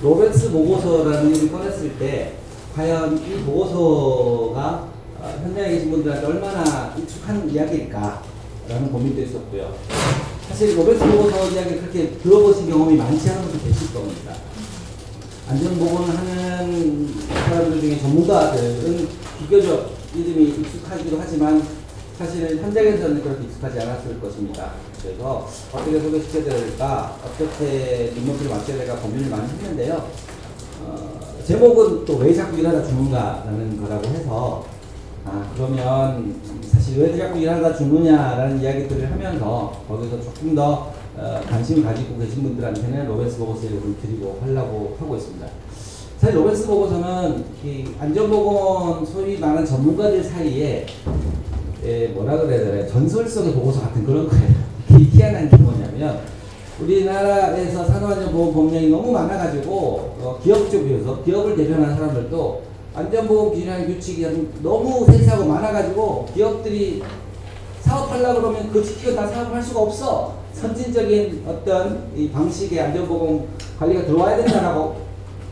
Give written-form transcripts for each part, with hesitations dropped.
로벤스 보고서라는 일을 꺼냈을 때 과연 이 보고서가 현장에 계신 분들한테 얼마나 익숙한 이야기일까라는 고민도 있었고요. 사실 로벤스 보고서 이야기를 그렇게 들어보신 경험이 많지 않은 분도 계실 겁니다. 안전보건을 하는 사람들 중에 전문가들은 비교적 이름이 익숙하기도 하지만 사실은 현장에서는 그렇게 익숙하지 않았을 것입니다. 그래서 어떻게 소개시켜야 될까, 어떻게 눈높이를 맞춰야 될까 고민을 많이 했는데요. 제목은 또 왜 자꾸 일하다 죽는가라는 거라고 해서 그러면 사실 왜 자꾸 일하다 죽느냐라는 이야기들을 하면서 거기서 조금 더 관심을 가지고 계신 분들한테는 로벤스 보고서를 드리고 하려고 하고 있습니다. 사실 로벤스 보고서는 이 안전보건 소위 많은 전문가들 사이에 뭐라 그래야 되나요? 전설 속의 보고서 같은 그런 거예요. 희한한 게 뭐냐면 우리나라에서 산업안전보건 법령이 너무 많아가지고 기업 쪽에서 기업을 대표하는 사람들도 안전보건 기준이나 규칙이 너무 세세하고 많아가지고 기업들이 사업하려고 그러면 그 지키고 다 사업을 할 수가 없어. 선진적인 어떤 이 방식의 안전보건 관리가 들어와야 된다라고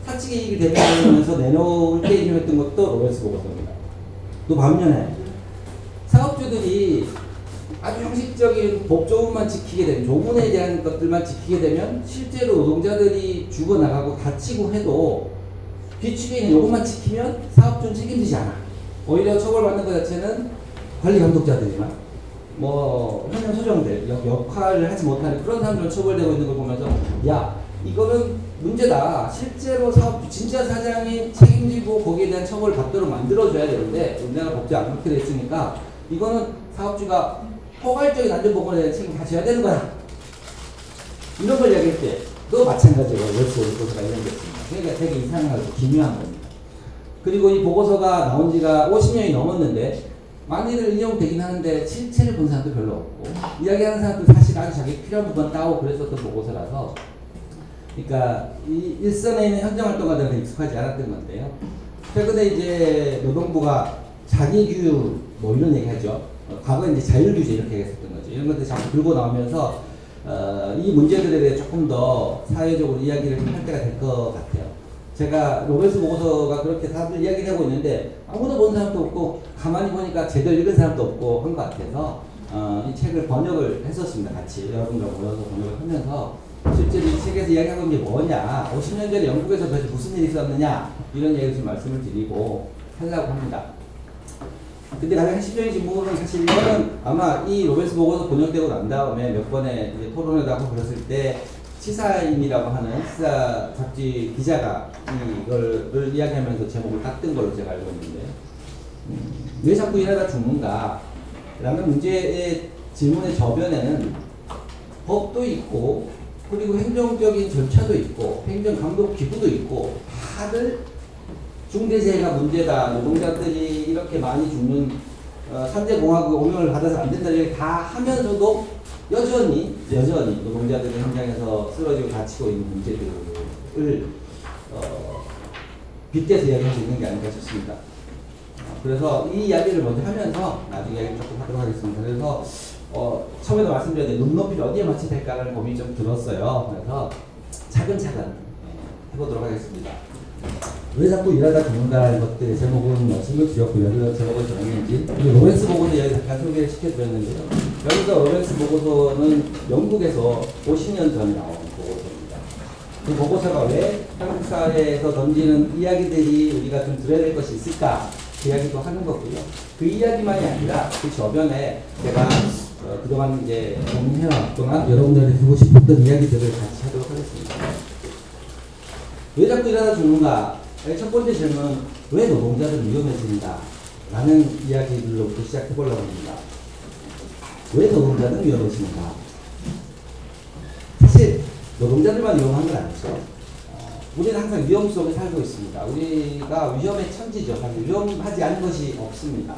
사측의 이익을 대표하면서 내놓을 때 인용했던 것도 로벤스 보고서입니다. 또 반면에 사업주들이 아주 형식적인 법조문만 지키게 되면, 조문에 대한 것들만 지키게 되면 실제로 노동자들이 죽어나가고 다치고 해도 규칙에 있는 요것만 지키면 사업주는 책임지지 않아. 오히려 처벌받는 것 자체는 관리 감독자들이나 현장 소정들, 역할을 하지 못하는 그런 사람들은 처벌되고 있는 걸 보면서 야, 이거는 문제다. 실제로 사업주, 진짜 사장이 책임지고 거기에 대한 처벌을 받도록 만들어줘야 되는데 우리나라 법제 안 그렇게 돼 있으니까 이거는 사업주가 포괄적인 안전보건에 대한 책임을 다 져야 되는 거야. 이런 걸 이야기할 때 또 마찬가지로 로벤스 보고서가 이런 게 있습니다. 그러니까 되게 이상하고 기묘한 겁니다. 그리고 이 보고서가 나온 지가 50년이 넘었는데 많이들 인용되긴 하는데 실체를 본 사람도 별로 없고 이야기하는 사람도 사실 아주 자기 필요한 부분 따고 그랬었던 보고서라서, 그러니까 이 일선에 있는 현장활동가들한테 익숙하지 않았던 건데요. 최근에 이제 노동부가 자기규 이런 얘기 하죠. 과거에 이제 자율규제 이렇게 했었던 거죠. 이런 것들이 자꾸 들고 나오면서 이 문제들에 대해 조금 더 사회적으로 이야기를 좀 할 때가 될 것 같아요. 제가 로벤스 보고서가 그렇게 사람들 이야기를 하고 있는데 아무도 본 사람도 없고 가만히 보니까 제대로 읽은 사람도 없고 한 것 같아서 이 책을 번역을 했었습니다. 같이 여러분과 모여서 번역을 하면서 실제로 이 책에서 이야기하고 있는 게 뭐냐, 50년 전에 영국에서 도대체 무슨 일이 있었느냐 이런 얘기를 좀 말씀을 드리고 하려고 합니다. 근데 가장 핵심적인 부분은 사실 이거는 아마 이 로벤스 보고서 번역되고 난 다음에 몇 번의 이제 토론회도 하고 그랬을 때 시사인이라고 하는 시사 잡지 기자가 이걸 이야기하면서 제목을 땄던 걸로 제가 알고 있는데, 왜 자꾸 일하다 죽는가 라는 문제의 질문의 저변에는 법도 있고 그리고 행정적인 절차도 있고 행정감독기구도 있고 다들 중대재해가 문제다, 노동자들이 이렇게 많이 죽는 산재공학의 오명을 받아서 안 된다 이렇게 다 하면서도 여전히 노동자들이 현장에서 쓰러지고 다치고 있는 문제들을 빗대서 이야기할 수 있는 게 아닌가 싶습니다. 그래서 이 이야기를 먼저 하면서 나중에 이야기 조금 하도록 하겠습니다. 그래서 처음에도 말씀드렸는데 눈높이를 어디에 맞춰야 될까라는 고민이 좀 들었어요. 그래서 차근차근 해보도록 하겠습니다. 왜 자꾸 일하다 죽는다는 것들의 제목은 말씀을 드렸고요. 그 제목을 정했는지 로벤스 보고서 여기 잠깐 소개를 시켜드렸는데요. 여기서 로벤스 보고서는 영국에서 50년 전에 나온 보고서입니다. 그 보고서가 왜 한국 사회에서 던지는 이야기들이 우리가 좀 들어야 될 것이 있을까 그 이야기도 하는 거고요. 그 이야기만이 아니라 그 저변에 제가 그동안 이제 고민해왔 동안 여러분들한테 주고 싶었던 이야기들을 같이 하도록 하겠습니다. 왜 자꾸 일하다 죽는가? 첫 번째 질문은 왜 노동자들은 위험해지는가? 라는 이야기들로부터 시작해보려고 합니다. 왜 노동자들은 위험해지는가? 사실 노동자들만 위험한 건 아니죠. 우리는 항상 위험 속에 살고 있습니다. 우리가 위험의 천지죠. 사실 위험하지 않은 것이 없습니다.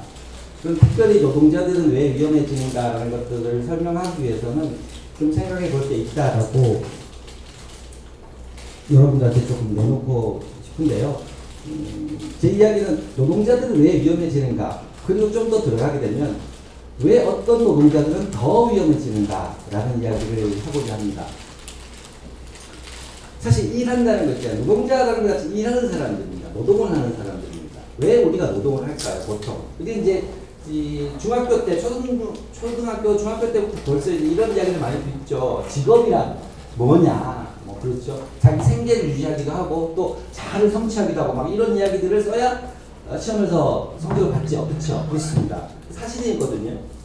그럼 특별히 노동자들은 왜 위험해지는가라는 것들을 설명하기 위해서는 좀 생각해 볼 게 있다라고 여러분들한테 조금 내놓고 싶은데요. 제 이야기는 노동자들은 왜 위험해지는가, 그리고 좀 더 들어가게 되면 왜 어떤 노동자들은 더 위험해지는가 라는 이야기를 하고자 합니다. 사실 일한다는 거 있잖아요. 노동자라는 것 같이 일하는 사람들입니다. 노동을 하는 사람들입니다. 왜 우리가 노동을 할까요? 보통. 근데 이제 이 중학교 때, 초등학교, 중학교 때부터 벌써 이런 이야기를 많이 듣죠. 직업이란 뭐냐, 뭐 그렇죠. 자기 생계를 유지하기도 하고 또 자아를 성취하기도 하고 막 이런 이야기들을 써야 시험에서 성적을 받죠. 그렇죠. 그렇습니다. 사실이거든요.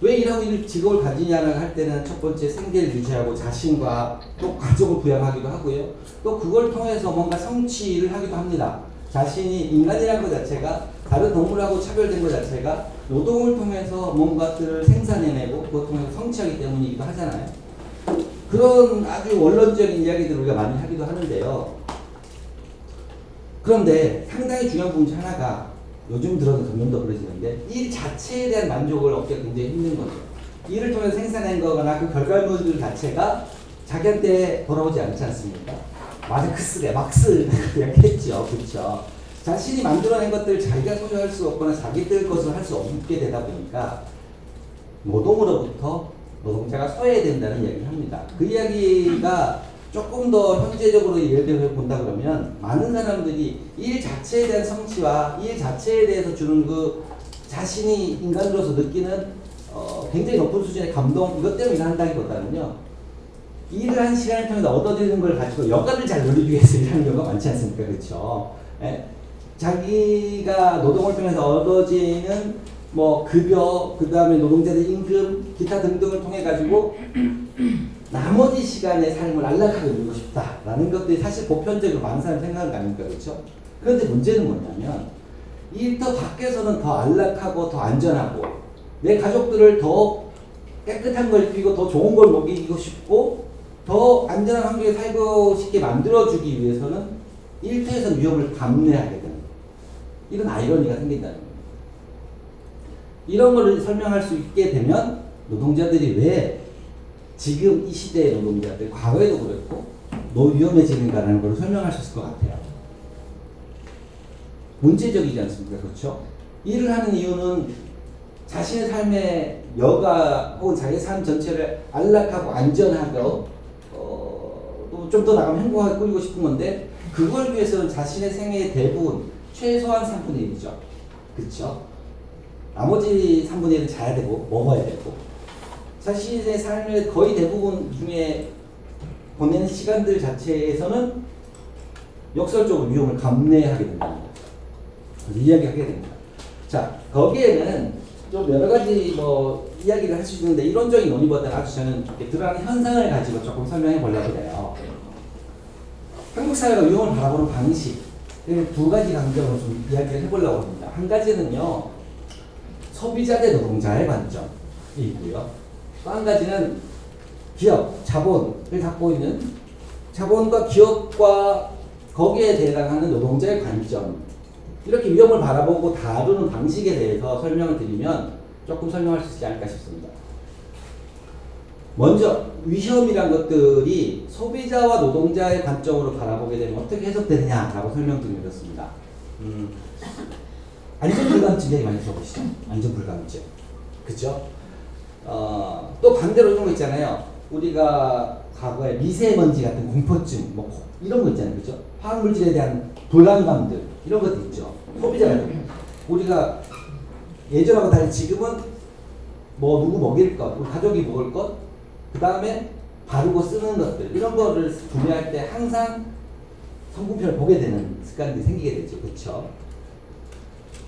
왜 일하고 직업을 가지냐를 할 때는 첫 번째 생계를 유지하고 자신과 또 가족을 부양하기도 하고요. 또 그걸 통해서 뭔가 성취를 하기도 합니다. 자신이 인간이라는 것 자체가 다른 동물하고 차별된 것 자체가 노동을 통해서 뭔가들을 생산해내고 그것 통해서 성취하기 때문이기도 하잖아요. 그런 아주 원론적인 이야기들을 우리가 많이 하기도 하는데요. 그런데 상당히 중요한 부분 중 하나가 요즘 들어서 점점 더 그러지는데 일 자체에 대한 만족을 얻기가 굉장히 힘든 거죠. 일을 통해서 생산한 거거나 그 결과물들 자체가 자기한테 돌아오지 않지 않습니까? 마르크스가 막스 이렇게 했죠. 그렇죠. 자신이 만들어낸 것들을 자기가 소유할 수 없거나 자기들 것을 할 수 없게 되다 보니까 노동으로부터 노동자가 서야 된다는 이야기를 합니다. 그 이야기가 조금 더 현재적으로 예를 들어 본다 그러면 많은 사람들이 일 자체에 대한 성취와 일 자체에 대해서 주는 그 자신이 인간으로서 느끼는 굉장히 높은 수준의 감동 이것 때문에 일한다기보다는요. 일을 한 시간을 통해서 얻어지는 걸 가지고 여가를 잘 누리기 위해서 일하는 경우가 많지 않습니까? 그렇죠? 예? 자기가 노동을 통해서 얻어지는 뭐 급여, 그 다음에 노동자들 임금, 기타 등등을 통해 가지고 나머지 시간의 삶을 안락하게 누리고 싶다라는 것들이 사실 보편적으로 많은 사람이 생각하는 거 아닙니까? 그렇죠? 그런데 문제는 뭐냐면 일터 밖에서는 더 안락하고 더 안전하고 내 가족들을 더 깨끗한 걸 입히고 더 좋은 걸 먹이고 싶고 더 안전한 환경에 살고 싶게 만들어주기 위해서는 일터에서 위험을 감내하게 되는 이런 아이러니가 생긴다는 겁니다. 이런 걸 설명할 수 있게 되면 노동자들이 왜 지금 이 시대의 노동자들, 과거에도 그랬고 위험해지는가라는 걸 설명할 수 있을 것 같아요. 문제적이지 않습니까? 그렇죠? 일을 하는 이유는 자신의 삶의 여가 혹은 자기의 삶 전체를 안락하고 안전하고 또 좀 더 나가면 행복하게 꾸리고 싶은 건데 그걸 위해서는 자신의 생애의 대부분 최소한 3분의 1이죠. 그렇죠? 나머지 3분의 1은 자야 되고 먹어야 되고 자신의 삶의 거의 대부분 중에 보내는 시간들 자체에서는 역설적으로 위험을 감내하게 된다는 거죠. 이야기하게 됩니다. 자, 거기에는 좀 여러 가지 뭐 이야기를 할 수 있는데 이론적인 논의보다는 아주 저는 드러나는 현상을 가지고 조금 설명해 보려고 해요. 한국 사회가 위험을 바라보는 방식 두 가지 관점으로 좀 이야기를 해보려고 합니다. 한 가지는요, 소비자 대 노동자의 관점이 있고요. 또 한 가지는 기업, 자본을 갖고 있는 자본과 기업과 거기에 해당하는 노동자의 관점. 이렇게 위험을 바라보고 다루는 방식에 대해서 설명을 드리면 조금 설명할 수 있지 않을까 싶습니다. 먼저 위험이란 것들이 소비자와 노동자의 관점으로 바라보게 되면 어떻게 해석되느냐라고 설명드리겠습니다. 안전불감증 얘기 많이 들어보시죠? 안전불감증. 그죠? 또 반대로 이런 거 있잖아요. 우리가 과거에 미세먼지 같은 공포증, 뭐 이런 거 있잖아요. 그죠? 화학물질에 대한 불안감들, 이런 것도 있죠. 소비자가 우리가 예전하고 달리 지금은 뭐 누구 먹일 것, 우리 가족이 먹을 것, 그 다음에 바르고 쓰는 것들, 이런 거를 구매할 때 항상 성분표를 보게 되는 습관이 생기게 되죠. 그렇죠?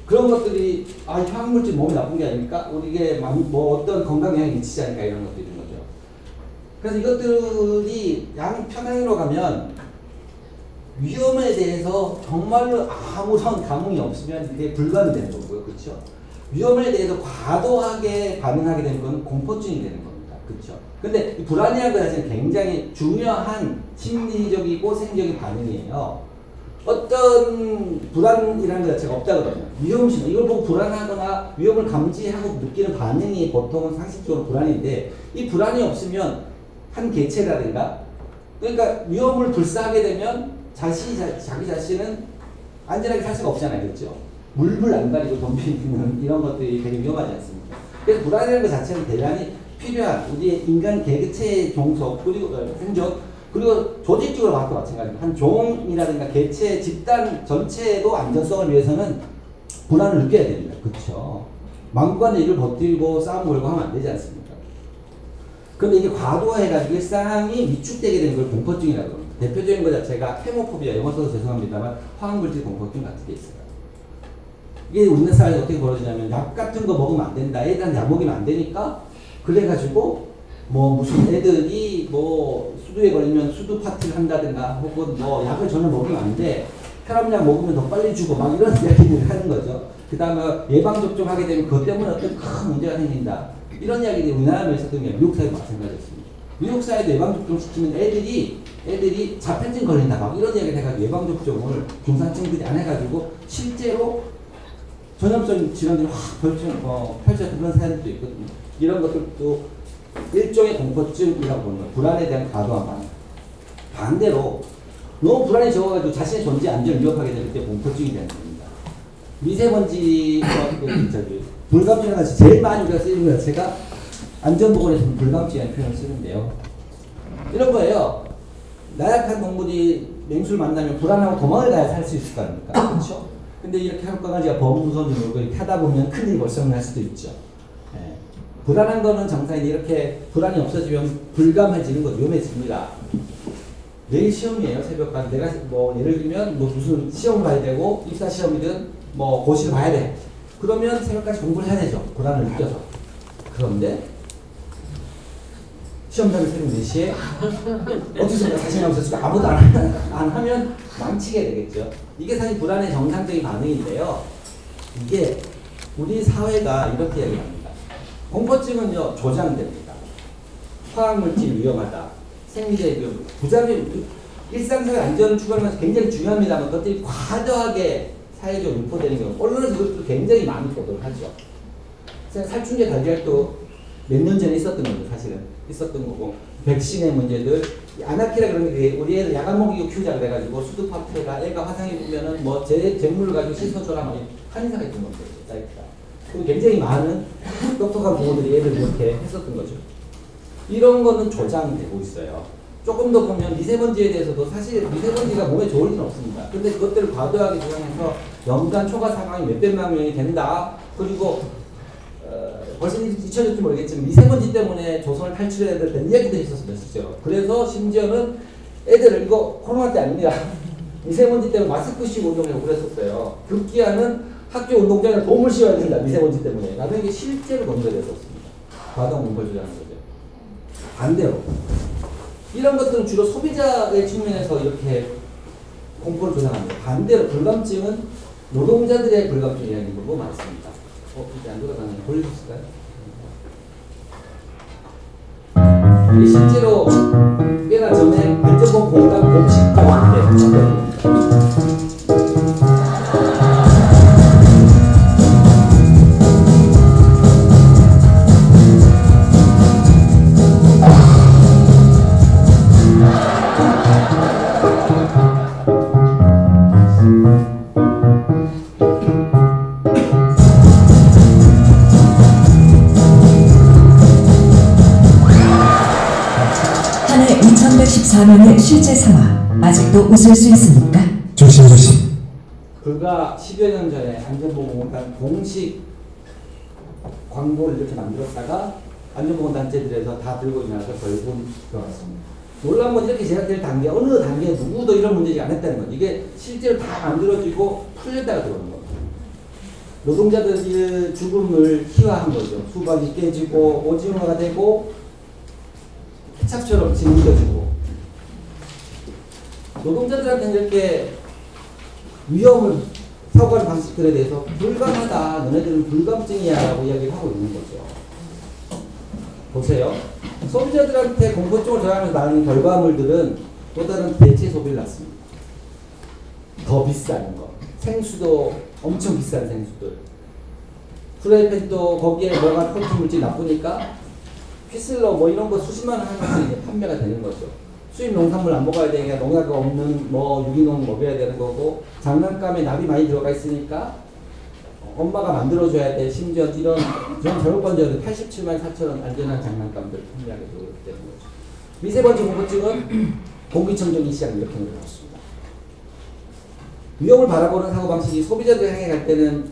그런 것들이 화학물질 몸에 나쁜 게 아닐까? 우리에게 뭐 어떤 건강 영향이 미치지 않을까? 이런 것들인 거죠. 그래서 이것들이 편향으로 가면 위험에 대해서 정말로 아무런 감흥이 없으면 이게 불가능이 되는 거고요. 그렇죠? 위험에 대해서 과도하게 반응하게 되는 건 공포증이 되는 겁니다. 그렇죠? 근데 이 불안이라는 것 자체는 굉장히 중요한 심리적이고 생리적인 반응이에요. 어떤 불안이라는 것 자체가 없다 그러면 위험심, 이걸 보고 불안하거나 위험을 감지하고 느끼는 반응이 보통은 상식적으로 불안인데 이 불안이 없으면 한 개체라든가 그러니까 위험을 불사하게 되면 자기 자신은 안전하게 살 수가 없잖아요. 그렇죠? 물불 안 가리고 덤비는 이런 것들이 되게 위험하지 않습니까? 그래서 불안이라는 것 자체는 대단히 필요한 우리의 인간 개체의 종속 그리고 생존 그리고 조직적으로 봐도 마찬가지입니다. 한 종이라든가 개체, 집단 전체도 안전성을 위해서는 불안을 느껴야 됩니다. 그렇죠? 막무가내 일을 버티고 싸움 걸고 하면 안 되지 않습니까? 그런데 이게 과도해가지고 일상이 위축되게 되는 걸 공포증이라고 합니다. 대표적인 것 자체가 케모포비아, 영어 써서 죄송합니다만 화학물질 공포증 같은 게 있어요. 이게 우리나라 사회에서 어떻게 벌어지냐면 약 같은 거 먹으면 안 된다. 애들한테 약 먹이면 안 되니까 그래가지고 뭐 무슨 애들이 뭐 수두에 걸리면 수두 파티를 한다든가 혹은 뭐 약을 전혀 먹으면 안 돼. 혈압약 먹으면 더 빨리 죽어. 막 이런 이야기들을 하는 거죠. 그 다음에 예방접종하게 되면 그것 때문에 어떤 큰 문제가 생긴다. 이런 이야기들이 우리나라에 있었던 게 미국 사회도 마찬가지였습니다. 미국 사회도 예방접종 시키면 애들이 자폐증 걸린다. 막 이런 이야기를 해가지고 예방접종을 중산층들이 안 해가지고 실제로 전염성 질환들이 확 펼쳐진 그런 사례들도 있거든요. 이런 것들도 일종의 공포증이라고 보는 거예요. 불안에 대한 과도한 반응. 반대로 너무 불안이 적어가지고 자신의 존재 안전을 위협하게 될 때 공포증이 되는 겁니다. 미세먼지 불감증이라는 것이 제일 많이 우리가 쓰는 것 자체가 안전보건에서는 불감증이라는 표현을 쓰는데요. 이런 거예요. 나약한 동물이 맹수를 만나면 불안하고 도망을 가야 살 수 있을 거 아닙니까? 그렇죠? 근데 이렇게 할 강아지가 범무선을 놀고 이렇게 하다 보면 큰일이 벌써 날 수도 있죠. 예. 불안한 거는 정상인데 이렇게 불안이 없어지면 불감해지는 거 위험해집니다. 내일 시험이에요, 새벽까지. 내가 뭐 예를 들면 뭐 무슨 시험 봐야 되고 입사 시험이든 뭐 고시를 봐야 돼. 그러면 새벽까지 공부를 해야 되죠. 불안을 느껴서. 그런데 시험장을 새벽 4시에 어디선가 자신감 없어서 아무도 안 하면 망치게 되겠죠. 이게 사실 불안의 정상적인 반응인데요. 이게 우리 사회가 이렇게 얘기합니다. 공포증은요, 조장됩니다. 화학물질 위험하다. 생리적 위험, 부작용, 일상생활 안전을 추구하면서 굉장히 중요합니다만 그것들이 과도하게 사회적으로 유포되는 경우, 언론에서 그것도 굉장히 많이 보도를 하죠. 살충제 관리활도 몇 년 전에 있었던 거죠, 사실은. 있었던 거고, 백신의 문제들, 아나키라 그런 게 우리 애들 야간 먹이고 키우자 그래가지고 수두파트가 애가 화상 입으면은 뭐 잿물을 가지고 씻어줘라 뭐 한의사가 있던 거죠, 사이트가. 그리고 굉장히 많은 똑똑한 부모들이 애들 이렇게 했었던 거죠. 이런 거는 조장되고 있어요. 조금 더 보면 미세먼지에 대해서도 사실 미세먼지가 몸에 좋을 리는 없습니다. 근데 그것들을 과도하게 조장해서 연간 초과 사망이 몇백만 명이 된다. 그리고 벌써 잊혀질지 모르겠지만 미세먼지 때문에 조선을 탈출해야 될 이야기들이 있었습니다. 실제로. 그래서 심지어는 애들을 이거 코로나 때 아닙니다. 미세먼지 때문에 마스크 씌고 운동하고 그랬었어요. 급기야는 학교 운동장에 돔을 씌워야 된다. 미세먼지 때문에. 나중에 이게 실제로 검토됐었습니다. 과다한 공포를 조장하는 거죠. 반대로 이런 것들은 주로 소비자의 측면에서 이렇게 공포를 조장합니다. 반대로 불감증은 노동자들의 불감증 이야기인 경우가 많습니다. 이제 안 돌아가는 돌려주실까요? 이게 실제로 꽤나 전에 안전보건 공단 공식과 함께 한해 2114년의 실제 상황 아직도 웃을 수 있습니까? 조심조심. 불과 10여 년 전에 안전보건공단 공식 광고를 이렇게 만들었다가 안전보건단체들에서 다 들고 일어나서 결국은 들어갔습니다. 놀라운 건 이렇게 제작될 단계, 어느 단계에 누구도 이런 문제지 안 했다는 거죠. 이게 실제로 다 만들어지고 풀렸다가 들어오는 겁니다. 노동자들의 죽음을 희화한 거죠. 수박이 깨지고 오징어가 되고 케찹처럼 징그러지고 노동자들한테는 이렇게 위험을 사고하는 방식들에 대해서 불감하다. 너네들은 불감증이야 라고 이야기를 하고 있는 거죠. 보세요. 소비자들한테 공포증을 조장하면서 나오는 결과물들은 또 다른 대체 소비를 낳습니다. 더 비싼 거. 생수도 엄청 비싼 생수들. 프라이팬도 거기에 뭐가 콘트 물질 나쁘니까 휘슬러 뭐 이런 거 수십만 원 하면서 이제 판매가 되는 거죠. 수입 농산물 안 먹어야 되니까 농약 없는 뭐 유기농 먹여야 되는 거고 장난감에 납이 많이 들어가 있으니까 엄마가 만들어줘야 돼. 심지어 이런 저렴권자들 87만 4천 원 안전한 장난감들 판매하게 되는 거죠. 미세먼지 공포증은 공기청정기 시장 이렇게 늘어났습니다. 위험을 바라보는 사고방식이 소비자들 향해 갈 때는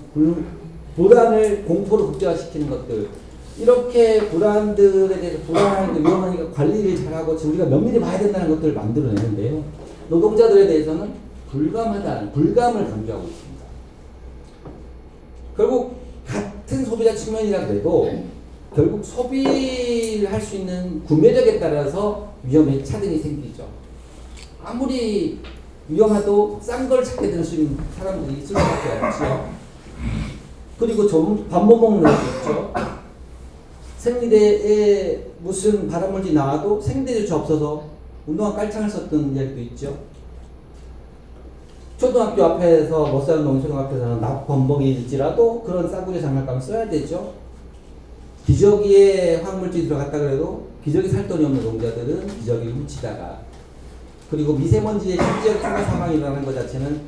불안을 공포로 극대화시키는 것들, 이렇게 불안들에 대해서 불안하니까 위험하니까 관리를 잘하고 우리가 면밀히 봐야 된다는 것들을 만들어내는데요. 노동자들에 대해서는 불감하다는 불감을 강조하고 있습니다. 결국 같은 소비자 측면이라고 해도 결국 소비를 할 수 있는 구매력에 따라서 위험의 차등이 생기죠. 아무리 위험하도 싼 걸 찾게 되는 사람들이 있을 수밖에 없죠. 그리고 좀 밥 못 먹는 애도 있죠. 생리대에 무슨 발암물질이 나와도 생리대조차 없어서 운동화 깔창을 썼던 이야기도 있죠. 초등학교 앞에서 못 사는 놈 초등학교에서는 낙범벅이일지라도 그런 싸구려 장난감을 써야 되죠. 기저귀에 화학물질이 들어갔다 그래도 기저귀 살 돈이 없는 노동자들은 기저귀를 훔치다가, 그리고 미세먼지의 실제로 추가 사망이 일어나는 것 자체는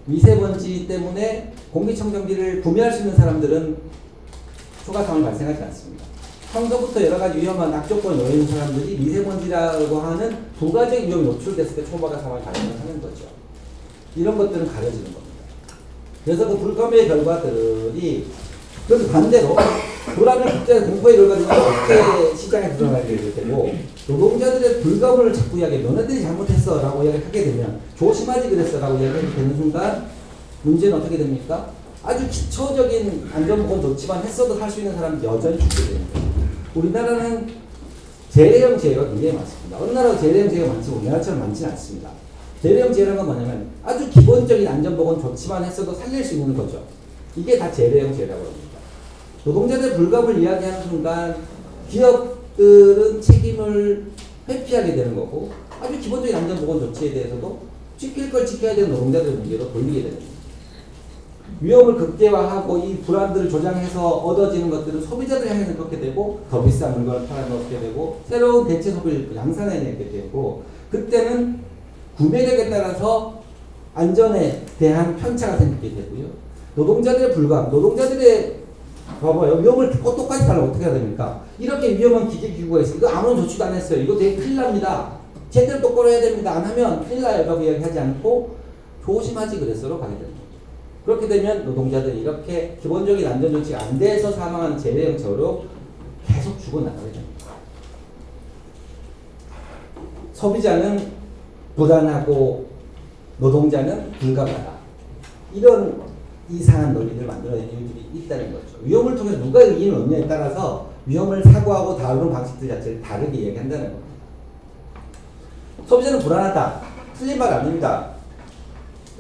미세먼지 때문에 공기청정기를 구매할 수 있는 사람들은 추가 사망이 발생하지 않습니다. 평소부터 여러 가지 위험한 악조건에 놓여 있는 사람들이 미세먼지라고 하는 부가적인 위험에 노출됐을 때 초과가 사망이 발생하는 거죠. 이런 것들은 가려지는 겁니다. 그래서 그 불감의 결과들이, 그래서 반대로 불안을 극대화 공포의 결과들이 어떻게 시장에 드러나게 되고, 노동자들의 불감을 자꾸 이야기해, 너네들이 잘못했어 라고 이야기하게 되면, 조심하지 그랬어 라고 이야기하게 되는 순간 문제는 어떻게 됩니까? 아주 기초적인 안전보건 조치만 했어도 살 수 있는 사람이 여전히 죽게 되는 거예요. 우리나라는 재래형 재해가 굉장히 많습니다. 어느 나라가 재래형 재해가 많지 우리나라처럼 많지는 않습니다. 재래형 재해라는 건 뭐냐면 아주 기본적인 안전보건 조치만 했어도 살릴 수 있는 거죠. 이게 다 재래형 재해라고 합니다. 노동자들 불감을 이야기하는 순간 기업들은 책임을 회피하게 되는 거고, 아주 기본적인 안전보건 조치에 대해서도 지킬 걸 지켜야 되는 노동자들 문제로 돌리게 되는 겁니다. 위험을 극대화하고 이 불안들을 조장해서 얻어지는 것들은 소비자들 향해서 그렇게 되고, 더 비싼 물건을 팔아넣게 되고, 새로운 대체 소비를 양산해내게 되고, 그때는 구매력에 따라서 안전에 대한 편차가 생기게 되고요. 노동자들의 불감, 노동자들의 봐봐요. 위험을 똑같이 달라고 어떻게 해야 됩니까? 이렇게 위험한 기계기구가 있어요. 이거 아무런 조치도 안 했어요. 이거 되게 큰일 납니다. 제대로 똑바로 해야 됩니다. 안 하면 큰일 나요. 라고 이야기하지 않고 조심하지 그랬어로 가게 됩니다. 그렇게 되면 노동자들이 이렇게 기본적인 안전조치가 안 돼서 사망하는 재래형 재해로 계속 죽어나가게 됩니다. 소비자는 불안하고 노동자는 불감하다. 이런 이상한 논리를 만들어내는 이유들이 있다는 거죠. 위험을 통해서 누가 이기는 얻느냐에 따라서 위험을 사고하고 다루는 방식들 자체를 다르게 이야기한다는 겁니다. 소비자는 불안하다. 틀린 말 아닙니다.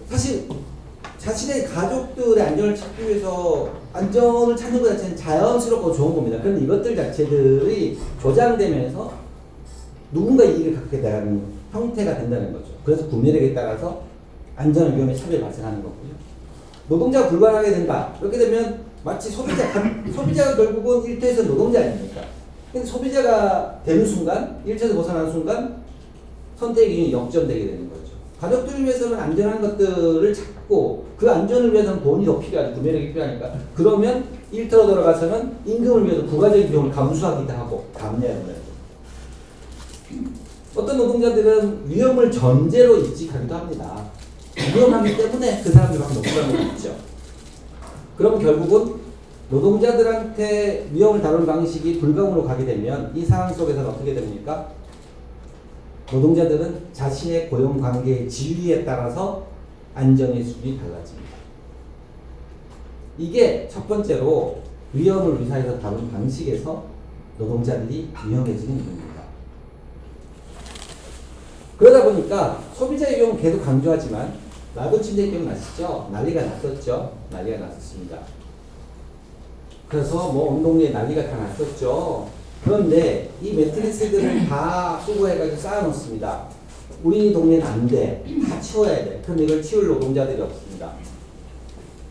사실 자신의 가족들의 안전을 찾기 위해서 안전을 찾는 것 자체는 자연스럽고 좋은 겁니다. 그런데 이것들 자체들이 조장되면서 누군가 이익을 갖게 되는 형태가 된다는 거죠. 그래서 구매력에 따라서 안전 위험의 차별이 발생하는 거고요. 노동자가 불안하게 된다. 이렇게 되면 마치 소비자가 결국은 일터에서 노동자 아닙니까? 근데 소비자가 되는 순간, 일터에서 벗어나는 순간 선택이 역전되게 되는 거죠. 가족들을 위해서는 안전한 것들을 찾고 그 안전을 위해서는 돈이 더 필요하지, 구매력이 필요하니까. 그러면 일터로 돌아가서는 임금을 위해서 부가적인 비용을 감수하기도 하고 감내해야 된다. 어떤 노동자들은 위험을 전제로 이직하기도 합니다. 위험하기 때문에 그 사람들밖에 못 가는 거 있죠. 그럼 결국은 노동자들한테 위험을 다루는 방식이 불감으로 가게 되면 이 상황 속에서는 어떻게 됩니까? 노동자들은 자신의 고용관계의 지위에 따라서 안전의 수준이 달라집니다. 이게 첫 번째로 위험을 위사해서 다루는 방식에서 노동자들이 위험해지는 이유입니다. 그러다 보니까 소비자의 위험은 계속 강조하지만 라돈 침대 기억나시죠? 난리가 났었죠. 난리가 났었습니다. 그래서 뭐 온 동네에 난리가 다 났었죠. 그런데 이 매트리스들을 다 수거해가지고 쌓아놓습니다. 우리 동네는 안 돼. 다 치워야 돼. 그런데 이걸 치울 노동자들이 없습니다.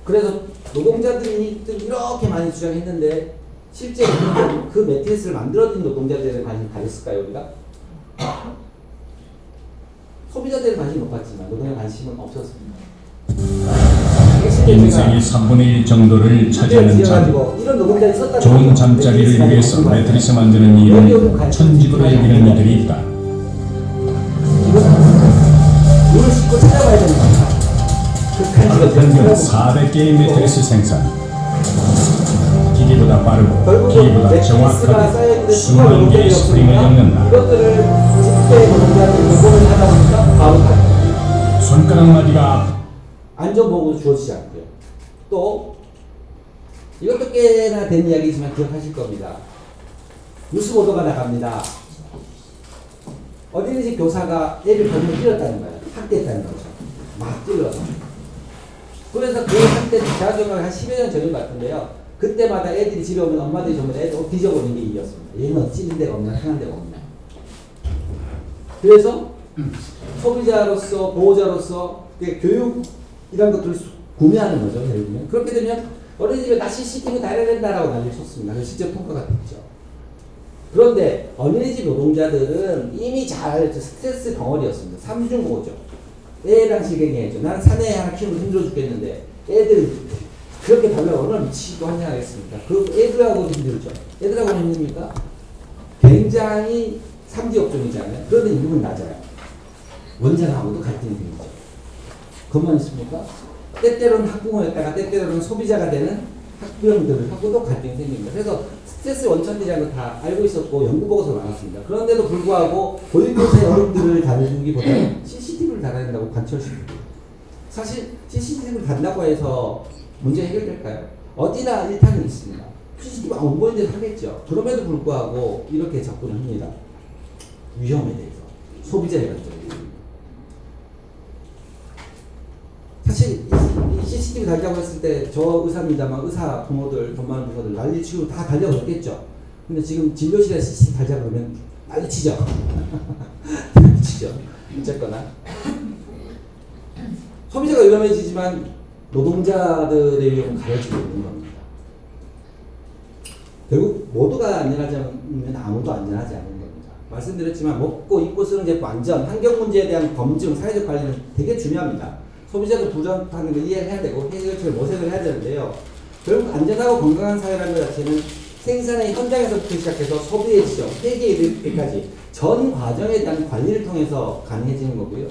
그래서 노동자들이 이렇게 많이 주장했는데 실제 그 매트리스를 만들어준 노동자들에 관심이 가졌을까요, 우리가? 소비자들의 관심이 높았지만 노동의 관심은 없었습니다. 인생의 3분의 1 정도를 차지하는 삶, 좋은 잠자리를 위해서 매트리스 만드는 일을 천직으로 여기는 이들이 있다. 월 평균 400개의 매트리스 생산. 기계보다 빠르고 기계보다 정확하게 수만 개의 스프링을 엮는다. 이것들을 집대 노동자들이 노동을 하다 보니까 바로 가요. 손가락 마디가 안전보호도 주어지지 않고요. 또 이것도 꽤나 된 이야기지만 기억하실 겁니다. 뉴스 보도가 나갑니다. 어린이집 교사가 애를 벌금 찔렀다는 거예요. 학대했다는 거죠. 막 찔러서. 그래서 그 학대 제가 기억하기에 한 10여 년 전인 것 같은데요. 그때마다 애들이 집에 오면 엄마들이 전부 애들 옷 뒤져보는 게 일이었습니다. 얘는 찔린 데가 없나 상한 데가 없나. 그래서 소비자로서 보호자로서 교육이라는 것들을 구매하는 거죠. 예를 들면 그렇게 되면 어린이집에 다 CCTV 달아야 된다라고 난리를 쳤습니다. 그래서 실제 통과가 됐죠. 그런데 어린이집 노동자들은 이미 잘 스트레스 덩어리였습니다. 삼중고죠. 애랑 실갱이했죠. 나는 사내 하나 키우면 힘들어 죽겠는데 애들 그렇게 달라고 얼마나 미치고 환장하겠습니까? 그 애들하고도 힘들죠. 애들하고는 힘듭니까? 굉장히 3D 업종이잖아요. 그런데 임금은 낮아요. 원장하고도 갈등이 생기죠. 그것만 있습니까? 때때로는 학부모였다가 때때로는 소비자가 되는 학부형들하고도 갈등이 생깁니다. 그래서 스트레스 원천들이라는 거 다 알고 있었고 연구 보고서가 많았습니다. 그런데도 불구하고 보육교사의 어른들을 다루기보다는 CCTV를 달아야 된다고 관철시키고 사실 CCTV를 단다고 해서 문제 해결될까요? 어디나 일탈은 있습니다. CCTV 안 보이는 데서 하겠죠. 그럼에도 불구하고 이렇게 접근을 합니다. 위험에 대해서 소비자의 관점에서 사실 이 CCTV 달자고 했을 때 저 의사입니다만 의사 부모들 돈 많은 부모들 난리치고 다 달려갔겠죠. 근데 지금 진료실에 CCTV 달자 그러면 난리치죠. 난리치죠. 어쨌거나 소비자가 위험해지지만 노동자들의 위험은 가려지고 있는 겁니다. 결국 모두가 안전하지 않으면 아무도 안전하지 않은 겁니다. 말씀드렸지만 먹고 입고 쓰는 제품 안전, 환경 문제에 대한 검증, 사회적 관리는 되게 중요합니다. 소비자도 불안하는 걸 이해를 해야 되고 해결책을 모색을 해야 되는데요. 결국 안전하고 건강한 사회라는 것 자체는 생산의 현장에서부터 시작해서 소비의 지점, 회계에 이르기까지 전 과정에 대한 관리를 통해서 가능해지는 거고요.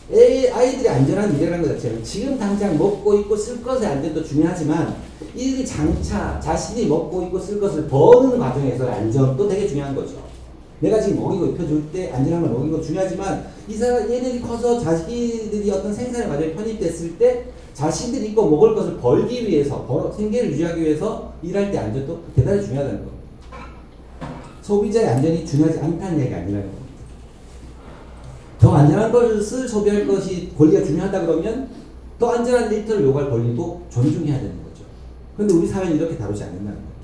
아이들이 안전한 미래라는 것 자체는 지금 당장 먹고 입고 쓸 것의 안전도 중요하지만 이들이 장차 자신이 먹고 입고 쓸 것을 버는 과정에서의 안전도 되게 중요한 거죠. 내가 지금 먹이고 입혀줄 때 안전한 걸 먹이는 건 중요하지만 얘네들이 커서 자기들이 어떤 생산의 과정에 편입됐을 때 자신들이 입고 먹을 것을 벌기 위해서 생계를 유지하기 위해서 일할 때 안전도 대단히 중요하다는 겁니다. 소비자의 안전이 중요하지 않다는 얘기가 아니라는 겁니다. 더 안전한 것을 소비할 것이 권리가 중요하다 그러면 더 안전한 데이터를 요구할 권리도 존중해야 되는 거죠. 그런데 우리 사회는 이렇게 다루지 않는다는 겁니다.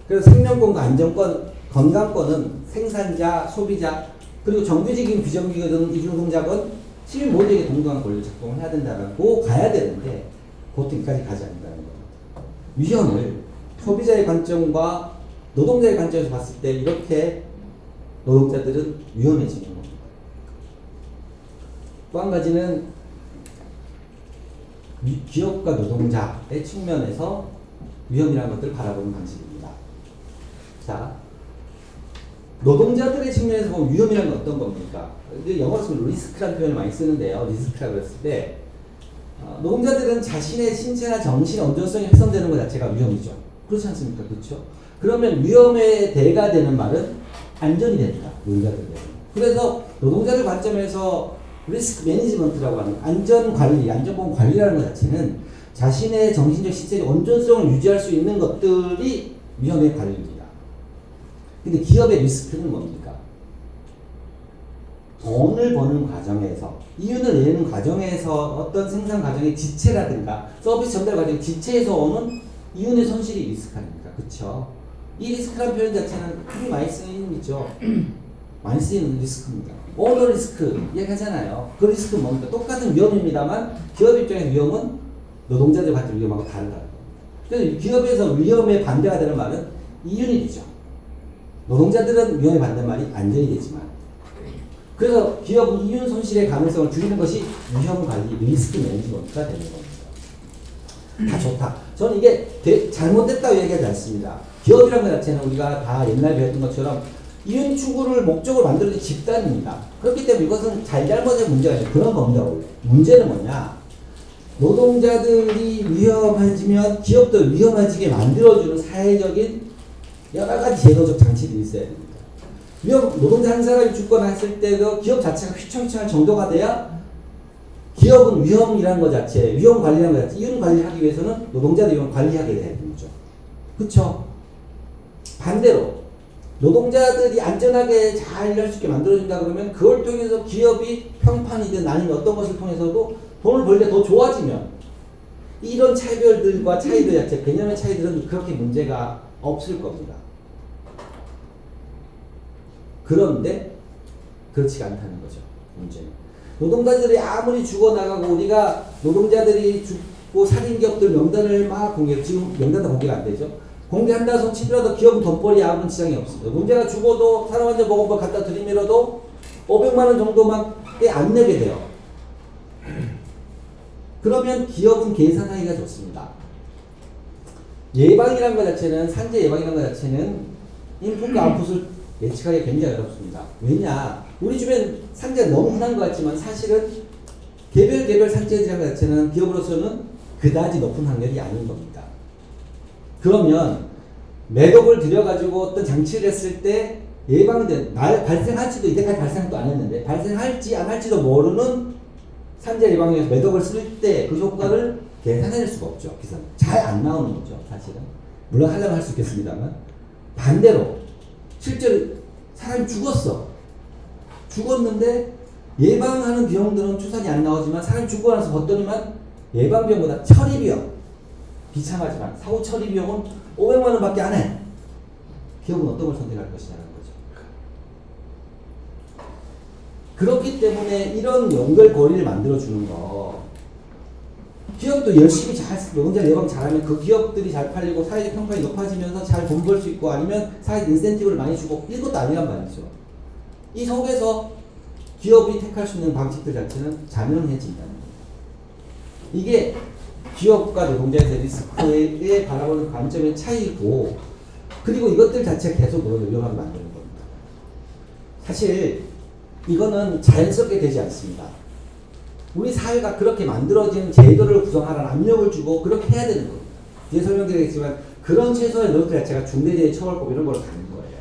그래서 생명권과 안전권, 건강권은 생산자, 소비자, 그리고 정규직이든 비정규직이든 이중동작은 시민 모두에게 동등한 권리를 작동을 해야 된다고 가야 되는데 보통 여기까지 가지 않는다는 겁니다. 위험을 소비자의 관점과 노동자의 관점에서 봤을 때 이렇게 노동자들은 위험해지는 겁니다. 또 한 가지는 기업과 노동자의 측면에서 위험이라는 것들을 바라보는 방식입니다. 자, 노동자들의 측면에서 보면 위험이라는 건 어떤 겁니까? 영어로 쓰면 리스크라는 표현을 많이 쓰는데요. 리스크라고 했을 때 노동자들은 자신의 신체나 정신의 온전성이 훼손되는 것 자체가 위험이죠. 그렇지 않습니까? 그렇죠? 그러면 위험에 대가 되는 말은 안전이 됩니다. 노동자들에게. 그래서 노동자들 관점에서 리스크 매니지먼트라고 하는 안전관리, 안전보험 관리라는 것 자체는 자신의 정신적, 신체적 온전성을 유지할 수 있는 것들이 위험의 관리입니다. 근데 기업의 리스크는 뭡니까? 돈을 버는 과정에서, 이윤을 내는 과정에서 어떤 생산 과정의 지체라든가 서비스 전달 과정의 지체에서 오는 이윤의 손실이 리스크 아닙니까? 그쵸? 이 리스크라는 표현 자체는 크게 많이 쓰이죠. 많이 쓰이는 리스크입니다. 오너 리스크 얘기하잖아요. 그 리스크는 뭡니까? 똑같은 위험입니다만 기업 입장에서 위험은 노동자들 관점 위험하고 다르다는 겁니다. 그래서 기업에서 위험에 반대가 되는 말은 이윤이 되죠. 노동자들은 위험에 반대는 말이 안전이 되지만, 그래서 기업은 이윤 손실의 가능성을 줄이는 것이 위험 관리, 리스크 매니지먼트가 되는 겁니다. 다 좋다. 저는 이게 잘못됐다고 얘기하지 않습니다. 기업이라는 것 자체는 우리가 다 옛날 배웠던 것처럼 이윤 추구를 목적으로 만들어진 집단입니다. 그렇기 때문에 이것은 잘잘못의 문제가 아니라 그런 겁니다. 원래. 문제는 뭐냐? 노동자들이 위험해지면 기업도 위험해지게 만들어주는 사회적인 여러 가지 제도적 장치들이 있어야 됩니다. 노동자 한 사람이 죽거나 했을 때도 기업 자체가 휘청휘청할 정도가 돼야 기업은 위험이라는 것 자체, 위험 관리라는 것 자체, 이런 관리를 하기 위해서는 노동자들이 이런 관리하게 되는 거죠. 그렇죠? 반대로 노동자들이 안전하게 잘 일할 수 있게 만들어준다 그러면 그걸 통해서 기업이 평판이든 아니면 어떤 것을 통해서도 돈을 벌 때 더 좋아지면 이런 차별들과 차이들 자체, 개념의 차이들은 그렇게 문제가 없을 겁니다. 그런데 그렇지가 않다는 거죠. 문제는. 노동자들이 아무리 죽어나가고 우리가 노동자들이 죽고 살인 기업들 명단을 막 공개, 지금 명단도 공개가 안 되죠. 공개한다 손 치더라도 기업은 돈벌이에 아무런 지장이 없습니다. 노동자가 죽어도 사람 한 대 먹어봐 갖다 들이밀어도 500만 원 정도밖에 안 내게 돼요. 그러면 기업은 계산하기가 좋습니다. 예방이라는 것 자체는, 산재 예방이라는 것 자체는 인풋과 아웃풋을 예측하기 굉장히 어렵습니다. 왜냐? 우리 주변 산재가 너무 흔한 것 같지만 사실은 개별 산재라는 것 자체는 기업으로서는 그다지 높은 확률이 아닌 겁니다. 그러면 매덕을 들여가지고 어떤 장치를 했을 때 예방된, 발생할지도 이때까지 발생도 안 했는데 발생할지 안 할지도 모르는 산재 예방에 위해서 매덕을 쓸 때 그 효과를 계산해낼 수가 없죠. 기사 잘 안 나오는 거죠. 사실은. 물론 하려면 할 수 있겠습니다만. 반대로 실제로 사람이 죽었는데 예방하는 비용들은 추산이 안 나오지만 사람이 죽고 나서 봤더니만 예방비용보다 처리비용, 비참하지만 사후 처리 비용은 500만 원밖에 안 해. 기업은 어떤 걸 선택할 것이냐는 거죠. 그렇기 때문에 이런 연결고리를 만들어주는 거, 기업도 열심히 노동자 예방 잘하면 그 기업들이 잘 팔리고 사회적 평판이 높아지면서 잘 돈 벌 수 있고 아니면 사회적 인센티브를 많이 주고 이것도 아니란 말이죠. 이 속에서 기업이 택할 수 있는 방식들 자체는 자명해진다는 거예요. 이게 기업과 노동자의 리스크에 바라보는 관점의 차이고, 그리고 이것들 자체가 계속 위험하게 만드는 겁니다. 사실 이거는 자연스럽게 되지 않습니다. 우리 사회가 그렇게 만들어진 제도를 구성하라는 압력을 주고 그렇게 해야 되는 겁니다. 뒤에 설명드리겠지만 그런 최소의 노력들 자체가 중대재해처벌법 이런 걸로 가는 거예요.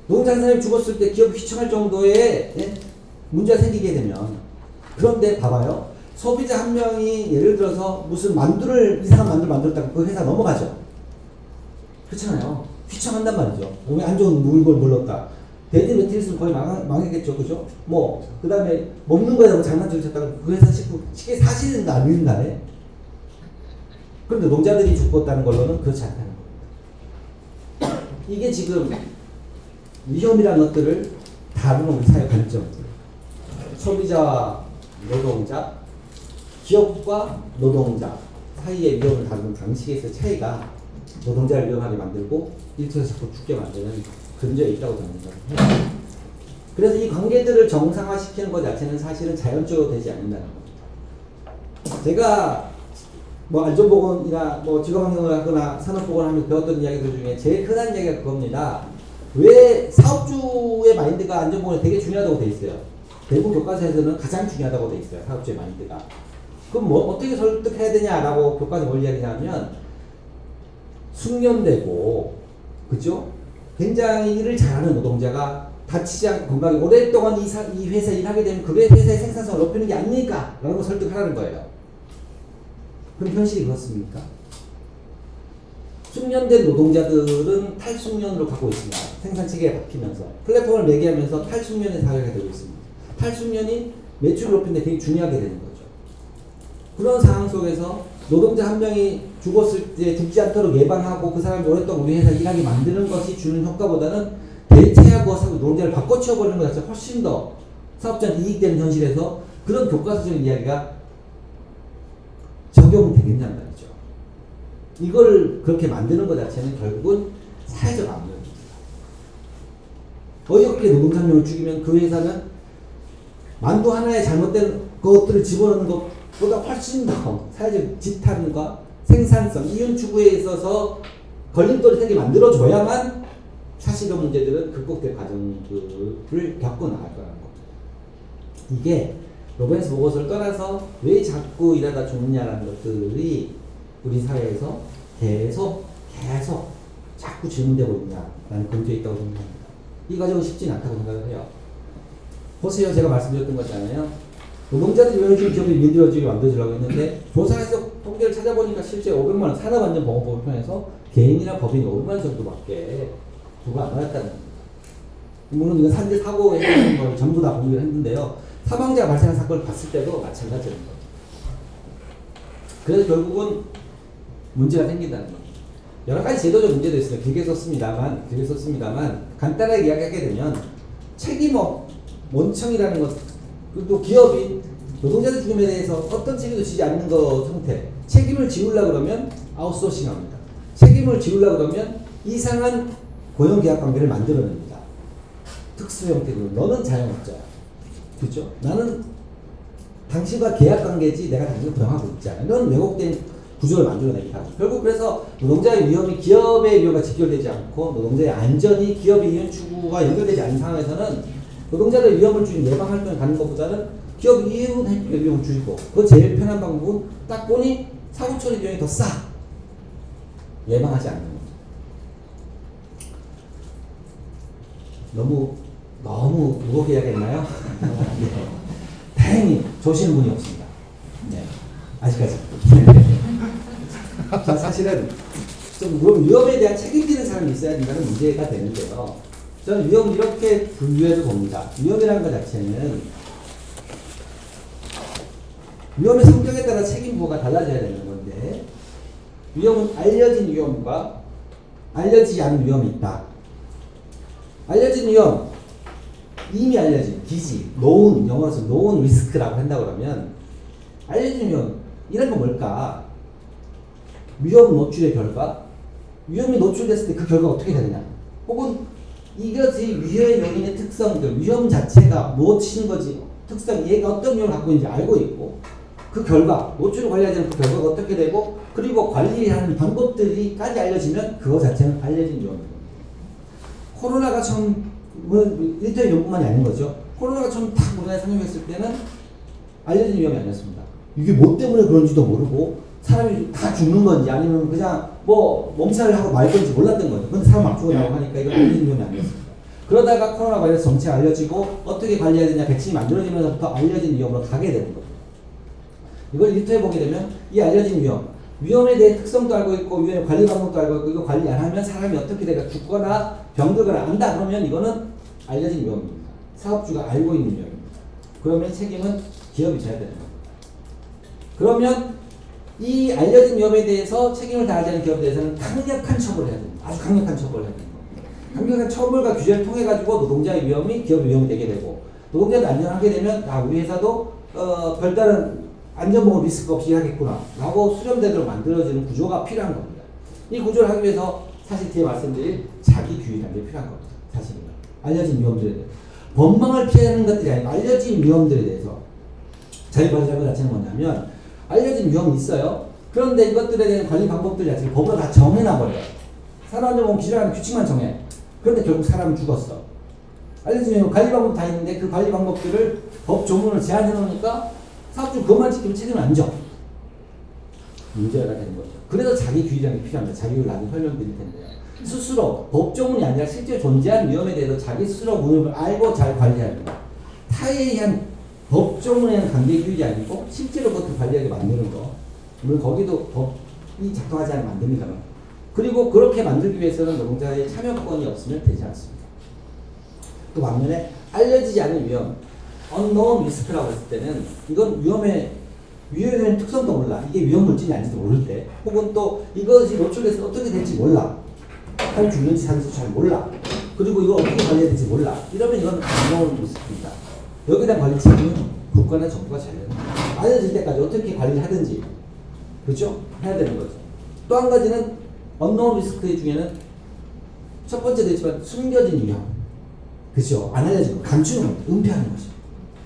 노동자 한 사람이 죽었을 때 기업이 휘청할 정도의 문제가 생기게 되면, 그런데 봐봐요. 소비자 한 명이 예를 들어서 무슨 이상한 만두를 만들었다고 그 회사 넘어가죠. 그렇잖아요. 휘청한단 말이죠. 몸에 안 좋은 물건을 물렀다. 데드 매트리스는 거의 망했겠죠. 그죠? 그 다음에 먹는 거에다가 장난치고 쳤다가 그 회사 쉽게 사실인가 아니든 간에. 그런데 노동자들이 죽었다는 걸로는 그렇지 않다는 겁니다. 이게 지금 위험이라는 것들을 다루는 우리 사회 관점들. 소비자와 노동자, 기업과 노동자 사이의 위험을 다루는 방식에서의 차이가 노동자를 위험하게 만들고 일터에서 자꾸 죽게 만드는 근저에 있다고 저는 생각합니다. 그래서 이 관계들을 정상화시키는 것 자체는 사실은 자연적으로 되지 않는다는 겁니다. 제가 안전보건이나 직업환경을 하거나 산업보건을 하면서 배웠던 이야기들 중에 제일 흔한 이야기가 그겁니다. 왜 사업주의 마인드가 안전보건에 되게 중요하다고 돼 있어요. 대부분 교과서에서는 가장 중요하다고 돼 있어요. 사업주의 마인드가. 그럼 어떻게 설득해야 되냐라고 교과서 뭘 이야기하면, 숙련되고, 그죠? 굉장히 일을 잘하는 노동자가 다치지 않고 건강히 오랫동안 이 회사에 일하게 되면 그게 회사의 생산성을 높이는 게 아닙니까? 라고 설득하라는 거예요. 그럼 현실이 그렇습니까? 숙련된 노동자들은 탈숙련으로 가고 있습니다. 생산체계가 바뀌면서 플랫폼을 매개하면서 탈숙련의 사회가 되고 있습니다. 탈숙련이 매출을 높이는데 되게 중요하게 되는 거죠. 그런 상황 속에서 노동자 한 명이 죽었을 때 죽지 않도록 예방하고 그 사람이 오랫동안 우리 회사 일하게 만드는 것이 주는 효과보다는 대체하고 노동자를 바꿔치워버리는 것 자체가 훨씬 더 사업자한테 이익되는 현실에서 그런 교과서적인 이야기가 적용되겠냐는 말이죠. 이걸 그렇게 만드는 것 자체는 결국은 사회적 압력입니다. 어이없게 노동자 한 명을 죽이면 그 회사는 만두 하나에 잘못된 것들을 집어넣는 것보다 훨씬 더 사회적 지탄과 생산성, 이윤 추구에 있어서 걸림돌이 생기게 만들어줘야만 사실 이런 문제들은 극복될 과정을 겪고 나갈 거라는 겁니다. 이게 로벤스 보고서를 떠나서 왜 자꾸 일하다 죽느냐라는 것들이 우리 사회에서 계속 자꾸 질문되고 있냐라는 근거에 있다고 생각합니다. 이 과정은 쉽지는 않다고 생각을 해요. 보세요. 제가 말씀드렸던 거잖아요. 노동자들이 요즘 기업이 민주주의를 만들어주려고 했는데 조사에서 통계를 찾아보니까 실제 500만 원 산업안전보건법을 통해서 개인이나 법인이 500만 원 정도밖에 부과 안 받았다는 겁니다. 물론 이건 산재 사고에 해당하는 걸 전부 다 공개를 했는데요. 사망자가 발생한 사건을 봤을 때도 마찬가지인 거죠. 그래서 결국은 문제가 생긴다는 겁니다. 여러 가지 제도적 문제도 있어요. 길게 썼습니다만 간단하게 이야기하게 되면 책임업 원청이라는 것, 또 기업이 노동자들 죽음에 대해서 어떤 책임도 지지 않는 것 형태, 책임을 지우려고 그러면 아웃소싱합니다. 책임을 지우려고 그러면 이상한 고용계약관계를 만들어냅니다. 특수 형태로 너는 자영업자야. 그렇죠? 나는 당신과 계약관계지 내가 당신을 부양하고 있지 않아. 이런 왜곡된 구조를 만들어내기도 하죠. 결국 그래서 노동자의 위험이 기업의 위험과 직결되지 않고 노동자의 안전이 기업의 이윤 추구가 연결되지 않는 상황에서는 노동자들의 위험을 줄인 예방 활동을 가는 것보다는 기업 이윤 행위의 위험을 줄이고 그 제일 편한 방법은 딱 보니 사고 처리 비용이 더 싸. 예방하지 않는 거죠. 너무 무겁게 이야기했나요? 네. 다행히 조시는 분이 없습니다. 네. 아직까지. 자, 사실은 좀 위험에 대한 책임지는 사람이 있어야 된다는 문제가 되는데요. 저는 위험을 이렇게 분류해서 봅니다. 위험이라는 것 자체는 위험의 성격에 따라 책임 부호가 달라져야 되는 건데 위험은 알려진 위험과 알려지지 않은 위험이 있다. 알려진 위험, 이미 알려진, 기지, known, 영어로서 known risk라고 한다고 그러면 알려진 위험, 이런 건 뭘까? 위험 노출의 결과? 위험이 노출됐을 때 그 결과가 어떻게 되느냐? 혹은 이것이 위험의 요인의 특성들, 위험 자체가 무엇인 거지, 특성, 얘가 어떤 위험을 갖고 있는지 알고 있고 그 결과, 노출을 관리하지 않은 그 결과가 어떻게 되고 그리고 관리하는 방법들이까지 알려지면 그거 자체는 알려진 위험입니다. 코로나가 처음, 일대 위험뿐만이 아닌 거죠. 코로나가 처음 딱 우리나라에 상륙했을 때는 알려진 위험이 아니었습니다. 이게 뭐 때문에 그런지도 모르고 사람이 다 죽는 건지 아니면 그냥 뭐 몸살을 하고 말 건지 몰랐던 거죠. 근데 사람 막 죽어나고 하니까 이건 알려진 위험이 아니었습니다. 그러다가 코로나 바이러스 정체가 알려지고 어떻게 관리해야 되냐 백신이 만들어지면서부터 알려진 위험으로 가게 되는 거죠. 이걸 일터에 보게 되면 이 알려진 위험에 대해 특성도 알고 있고 위험의 관리 방법도 알고 있고 이거 관리 안 하면 사람이 어떻게 될까 죽거나 병들거나 안다 그러면 이거는 알려진 위험입니다. 사업주가 알고 있는 위험입니다. 그러면 책임은 기업이 져야 되는 겁니다. 그러면 이 알려진 위험에 대해서 책임을 다하지 않는 기업에 대해서는 강력한 처벌을 해야 됩니다. 아주 강력한 처벌을 해야 됩니다. 강력한 처벌과 규제를 통해 가지고 노동자의 위험이 기업의 위험이 되게 되고 노동자도 안전하게 되면 우리 회사도 별다른 안전보험 리스크 없이 하겠구나 라고 수렴되도록 만들어지는 구조가 필요한 겁니다. 이 구조를 하기 위해서 사실 뒤에 말씀드릴 자기규율이라는 게 필요한 겁니다. 사실은 알려진 위험들에 대해서 법망을 피하는 것들이 아니고 알려진 위험들에 대해서 자기관리자료 자체는 뭐냐면 알려진 위험이 있어요. 그런데 이것들에 대한 관리 방법들 자체를 법으로 다 정해놔버려요. 산업안전보험 기준하는 규칙만 정해. 그런데 결국 사람은 죽었어. 알려진 위험 관리 방법 다 있는데 그 관리 방법들을 법 조문을 제한해 놓으니까 사업주 그것만 지키면 책임을 안 져. 문제가 되는 거죠. 그래서 자기규율이라는 게 필요합니다. 자기규율 나중에 설명드릴 텐데요. 스스로 법조문이 아니라 실제 존재하는 위험에 대해서 자기 스스로 위험을 알고 잘 관리해야 합니다. 타에 의한 법조문에 의한 관계규율이 아니고 실제로 그것을 관리하게 만드는 거. 물론 거기도 법이 작동하지 않으면 안 됩니다만. 그리고 그렇게 만들기 위해서는 노동자의 참여권이 없으면 되지 않습니다. 또 반면에 알려지지 않은 위험, unknown risk라고 했을 때는 이건 위험에 대한 특성도 몰라. 이게 위험 물질이 아닌지도 모를 때, 혹은 또 이것이 노출돼서 어떻게 될지 몰라. 사람이 죽는지 사는지 잘 몰라. 그리고 이거 어떻게 관리해야 될지 몰라. 이러면 이건 unknown risk입니다. 여기에 대한 관리 책임은 국가나 정부가 져야 됩니다. 알려질 때까지 어떻게 관리를 하든지, 그렇죠? 해야 되는 거죠. 또 한 가지는 unknown risk 중에는 첫 번째도 있지만 숨겨진 위험, 그렇죠? 안 알려진 거, 감추는 것, 은폐하는 거죠.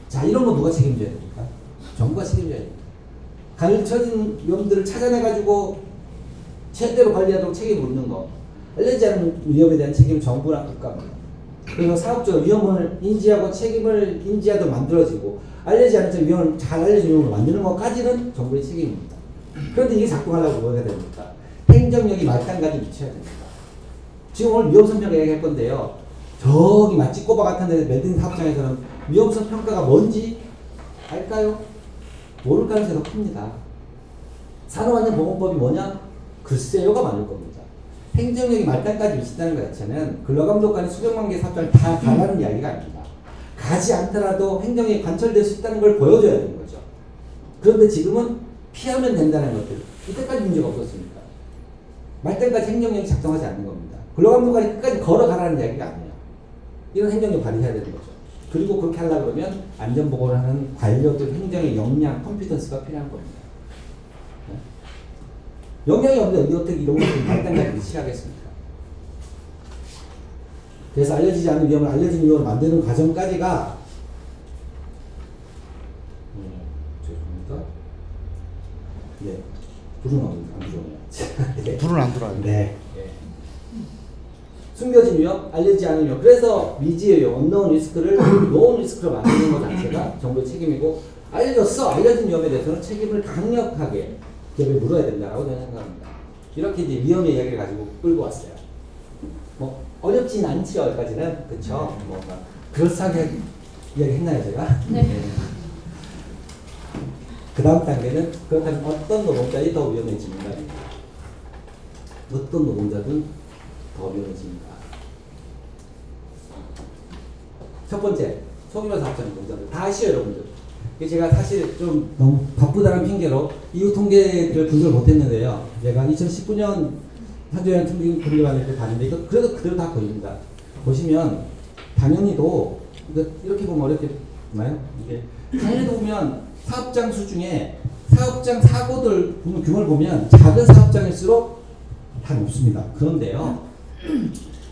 자, 이런 거 누가 책임져야 됩니까? 정부가 책임져야 됩니다. 가르쳐진 위험들을 찾아내가지고 제대로 관리하도록 책임을 묻는 거. 알려지지 않은 위험에 대한 책임은 정부랑 국가입니다. 그래서 사업주가 위험을 인지하고 책임을 인지하도 만들어지고 알려지 않은 위험을 잘 알려진 위험을 만드는 것까지는 정부의 책임입니다. 그런데 이게 작동하려고 뭐가 됩니까? 행정력이 말단까지 미쳐야 됩니다. 지금 오늘 위험성 평가 얘기할 건데요. 저기 맛집 꼬바 같은 데 매든 사업장에서는 위험성 평가가 뭔지 알까요? 모를 가능성이 더 큽니다. 산업안전보건법이 뭐냐? 글쎄요가 많을 겁니다. 행정력이 말단까지 미친다는 것 자체는 근로감독관이 수백만 개 사업장을 다 가라는 이야기가 아닙니다. 가지 않더라도 행정이 관철될 수 있다는 걸 보여줘야 되는 거죠. 그런데 지금은 피하면 된다는 것들, 이때까지 문제가 없었습니까? 말단까지 행정력이 작동하지 않는 겁니다. 근로감독관이 끝까지 걸어가라는 이야기가 아니에요. 이런 행정력 발휘해야 되는 거죠. 그리고 그렇게 하려고 그러면 안전보건을 하는 관료들 행정의 역량, 컴피턴스가 필요한 겁니다. 네? 역량이 없는데 어떻게 이런 것들 말단까지 미치하겠습니까? 그래서 알려지지 않은 위험을 알려진 위험을 만드는 과정까지가 죄송합니다. 네, 불은 안 들어오네요. 네. 불은 안 들어와요. 네. 숨겨진 위험, 알려지지 않은 위험. 그래서 미지의 위험, 언노운 리스크를 노운 리스크로 만드는 것 자체가 정부의 책임이고, 알려졌어, 알려진 위험에 대해서는 책임을 강력하게 기업에 물어야 된다고 저는 생각합니다. 이렇게 이제 위험의 이야기를 가지고 끌고 왔어요. 뭐 어렵진 않지요, 여기까지는. 그쵸? 뭔가 그럴싸하게 이야기했나요, 제가? 네. 그 다음 단계는 그렇다면 어떤 노동자들이 더 위험해집니다. 어떤 노동자든 더 위험해집니다. 첫 번째, 소규모 사업장 노동자들. 다 아시죠, 여러분들? 제가 사실 좀 너무 바쁘다는 핑계로 이후 통계를 분석을 못했는데요. 제가 2019년 한주연 통계 분석을 때 봤는데 이거 그래도 그대로 다 보입니다. 보시면 당연히도 이렇게 보면 어렵게 보나요? 이게 당연히도 보면 사업장 수 중에 사업장 사고들 규모를 보면 작은 사업장일수록 다 높습니다. 그런데요,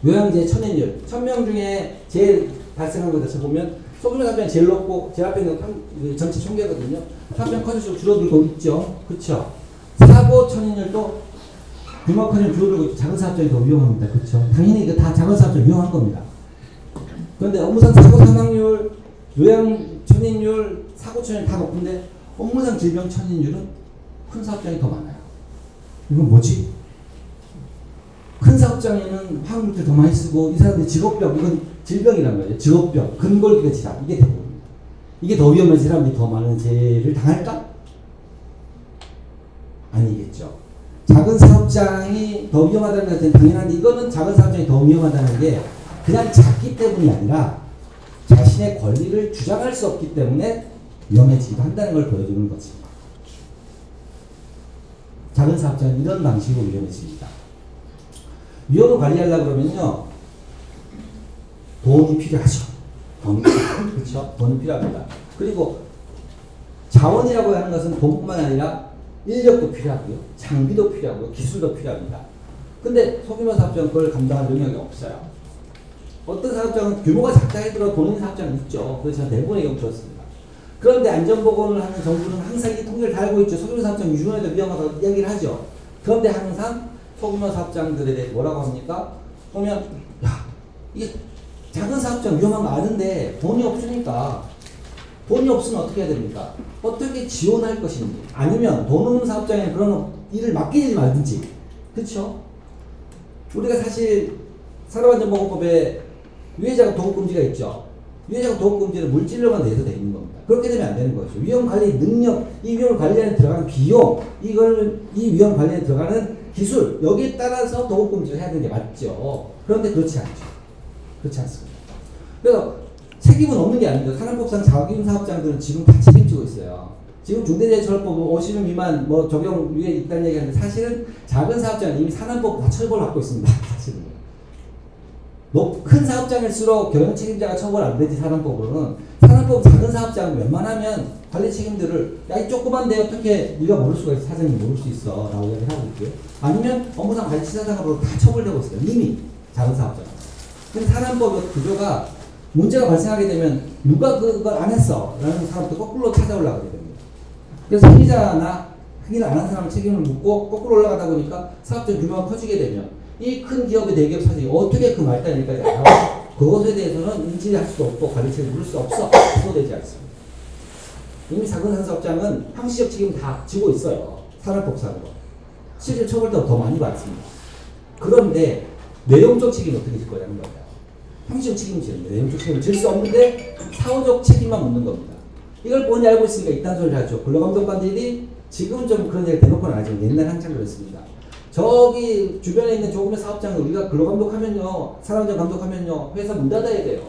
요양제 천연율 1000명 중에 제일 발생한 것 자체 보면 소규모 사업장이 제일 높고 제 앞에 있는 전체 총계거든요. 사업장 커질수록 줄어들고 있죠. 그렇죠? 사고 천연율도 규모 커지면 줄어들고 있죠. 작은 사업장이 더 위험합니다. 그렇죠? 당연히 이거 다 작은 사업장 위험한 겁니다. 그런데 업무상 사고 사망률, 요양 천연율, 사고 천연율 다 높은데 업무상 질병 천연율은 큰 사업장이 더 많아요. 이건 뭐지? 큰 사업장에는 화학물질 더 많이 쓰고 이 사람들이 직업병, 이건 질병이란 말이에요. 직업병, 근골기가 질환, 이게 대부분입니다. 이게 더 위험한 사람들이 더 많은 재해를 당할까? 아니겠죠. 작은 사업장이 더 위험하다는 것은 당연한데 이거는 작은 사업장이 더 위험하다는 게 그냥 작기 때문이 아니라 자신의 권리를 주장할 수 없기 때문에 위험해지기도 한다는 걸 보여주는 거지. 작은 사업장은 이런 방식으로 위험해집니다. 위험을 관리하려고 그러면요, 돈이 필요하죠. 그렇죠? 돈이 필요합니다. 그리고 자원이라고 하는 것은 돈뿐만 아니라 인력도 필요하고요, 장비도 필요하고요, 기술도 필요합니다. 근데 소규모 사업장은 그걸 감당할 능력이 없어요. 어떤 사업장은 규모가 작다 해도 돈 있는 사업장은 있죠. 그래서 저는 대부분의 경우 들었습니다. 그런데 안전보건을 하는 정부는 항상 이 통계를 다 알고 있죠. 소규모 사업장 유중에도 위험하다고 이야기를 하죠. 그런데 항상 소규모 사업장들에 대해 뭐라고 합니까? 보면 야, 이게 작은 사업장 위험한 거 아는데 돈이 없으니까, 돈이 없으면 어떻게 해야 됩니까? 어떻게 지원할 것인지, 아니면 돈 없는 사업장에 그런 일을 맡기지 말든지. 그렇죠? 우리가 사실 산업안전보건법에 유해자가 도급금지가 있죠. 유해자가 도급금지는 물질로만 내서 되어 있는 겁니다. 그렇게 되면 안 되는 거죠. 위험관리 능력, 이 위험을 관리하는 들어가는 비용, 이 위험 관리에 들어가는 기술, 여기에 따라서 도급금지를 해야 되는 게 맞죠. 그런데 그렇지 않죠. 그렇지 않습니다. 그래서 책임은 없는 게 아닙니다. 산업법상 자기인 사업장들은 지금 다 책임지고 있어요. 지금 중대재해처벌법 50인 미만 뭐 적용 위에 있다는 얘기하는데 사실은 작은 사업장은 이미 산업법 다 처벌을 받고 있습니다. 사실은. 큰 사업장일수록 경영 책임자가 처벌 안 되지. 산업법은 작은 사업장은 웬만하면 관리 책임들을 야, 이 조그만데 어떻게 네가 모를 수가 있어, 사장님 모를 수 있어 라고 이야기를 하고 있고요. 아니면 업무상 관리 치사상으로 다 처벌되고 있어요. 이미 작은 사업장. 근데 산업법 구조가 문제가 발생하게 되면 누가 그걸 안 했어 라는 사람도 거꾸로 찾아올라가게 됩니다. 그래서 행위자나 행위를 안 한 사람은 책임을 묻고 거꾸로 올라가다 보니까 사업장 규모가 커지게 되면 이 큰 기업의 대기업 사장이 어떻게 그 말단 일까지 알아? 그것에 대해서는 인지할 수도 없고 관리책을 물을 수 없어. 기소되지 않습니다. 이미 작은 사업장은 형식적 책임 다 지고 있어요. 산업복사로. 실질 처벌도 더 많이 받습니다. 그런데 내용적 책임이 어떻게 질 거냐는 거예요. 형식적 책임을 지는데 내용적 책임을 질 수 없는데 사후적 책임만 묻는 겁니다. 이걸 뻔히 알고 있으니까 이딴 소리를 하죠. 근로감독관들이 지금은 좀 그런 얘기 대놓고는 안 하지만 옛날 한참 그랬습니다. 저기 주변에 있는 조금의 사업장을 우리가 근로감독하면요, 산업안전 감독하면요, 회사 문 닫아야 돼요.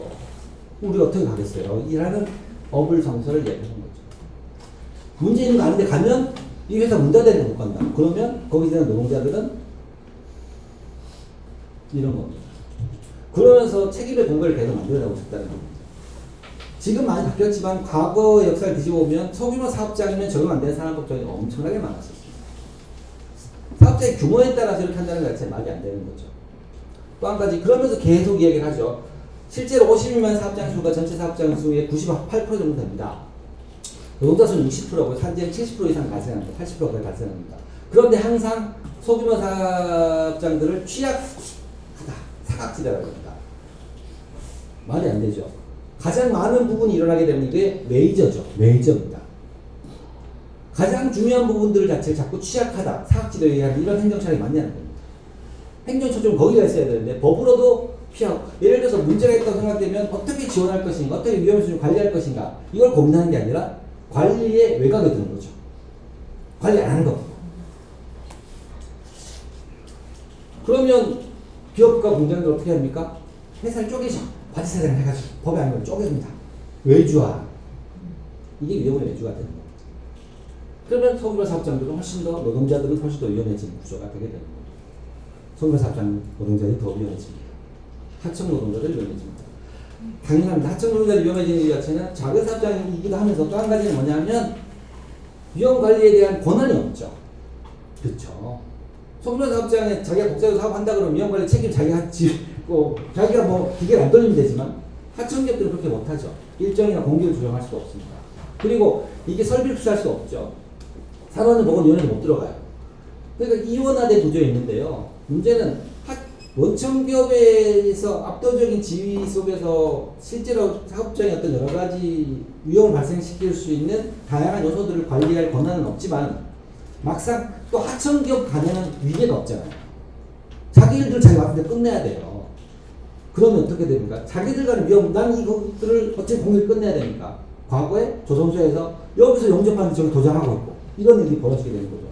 우리가 어떻게 가겠어요? 이라는 어불성설을 얘기하는 거죠. 문제 있는 거 아는데 가면 이 회사 문 닫아야 되는 못 간다. 그러면 거기 있는 노동자들은 이런 겁니다. 그러면서 책임의 공간을 계속 만들어가고 싶다는 겁니다. 지금 많이 바뀌었지만 과거 역사를 뒤집어 보면 소규모 사업장이면 적용 안 되는 산업법정이 엄청나게 많았었습니다. 사업장의 규모에 따라서 이렇게 한다는 것 자체는 말이 안 되는 거죠. 또 한 가지 그러면서 계속 이야기를 하죠. 실제로 52만 사업장 수가 전체 사업장 수의 98% 정도 됩니다. 노동자 수는 60%고 산재는 70% 이상 발생합니다. 80%가 발생합니다. 그런데 항상 소규모 사업장들을 취약하다, 사각지대라고 합니다. 말이 안 되죠. 가장 많은 부분이 일어나게 되는 게 메이저죠. 메이저입니다. 가장 중요한 부분들 자체를 자꾸 취약하다, 사각지대에 의한 이런 행정처리 많냐는 겁니다. 행정처좀 거기가 있어야 되는데 법으로도 피하고, 예를 들어서 문제가 있다고 생각되면 어떻게 지원할 것인가, 어떻게 위험 수준을 관리할 것인가, 이걸 고민하는 게 아니라 관리의 외곽에 드는 거죠. 관리 안 하는 거. 그러면 기업과 공장들 어떻게 합니까? 회사를 쪼개죠. 바지사장을 해가지고 법에 안 걸면 쪼개줍니다. 외주화. 이게 위험의 외주가 되는 겁니다. 그러면 소규모 사업장들은 훨씬 더, 노동자들은 훨씬 더 위험해지는 구조가 되게 되는 겁니다. 소규모 사업장 노동자들이 더 위험해집니다. 하청 노동자들이 위험해집니다. 당연합니다. 하청 노동자들이 위험해지는 이유 자체는 작은 사업장이기도 하면서 또 한 가지는 뭐냐면 위험 관리에 대한 권한이 없죠. 그렇죠. 소규모 사업장에 자기가 국제적으로 사업한다 그러면 위험 관리 책임 자기가 자기가 뭐 기계를 안 돌리면 되지만 하청기업들은 그렇게 못하죠. 일정이나 공기를 조정할 수도 없습니다. 그리고 이게 설비를 투자할 수 없죠. 산업안전보건위원회도 못 들어가요. 그러니까 이원화된 구조에 있는데요. 문제는 원청기업에서 압도적인 지위 속에서 실제로 사업장의 어떤 여러 가지 위험을 발생시킬 수 있는 다양한 요소들을 관리할 권한은 없지만 막상 또 하청기업 간에는 위계가 없잖아요. 자기 일들 자기 맡은 데 끝내야 돼요. 그러면 어떻게 됩니까? 자기들 간의 위험, 난 이것들을 어차피 공익을 끝내야 되니까. 과거에 조선소에서 여기서 용접하는데 저기 도장하고 있고 이런 일이 벌어지게 되는 거죠.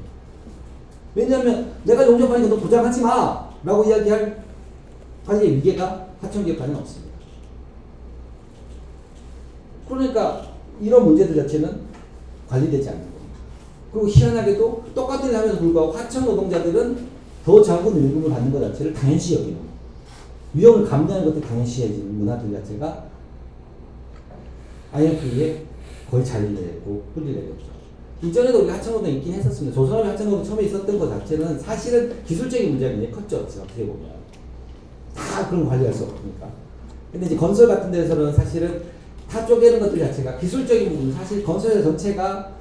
왜냐하면 내가 용접하니까 너 도장하지 마! 라고 이야기할 관리의 위계가 하청기업 간에는 없습니다. 그러니까 이런 문제들 자체는 관리되지 않는 겁니다. 그리고 희한하게도 똑같은 일 하면서 불구하고 하청 노동자들은 더 작은 임금을 받는 것 자체를 당연시 여기는 겁니다. 위험을 감내하는 것도 당연시 여기는 문화들 자체가 IMF에 거의 잘리되고 뿌리되겠죠. 이전에도 우리가 하청노동 있긴 했었습니다. 조선업의 하청노동 처음에 있었던 것 자체는 사실은 기술적인 문제가 굉장히 컸죠. 어떻게 보면. 다 그런 관리할 수 없으니까. 근데 이제 건설 같은 데서는 사실은 다 쪼개는 것들 자체가 기술적인 부분, 사실 건설 전체가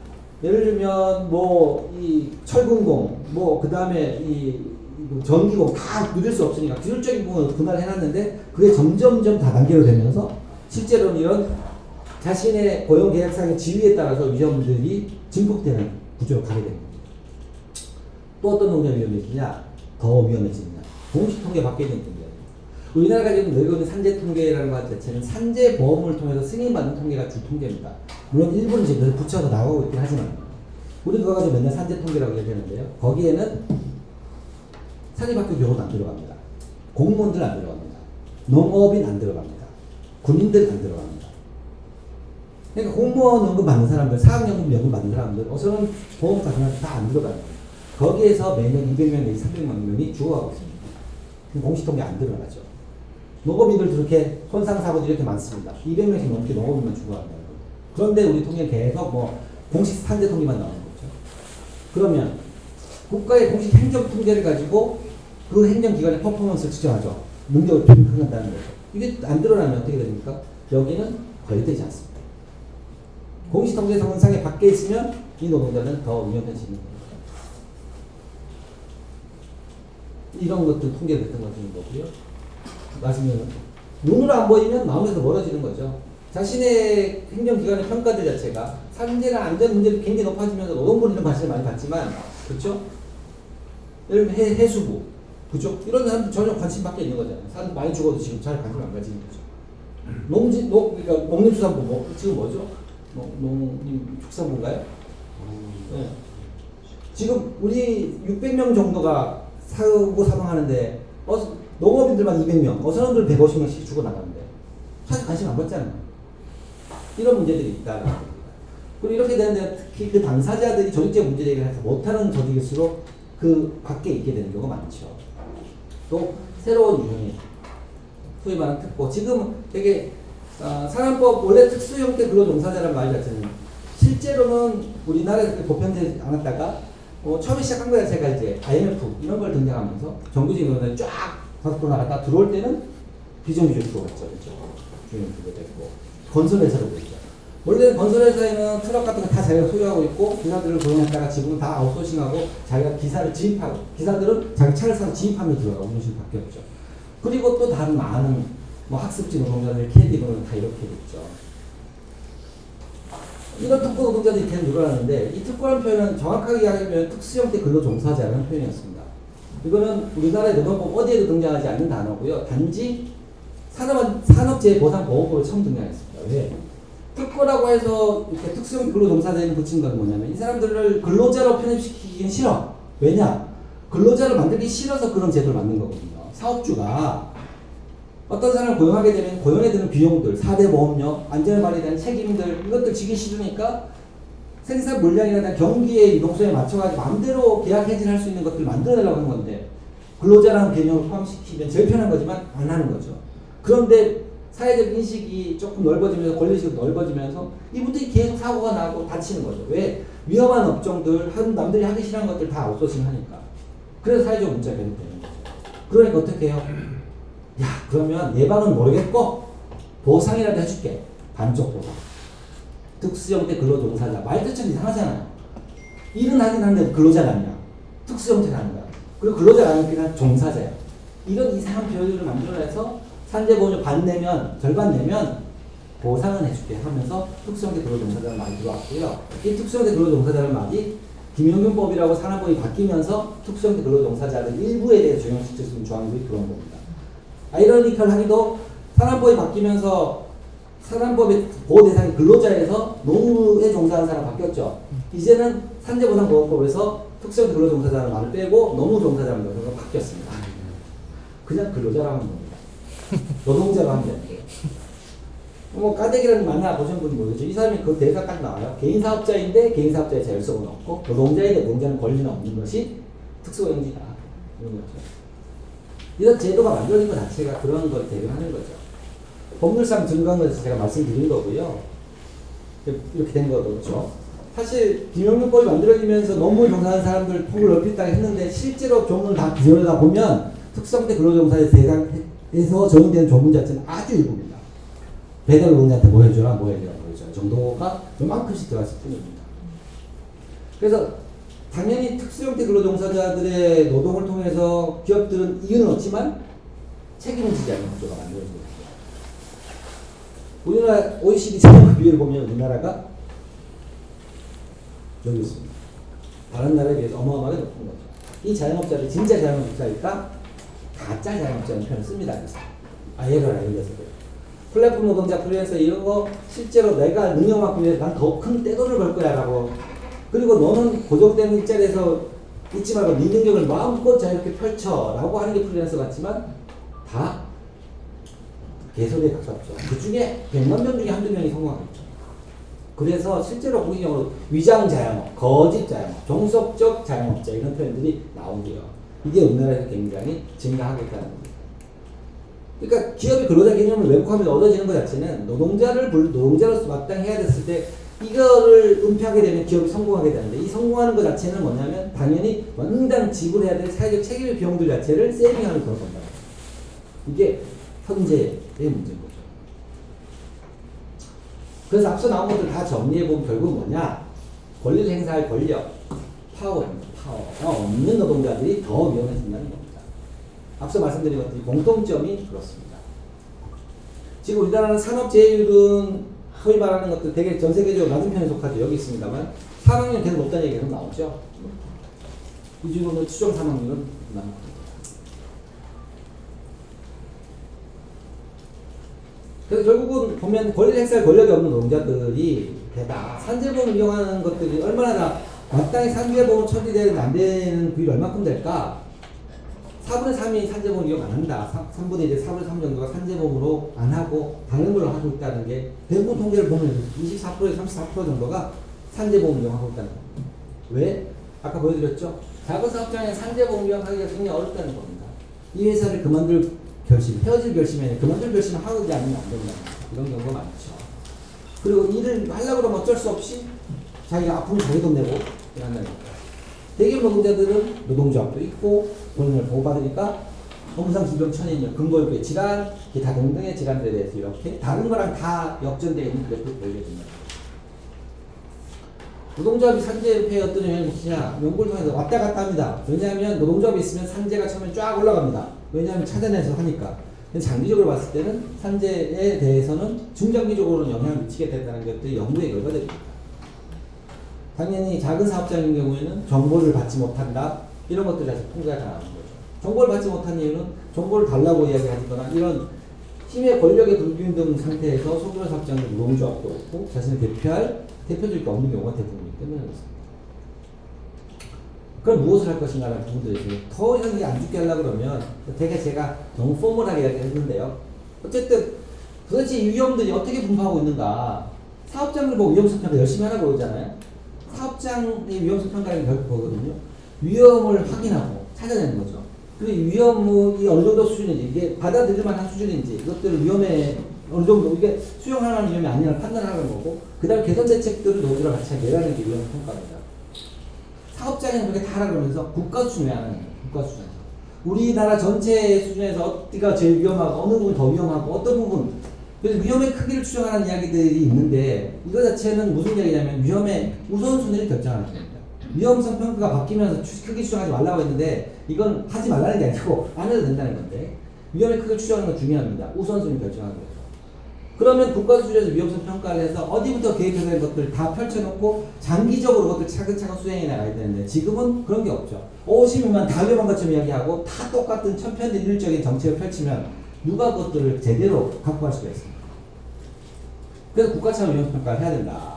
예를 들면 뭐 이 철근공, 뭐 그 다음에 이 전기공 다 누릴 수 없으니까 기술적인 부분을 분할을 해놨는데 그게 점점점 다단계로 되면서 실제로는 이런 자신의 고용계약상의 지위에 따라서 위험들이 증폭되는 구조로 가게 됩니다. 또 어떤 동작이 위험해지냐? 더 위험해지느냐? 공식 통계 밖에 있는 통계. 우리나라가 지금 내고 있는 산재 통계라는 것 자체는 산재 보험을 통해서 승인받는 통계가 주 통계입니다. 물론 일부는 지금 붙여서 나오고 있긴 하지만 우리 그거 가지고 맨날 산재 통계라고 얘기하는데요. 거기에는 사립학교 교원 안 들어갑니다. 공무원들 안 들어갑니다. 농업인 안 들어갑니다. 군인들 안 들어갑니다. 그러니까 공무원 연금 받는 사람들, 사학연금 연금 받는 사람들, 어서는 보험 같은 거 다 안 들어갑니다. 거기에서 매년 200명 내지 300만 명이 죽어가고 있습니다. 공식 통계 안 들어가죠. 농업인들도 그렇게 손상사고들이 이렇게 많습니다. 200명씩 넘게 농업인만 죽어간다는 거예요. 그런데 우리 통계는 계속 뭐 공식 산재 통계만 나오는 거죠. 그러면 국가의 공식 행정 통계를 가지고 그 행정기관의 퍼포먼스를 측정하죠. 능력을 평가한다는 거죠. 이게 안 드러나면 어떻게 됩니까? 여기는 관리되지 않습니다. 공식 통계 상상에 밖에 있으면 이 노동자는 더 위험해지는 겁니다. 이런 것들 통계를 했던 것 같은 거고요. 맞으면 눈으로 안 보이면 마음에서 멀어지는 거죠. 자신의 행정기관의 평가들 자체가 산재나 안전 문제도 굉장히 높아지면서 노동부리는 관심을 많이 받지만, 그렇죠? 예를 들면 해수부, 그죠? 이런 사람들 전혀 관심 밖에 있는 거잖아요. 사람들 많이 죽어도 지금 잘 관심 안 가지는 거죠. 그러니까 농림수산부, 지금 뭐죠? 농림축산부인가요? 네. 지금 우리 600명 정도가 사망하는데, 농업인들만 200명, 어선원들 150명씩 죽어나가는데, 사실 관심 안 받잖아요. 이런 문제들이 있다는 겁니다. 그리고 이렇게 되는데 특히 그 당사자들이 조직적 문제 제기를 해서 못하는 조직일수록 그 밖에 있게 되는 경우가 많죠. 또 새로운 유형이 소위 말하는 특보. 지금 되게 산안법 원래 특수 형태 근로종사자라는 말 자체는 실제로는 우리나라에서 그렇게 보편되지 않았다가 처음에 시작한 거 자체가 이제 IMF 이런 걸 등장하면서 정규직인 거는 쫙 다섯 나갔다 들어올 때는 비정규직 들어갔죠. 그렇죠? 중형주가 됐고 건설회사로 보이죠. 원래 건설회사에는 트럭 같은 거 다 자기가 소유하고 있고 기사들을 고용했다가 지금은 다 아웃소싱하고 자기가 기사를 지입하고 기사들은 자기 차를 사서 지입하면 들어가고 이런 식으로 바뀌었죠. 그리고 또 다른 많은 학습지 노동자들, 캐디 노동자 다 이렇게 됐죠. 이런 특고 노동자들이 계속 늘어나는데 이 특고라는 표현은 정확하게 이야기하면 특수형태 근로종사자라는 표현이었습니다. 이거는 우리나라의 노동법 어디에도 등장하지 않는 단어고요. 단지 산업재해보상보호법에 처음 등장했습니다. 왜? 특고라고 해서 이렇게 특수형 근로종사자에는 붙인 건 뭐냐면 이 사람들을 근로자로 편입시키기는 싫어. 왜냐? 근로자를 만들기 싫어서 그런 제도를 만든 거거든요. 사업주가 어떤 사람을 고용하게 되면 고용에 드는 비용들, 4대 보험료, 안전관리에 대한 책임들 이것들 지기 싫으니까 생산 물량이나 경기의 이동성에 맞춰가지고 마음대로 계약 해지할 수 있는 것들을 만들어내려고 하는 건데 근로자라는 개념을 포함시키면 제일 편한 거지만 안 하는 거죠. 그런데 사회적 인식이 조금 넓어지면서 권리식이 넓어지면서 이분들이 계속 사고가 나고 다치는 거죠. 왜? 위험한 업종들, 남들이 하기 싫어하는 것들 다 아웃소싱 하니까. 그래서 사회적 문제가 계속되는 거죠. 그러니까 어떻게 해요? 야, 그러면 예방은 모르겠고 보상이라도 해줄게. 반쪽 보상. 특수형태 근로종사자. 말 자체는 이상하잖아요. 일은 하긴 하는데 근로자가 아니야. 특수형태가 아니야. 그리고 근로자가 아니면 그냥 종사자야. 이런 이상한 표현을 만들어내서 산재보험료 반 내면, 절반 내면 보상은 해줄게 하면서 특수형태 근로종사자는 많이 들어왔고요. 이 특수형태 근로종사자는 말이 김용균법이라고 산업법이 바뀌면서 특수형태 근로종사자들 일부에 대해 적용시킬 수 있는 조항들이 들어온 겁니다. 아이러니컬하게도 산업법이 바뀌면서 산업법의 보호 대상이 근로자에서 노무에 종사하는 사람 바뀌었죠. 이제는 산재보상보험법에서 특수형태 근로종사자라는 말을 빼고 노무종사자라는 것으로 바뀌었습니다. 그냥 근로자라고 하는 겁니다. 노동자로 하면 되는데 까대기라는 만나보신 분이 모르죠. 이 사람이 그 대사까지 나와요. 개인사업자인데 개인사업자의 자율성은 없고 노동자인데 노동자는 권리는 없는 것이 특수고용주다. 이런 거죠. 이런 제도가 만들어진 것 자체가 그런 걸 대변하는 거죠. 법률상 증거한 것에서 제가 말씀드린 거고요. 이렇게 된 거죠. 그렇죠? 사실 김용균법이 만들어지면서 노무에 종사하는 사람들 폭을 넓혔다고 했는데 실제로 조문을 다 비교하다 보면 특수형태 근로종사의 대상에서 적용되는 조문 자체는 아주 일부입니다. 배달 노동자한테 뭐 해줘라, 뭐 해줘라, 뭐 해줘라 정도가 요만큼씩 들어갔을 뿐입니다. 그래서 당연히 특수형태 근로종사자들의 노동을 통해서 기업들은 이윤은 얻지만 책임은 지지 않는 구조가 만들어지고 있습니다. 우리나라 OECD 자영업 비율을 보면 우리나라가 여기 있습니다. 다른 나라에 비해서 어마어마하게 높은 거죠. 이 자영업자들 진짜 자영업자일까? 가짜 자영업자라는 표현을 씁니다. 예를 알려서 그래요. 플랫폼 노동자 프리랜서 이런 거 실제로 내가 능력만큼 위해서 난 더 큰 떼돈을 벌 거야 라고 그리고 너는 고정된 일자리에서 있지 말고 네 능력을 마음껏 자유롭게 펼쳐 라고 하는 게 프리랜서 같지만 다 개소리에 가깝죠. 그 중에 100만 명 중에 한두 명이 성공하겠죠. 그래서 실제로 공식적으로 위장 자영업, 거짓 자영업, 종속적 자영업자 이런 표현들이 나오고요. 이게 우리나라에서 굉장히 증가하겠다는 겁니다. 그러니까 기업이 근로자 개념을 왜곡하면서 얻어지는 것 자체는 노동자로서 마땅히 해야 됐을 때 이거를 은폐하게 되면 기업이 성공하게 되는데 이 성공하는 것 자체는 뭐냐면 당연히 원당 지불해야 될 사회적 책임의 비용들 자체를 세이빙하는 그런 겁니다. 이게 현재의 문제인 거죠. 그래서 앞서 나온 것들 다 정리해보면 결국은 뭐냐? 권리를 행사할 권력, 파워입니다. 파워가 없는 노동자들이 더 위험해진다는 겁니다. 앞서 말씀드린 것들이 공통점이 그렇습니다. 지금 우리나라는 산업재해율은 소위 말하는 것들 되게 전 세계적으로 낮은 편에 속하죠. 여기 있습니다만 사망률 계속 높다는 얘기가 계속 나오죠. 이 중으로는 추정 사망률은 남습니다. 그래서 결국은 보면 권리를 행사할 권력이 없는 노동자들이 게다가 산재보험을 이용하는 것들이 얼마나 마땅히 산재보험 처리되는 안 되는 비율이 얼마큼 될까? 4분의 3이 산재보험 이용 안 한다. 3분의 이제 4분의 3 정도가 산재보험으로 안 하고 다른 걸로 하고 있다는 게 대부분 통계를 보면 24%에서 34% 정도가 산재보험 이용하고 있다는 겁니다. 왜? 아까 보여드렸죠? 작은 사업장에 산재보험 이용하기가 굉장히 어렵다는 겁니다. 이 회사를 그만둘 결심, 헤어질 결심에 그만둘 결심을 하지 않으면 안 된다. 이런 경우가 많죠. 그리고 일을 하려고 그러면 어쩔 수 없이 자기가 아프면 자기 돈 내고 이러는 거예요. 대기업 노동자들은 노동조합도 있고 본인을 보호받으니까 업무상 질병천연염, 근고유의 질환, 기타 등등의 질환들에 대해서 이렇게 다른 거랑 다 역전되어 있는 그래프를 보여줍니다. 노동조합이 산재에 어떤 영향을 미치냐 연구를 통해서 왔다 갔다 합니다. 왜냐하면 노동조합이 있으면 산재가 처음에 쫙 올라갑니다. 왜냐하면 찾아내서 하니까. 근데 장기적으로 봤을 때는 산재에 대해서는 중장기적으로는 영향을 미치게 된다는 것들이 연구의 결과들입니다. 당연히 작은 사업장인 경우에는 정보를 받지 못한다. 이런 것들이 사실 통계가 다 나오는 거죠. 정보를 받지 못한 이유는 정보를 달라고 이야기하거나 이런 힘의 권력의 불균등 상태에서 소규모 사업장은 노동조합도 없고 자신을 대표할 대표적이 없는 경우가 대부분이기 때문에 그렇습니다. 그럼 무엇을 할 것인가라는 부분들이 있어요. 더 이상 이게 안 죽게 하려고 그러면 되게 제가 너무 포멀하게 이야기했는데요. 어쨌든 도대체 이 위험들이 어떻게 분포하고 있는가. 사업장을 보고 위험성 평가 열심히 하라고 그러잖아요. 사업장의 위험성 평가를 결국 보거든요. 위험을 확인하고 찾아내는 거죠. 그리고 위험이 어느 정도 수준인지, 이게 받아들일 만한 수준인지, 이것들을 위험에 어느 정도, 이게 수용할 만한 위험이 아니라 판단하는 거고, 그 다음에 개선 대책들을 노조랑 같이 내라는 게 위험 평가입니다. 사업장에는 그렇게 다 하라 그러면서 국가 수준에 하는 거예요. 국가 수준. 우리나라 전체 수준에서 어디가 제일 위험하고, 어느 부분이 더 위험하고, 어떤 부분, 그래서 위험의 크기를 추정하는 이야기들이 있는데, 이거 자체는 무슨 이야기냐면 위험의 우선순위를 결정하는 겁니다. 위험성 평가가 바뀌면서 크기 추정하지 말라고 했는데 이건 하지 말라는 게 아니고 안 해도 된다는 건데 위험의 크기를 추정하는 건 중요합니다. 우선순위 결정하는 거죠. 그러면 국가 수준에서 위험성 평가를 해서 어디부터 개입해야 될 것들 다 펼쳐놓고 장기적으로 그것들 차근차근 수행해 나가야 되는데 지금은 그런 게 없죠. 50일만 다 위험한 것처럼 이야기하고 다 똑같은 천편일률적인 정책을 펼치면 누가 그것들을 제대로 확보할 수가 있습니까? 그래서 국가 차원 위험성 평가를 해야 된다.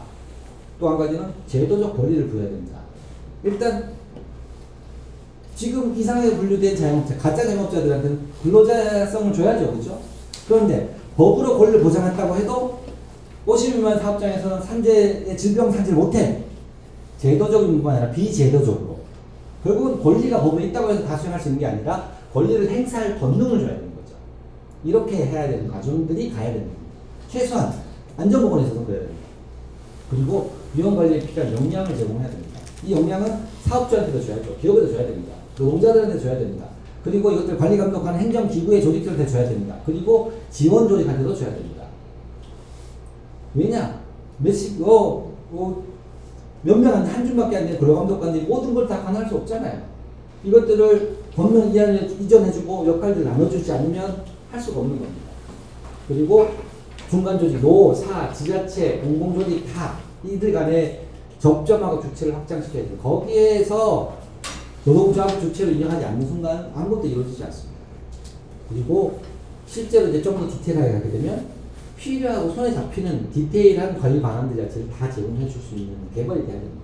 또 한 가지는 제도적 권리를 부여해야 된다. 일단 지금 이상하게 분류된 자영업자, 가짜 자영업자들한테는 근로자성을 줘야죠. 그렇죠? 그런데 법으로 권리를 보장한다고 해도 50인 미만 사업장에서는 산재의 질병 산재를 못해. 제도적인 문제가 아니라 비제도적으로. 결국은 권리가 법에 있다고 해서 다 수행할 수 있는 게 아니라 권리를 행사할 권능을 줘야 되는 거죠. 이렇게 해야 되는 과정들이 가야 되는 겁니다. 최소한 안전보건에 있어서는 그래야 됩니다. 그리고 위험관리에 필요한 역량을 제공해야 됩니다. 이 역량은 사업주한테도 줘야죠. 기업에도 줘야 됩니다. 노동자들한테 줘야 됩니다. 그리고 이것들 관리 감독하는 행정기구의 조직들한테 줘야 됩니다. 그리고 지원 조직한테도 줘야 됩니다. 왜냐? 몇 명 한 줄밖에 안 되는 근로감독관들이 모든 걸 다 관할 수 없잖아요. 이것들을 법령 이전해주고 역할들을 나눠주지 않으면 할 수가 없는 겁니다. 그리고 중간 조직, 노, 사, 지자체, 공공조직 다 이들 간에 접점하고 주체를 확장시켜야 돼요. 거기에서 노동조합 주체를 인정하지 않는 순간 아무것도 이루어지지 않습니다. 그리고 실제로 이제 좀 더 디테일하게 하게 되면 필요하고 손에 잡히는 디테일한 관리 방안들 자체를 다 제공해 줄 수 있는 개발이 돼야 됩니다.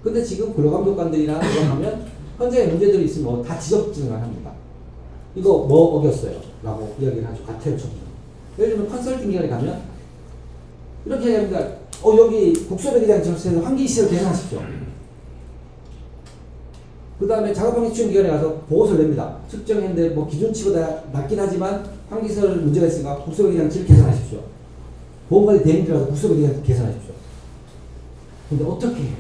근데 지금 근로감독관들이랑 이거 하면 현장에 문제들이 있으면 다 지적질을 합니다. 이거 뭐 어겼어요? 라고 이야기를 하죠. 과태료처럼. 예를 들면 컨설팅 기관에 가면 이렇게 얘기합니다. 여기 국소배기장 절차에서 환기시설 개선하십시오. 그 다음에 작업환기추진기관에 가서 보고서를 냅니다. 측정했는데 뭐 기준치보다 낮긴 하지만 환기시설 문제가 있으니까 국소배기장치를 개선하십시오. 보험관리 대행들어서 국소배기장 개선하십시오. 근데 어떻게 해요?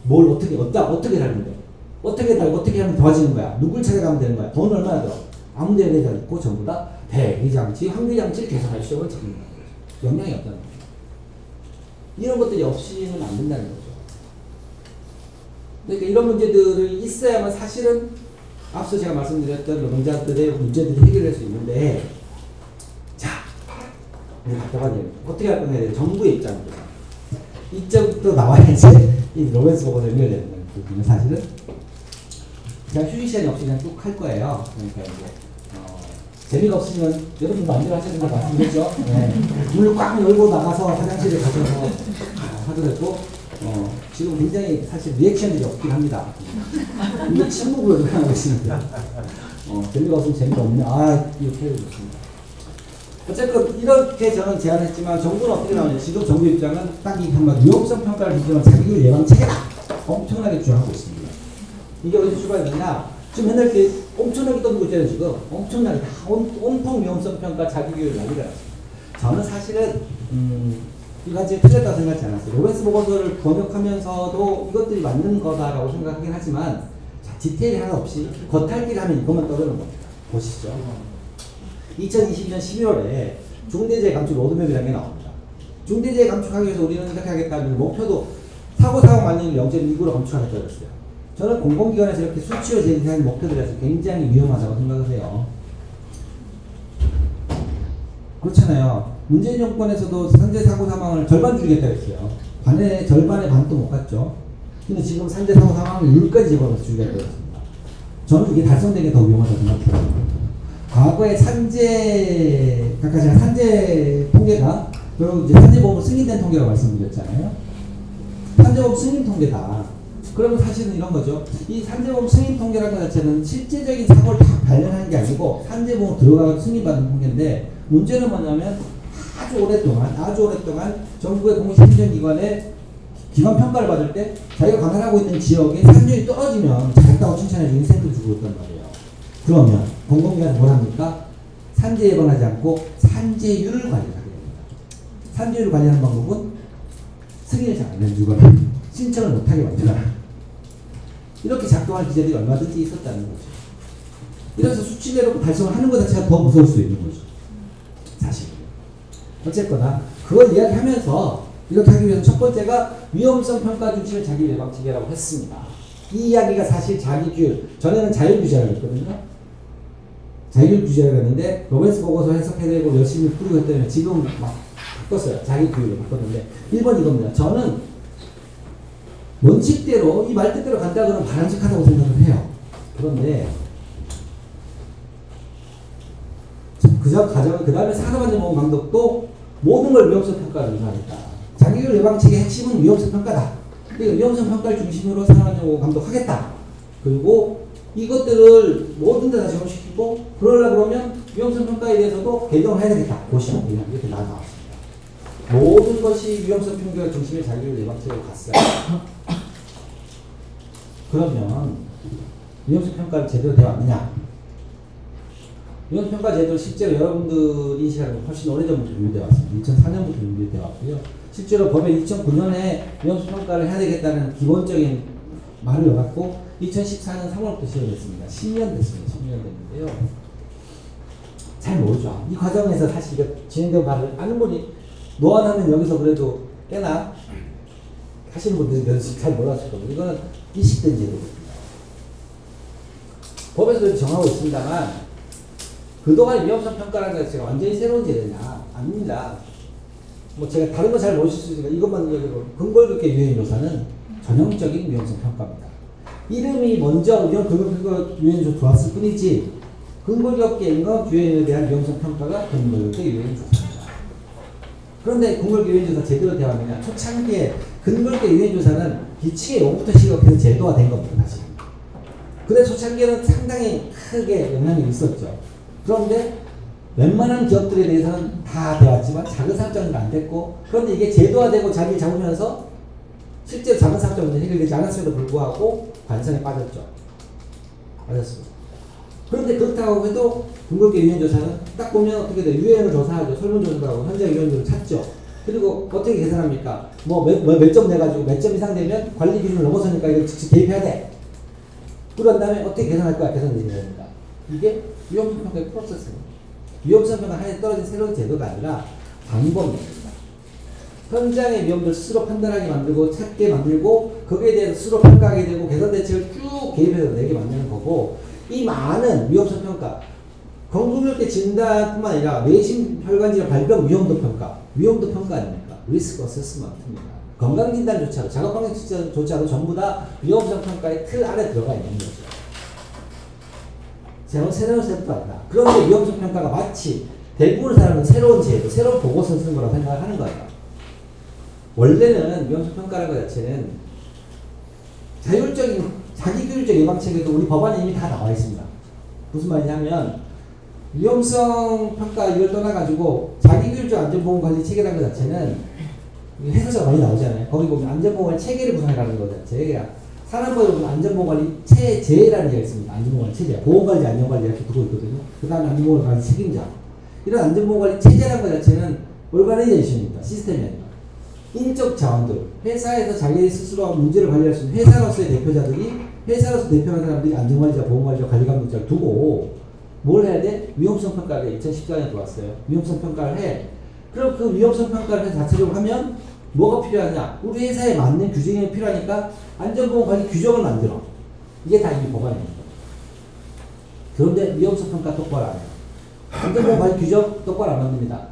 뭘 어떻게 하는데? 어떻게 하면 도와지는 거야? 누굴 찾아가면 되는 거야? 돈 얼마나 들어? 아무 데나 되지 않고 전부 다 배기장치, 환기장치를 개선하십시오를 책임입니다. 영향이 없다는 거죠. 이런 것들이 없이는 안 된다는 거죠. 그러니까 이런 문제들이 있어야만 사실은 앞서 제가 말씀드렸던 노동자들의 문제들을 해결할 수 있는데, 자, 이제 답답한 얘기. 어떻게 할 거냐? 정부의 입장입니다. 이점부터 나와야지 이 로맨스 보고서 연결되는 거예요. 사실은 그냥 휴식 시간이 없이 그냥 쭉 할 거예요. 그러니까 이제 재미가 없으면 여러분 마음대로 하시는 거 말씀드렸죠. 네. 문을 꽉 열고 나가서 화장실에 가셔서 하도 됐고 지금 굉장히 사실 리액션들이 없긴 합니다. 이게 침묵으로 하고 계시는데 재미가 없으면 재미가 없네. 이렇게 해도 좋습니다. 어쨌든 이렇게 저는 제안했지만 정부는 어떻게 나오냐. 지금 정부 입장은 딱 이 한마디 위험성 평가를 기준으로 자기들 예방 체계다 엄청나게 주장하고 있습니다. 이게 어디서 출발했느냐. 지금 맨날 이렇게 엄청나게 떠들고 있잖아요. 지금 엄청나게 다 온통 위험성 평가 자기교육 난리가 났습니다. 저는 사실은 이거 한지 틀렸다고 생각하지 않았어요. 로맨스 보고서를 번역하면서도 이것들이 맞는 거다라고 생각하긴 하지만 디테일이 하나 없이 겉핥기를 하면 이것만 떠드는 겁니다. 보시죠. 2022년 11월에 중대재해 감축 로드맵이라는 게 나옵니다. 중대재해 감축하기 위해서 우리는 이렇게 하겠다는 목표도 사고 만리를 0.29로 감축하겠다고 했어요. 저는 공공기관에서 이렇게 수치로 제기하는 목표들에서 굉장히 위험하다고 생각하세요. 그렇잖아요. 문재인 정권에서도 산재 사고 사망을 절반 줄이겠다고 했어요. 반의 절반의 반도 못 갔죠. 근데 지금 산재 사고 사망률까지 집어넣어서 줄이겠다고 했습니다. 저는 이게 달성된 게 더 위험하다고 생각해요. 과거에 아까 제가 산재 통계가 결국 이제 산재보험 승인된 통계라고 말씀드렸잖아요. 산재보험 승인 통계다. 그러면 사실은 이런 거죠. 이 산재보험 승인 통계라는 것 자체는 실제적인 사고를 다 발견하는 게 아니고 산재보험 들어가서 승인받는 통계인데 문제는 뭐냐면 아주 오랫동안 정부의 공식행정기관에 기관 평가를 받을 때 자기가 관할하고 있는 지역에 산재율이 떨어지면 잘했다고 칭찬해주고 인센티브 주고 있단 말이에요. 그러면 공공기관은 뭘 합니까? 산재 예방하지 않고 산재율을 관리하게 됩니다. 산재율을 관리하는 방법은 승인을 잘 안 해주거나 신청을 못하게 만들어라. 이렇게 작동할 기재들이 얼마든지 있었다는 거죠. 이래서 수치대로 달성을 하는 것 자체가 더 무서울 수 있는 거죠. 사실. 어쨌거나 그걸 이야기하면서 이렇게 하기 위해서 첫 번째가 위험성 평가 중심의 자기 예방 체계라고 했습니다. 이 이야기가 사실 자기 규율, 전에는 자율규제라고 했거든요. 자율규제라고 했는데 로맨스 보고서 해석해내고 열심히 풀고 했더니 지금 막 바꿨어요. 자기 규율로 바꿨는데 1번 이겁니다. 저는 원칙대로 이 말 뜻대로 간다 그러면 바람직하다고 생각을 해요. 그런데 그 다음에 산업안전보건 감독도 모든 걸 위험성 평가를 의존하겠다. 자기를 예방책의 핵심은 위험성 평가다. 그러니까 위험성 평가를 중심으로 산업안전보건 감독하겠다. 그리고 이것들을 모든 데다 적용시키고 그러려고 그러면 위험성 평가에 대해서도 개정을 해야 되겠다. 보시면 이렇게 나왔습니다. 모든 것이 위험성 평가 중심의 자기를 예방책으로 갔어요. 그러면 위험성 평가를 제대로 되어 왔느냐? 위험성 평가 제도를 실제로 여러분들이 인식하는 건 훨씬 오래전부터 준비되어 왔습니다. 2004년부터 준비되어 왔고요. 실제로 법에 2009년에 위험성 평가를 해야 되겠다는 기본적인 말을 넣었고 2014년 3월부터 시행됐습니다. 10년 됐습니다. 10년 됐는데요. 잘 모르죠. 이 과정에서 사실 이거 진행된 바를 아는 분이 노안하면 여기서 그래도 꽤나 하시는 분들이 잘 몰랐을 겁니다. 이거는 이식된 제도입니다. 법에서도 정하고 있습니다만 그동안 위험성 평가라는 것이 완전히 새로운 제도냐? 아닙니다. 뭐 제가 다른 거 잘 모르실 수 있으니까 이것만 얘기하고 근거있게 유해조사는 전형적인 위험성 평가입니다. 이름이 먼저 근거있게 유해조사 들어왔을 뿐이지 근거있게 인거 유해에 대한 위험성 평가가 근거있게 유해조사입니다. 그런데 근거있게 유해조사 제대로 되었느냐? 초창기에 근거있게 유해조사는 기칙의 5부터 시작해서 제도화 된 겁니다. 사실. 근데 초창기에는 상당히 크게 영향이 있었죠. 그런데 웬만한 기업들에 대해서는 다 되었지만 작은 사업장은 안 됐고 그런데 이게 제도화되고 자리를 잡으면서 실제로 작은 사업장 문제 해결되지 않았음에도 불구하고 관성에 빠졌죠. 빠졌습니다. 그런데 그렇다고 해도 근거있게 유해조사는 딱 보면 어떻게 돼요? 유해를 조사하죠. 설문조사도 하고 현장 유해를 찾죠. 그리고 어떻게 계산합니까? 몇 점 내가지고 몇 점 이상 되면 관리 기준을 넘어서니까 이걸 즉시 개입해야 돼. 그런 다음에 어떻게 계산할 거야? 계산을 해야 됩니다. 이게 위험성 평가의 프로세스입니다. 위험성 평가 하나에 떨어진 새로운 제도가 아니라 방법입니다. 현장의 위험들 스스로 판단하게 만들고 찾게 만들고 거기에 대해서 스스로 평가하게 되고 개선 대책을 쭉 개입해서 내게 만드는 거고 이 많은 위험성 평가 건강교육의 진단뿐만 아니라 뇌심 혈관질환 발병 위험도 평가, 위험도 평가 아닙니까? 리스크 어세스먼트입니다. 건강진단조차도, 작업환경조차도 전부 다 위험성 평가의 틀 안에 들어가 있는 거죠. 새로운 제도도 아니다. 그런데 위험성 평가가 마치 대부분의 사람은 새로운 제도, 새로운 보고서 쓰는 거라고 생각을 하는 거예요. 원래는 위험성 평가라는 것 자체는 자율적인, 자기교육적 예방책에도 우리 법안에 이미 다 나와 있습니다. 무슨 말이냐면, 위험성 평가 이걸 떠나가지고 자기교육적 안전보건관리 체계라는 것 자체는 해설서가 많이 나오잖아요. 거기 보면 안전보건관리 체계를 구성해라는 것 자체가 산업부에 보면 안전보건관리 체제라는 얘기가 있습니다. 안전보건관리 체제, 보건관리, 안전관리 이렇게 두고 있거든요. 그 다음에 안전보건관리 책임자. 이런 안전보건관리 체제라는 것 자체는 오르가나이제이션입니다. 시스템이 아니라. 인적 자원들, 회사에서 자기 스스로 문제를 관리할 수 있는 회사로서의 대표자들이, 회사로서 대표하는 사람들이 안전관리자, 보건관리자, 관리감독자를 두고 뭘 해야 돼? 위험성 평가를 2014년에 들어왔어요. 위험성 평가를 해. 그럼 그 위험성 평가를 자체적으로 하면 뭐가 필요하냐? 우리 회사에 맞는 규정이 필요하니까 안전보건관리 규정을 만들어. 이게 다 이 법안입니다. 그런데 위험성 평가 똑바로 안 해요. 안전보건관리 규정 똑바로 안 만듭니다.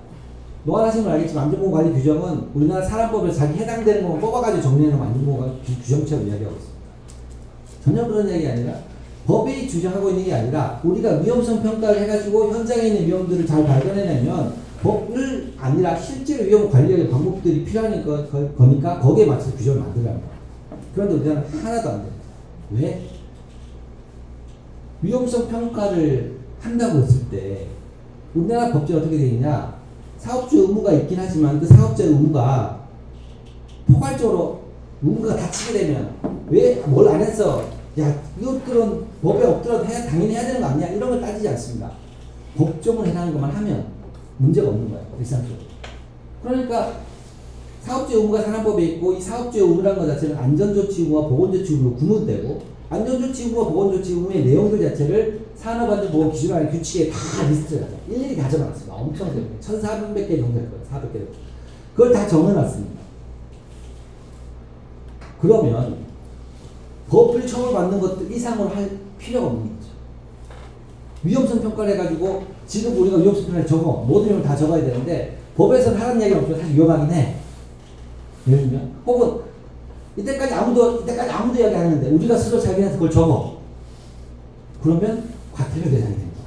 노안 하신 건 알겠지만 안전보건관리 규정은 우리나라 사람법에 자기 해당되는 것만 뽑아가지고 정리해놓은 안전보건관리 규정처럼 이야기하고 있습니다. 전혀 그런 얘기 아니라 법이 주장하고 있는 게 아니라 우리가 위험성 평가를 해가지고 현장에 있는 위험들을 잘 발견해내면 법을 아니라 실제로 위험 관리의 방법들이 필요한 거니까 거기에 맞춰서 규정을 만들라는 거야. 그런데 우리나라는 하나도 안 돼. 왜? 위험성 평가를 한다고 했을 때 우리나라 법제가 어떻게 되어 있냐? 사업주의 의무가 있긴 하지만 그 사업주의 의무가 포괄적으로 누군가가 다치게 되면 왜 뭘 안 했어? 야, 이것들은 법에 없더라도 당연히 해야 되는 거 아니야? 이런 걸 따지지 않습니다. 법정을 해당하는 것만 하면 문제가 없는 거예요. 일상적으로. 그러니까 사업주의 의무가 산업법에 있고 이 사업주의 의무라는 것 자체는 안전조치 의무와 보건조치 의무로 구분되고 안전조치 의무와 보건조치 의무의 내용들 자체를 산업안전보건 기준안의 규칙에 다 리스트를 하죠. 일일이 다 적어놨습니다. 엄청 세요. 1,400개 정도 될 거예요. 400개. 그걸 다 적어놨습니다. 그러면 법을 처벌받는 것들 이상으로 할 필요가 없는 거죠. 위험성 평가를 해가지고 지금 우리가 위험성 평가를 적어 모든 내용을 다 적어야 되는데 법에서는 하라는 얘기는 없지만 사실 위험하긴 해. 예를 들면 혹은 이때까지 아무도 이야기 안 했는데 우리가 스스로 자기한테 그걸 적어. 그러면 과태료 대상이 됩니다.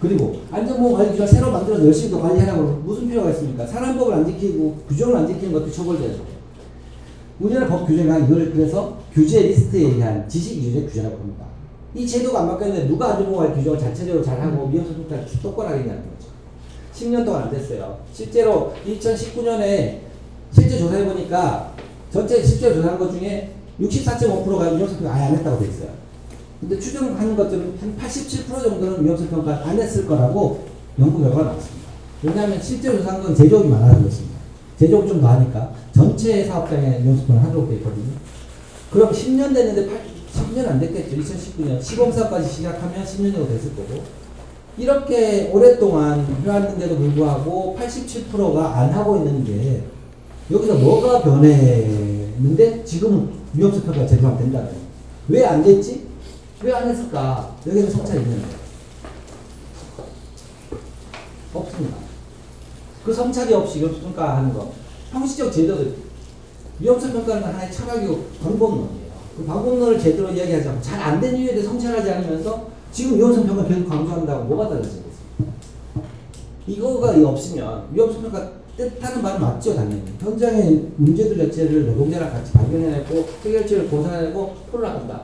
그리고 안전보건관리규정 새로 만들어서 열심히 더 관리하라고 무슨 필요가 있습니까? 산업법을 안 지키고 규정을 안 지키는 것도 처벌되는데 우리나라 법 규정은 이걸 그래서 규제 리스트에 의한 지식기준의 규제라고 합니다. 이 제도가 안 바뀌었는데 누가 안전보건관리 규정을 자체적으로 잘하고 위험성 평가를 똑바로 하겠냐는 거죠. 10년 동안 안 됐어요. 실제로 2019년에 실제 조사해보니까 전체 실제 조사한 것 중에 64.5%가 위험성 평가 아예 안 했다고 돼 있어요. 근데 추정하는 것들은 한 87% 정도는 위험성 평가 안 했을 거라고 연구 결과가 나왔습니다. 왜냐하면 실제 조사한 건 제조업이 많아서 그렇습니다. 제조업 좀 더 하니까 전체 사업장에 위험성 평가를 하도록 돼 있거든요. 그럼 10년 됐는데 10년 안 됐겠죠. 2019년 시범사업까지 시작하면 10년 정도 됐을 거고 이렇게 오랫동안 해왔는데도 불구하고 87%가 안 하고 있는 게 여기서 뭐가 변했는데 지금은 위험성 평가가 제대로 하면 된다는 거예요. 왜 안 됐지? 왜 안 했을까? 여기는 성찰이 있는데 없습니다. 그 성찰이 없이 위험성 평가하는 거 형식적 제도들 위험성 평가는 하나의 철학이고 방법론이에요. 그 방법론을 제대로 이야기하지 않고 잘 안 된 이유에 대해 성찰하지 않으면서 지금 위험성 평가 계속 강조한다고 뭐가 달라지겠어요? 이거가 없으면 위험성 평가 뜻하는 말은 맞죠, 당연히. 현장의 문제들 자체를 노동자랑 같이 발견해내고 해결책을 고사해내고 풀어나간다.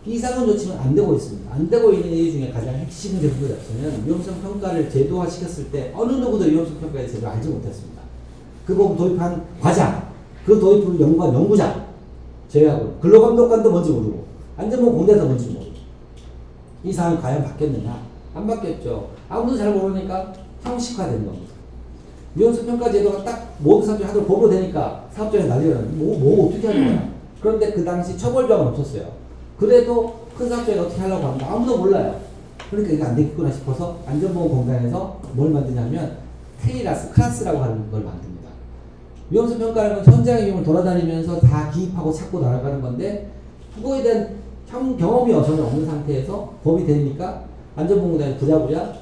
이상은 좋지만 안 되고 있습니다. 안 되고 있는 이유 중에 가장 핵심적인 것 자체는 위험성 평가를 제도화 시켰을 때 어느 누구도 위험성 평가에 대해서 알지 못했습니다. 그 부분 도입한 과장, 그 도입을 연구한 연구자 제외하고 근로감독관도 뭔지 모르고 안전보건 공대도 뭔지 모르고 이 상황이 과연 바뀌었느냐? 안 바뀌었죠. 아무도 잘 모르니까 형식화된 겁니다. 위험성 평가 제도가 딱 모든 사업장이 하도록 보고 되니까 사업장에 난리가 나는 뭐 어떻게 하는 거야? 그런데 그 당시 처벌조항은 없었어요. 그래도 큰 사업장에 어떻게 하려고 합니다. 아무도 몰라요. 그러니까 이게 안 되겠구나 싶어서 안전보건공단에서 뭘 만드냐면 클래스라고 하는 걸 만듭니다. 위험성 평가라는 현장의 위험을 돌아다니면서 다 기입하고 찾고 나아가는 건데 그거에 대한 경험이 전혀 없는 상태에서 법이 되니까 안전보건단이 부랴부랴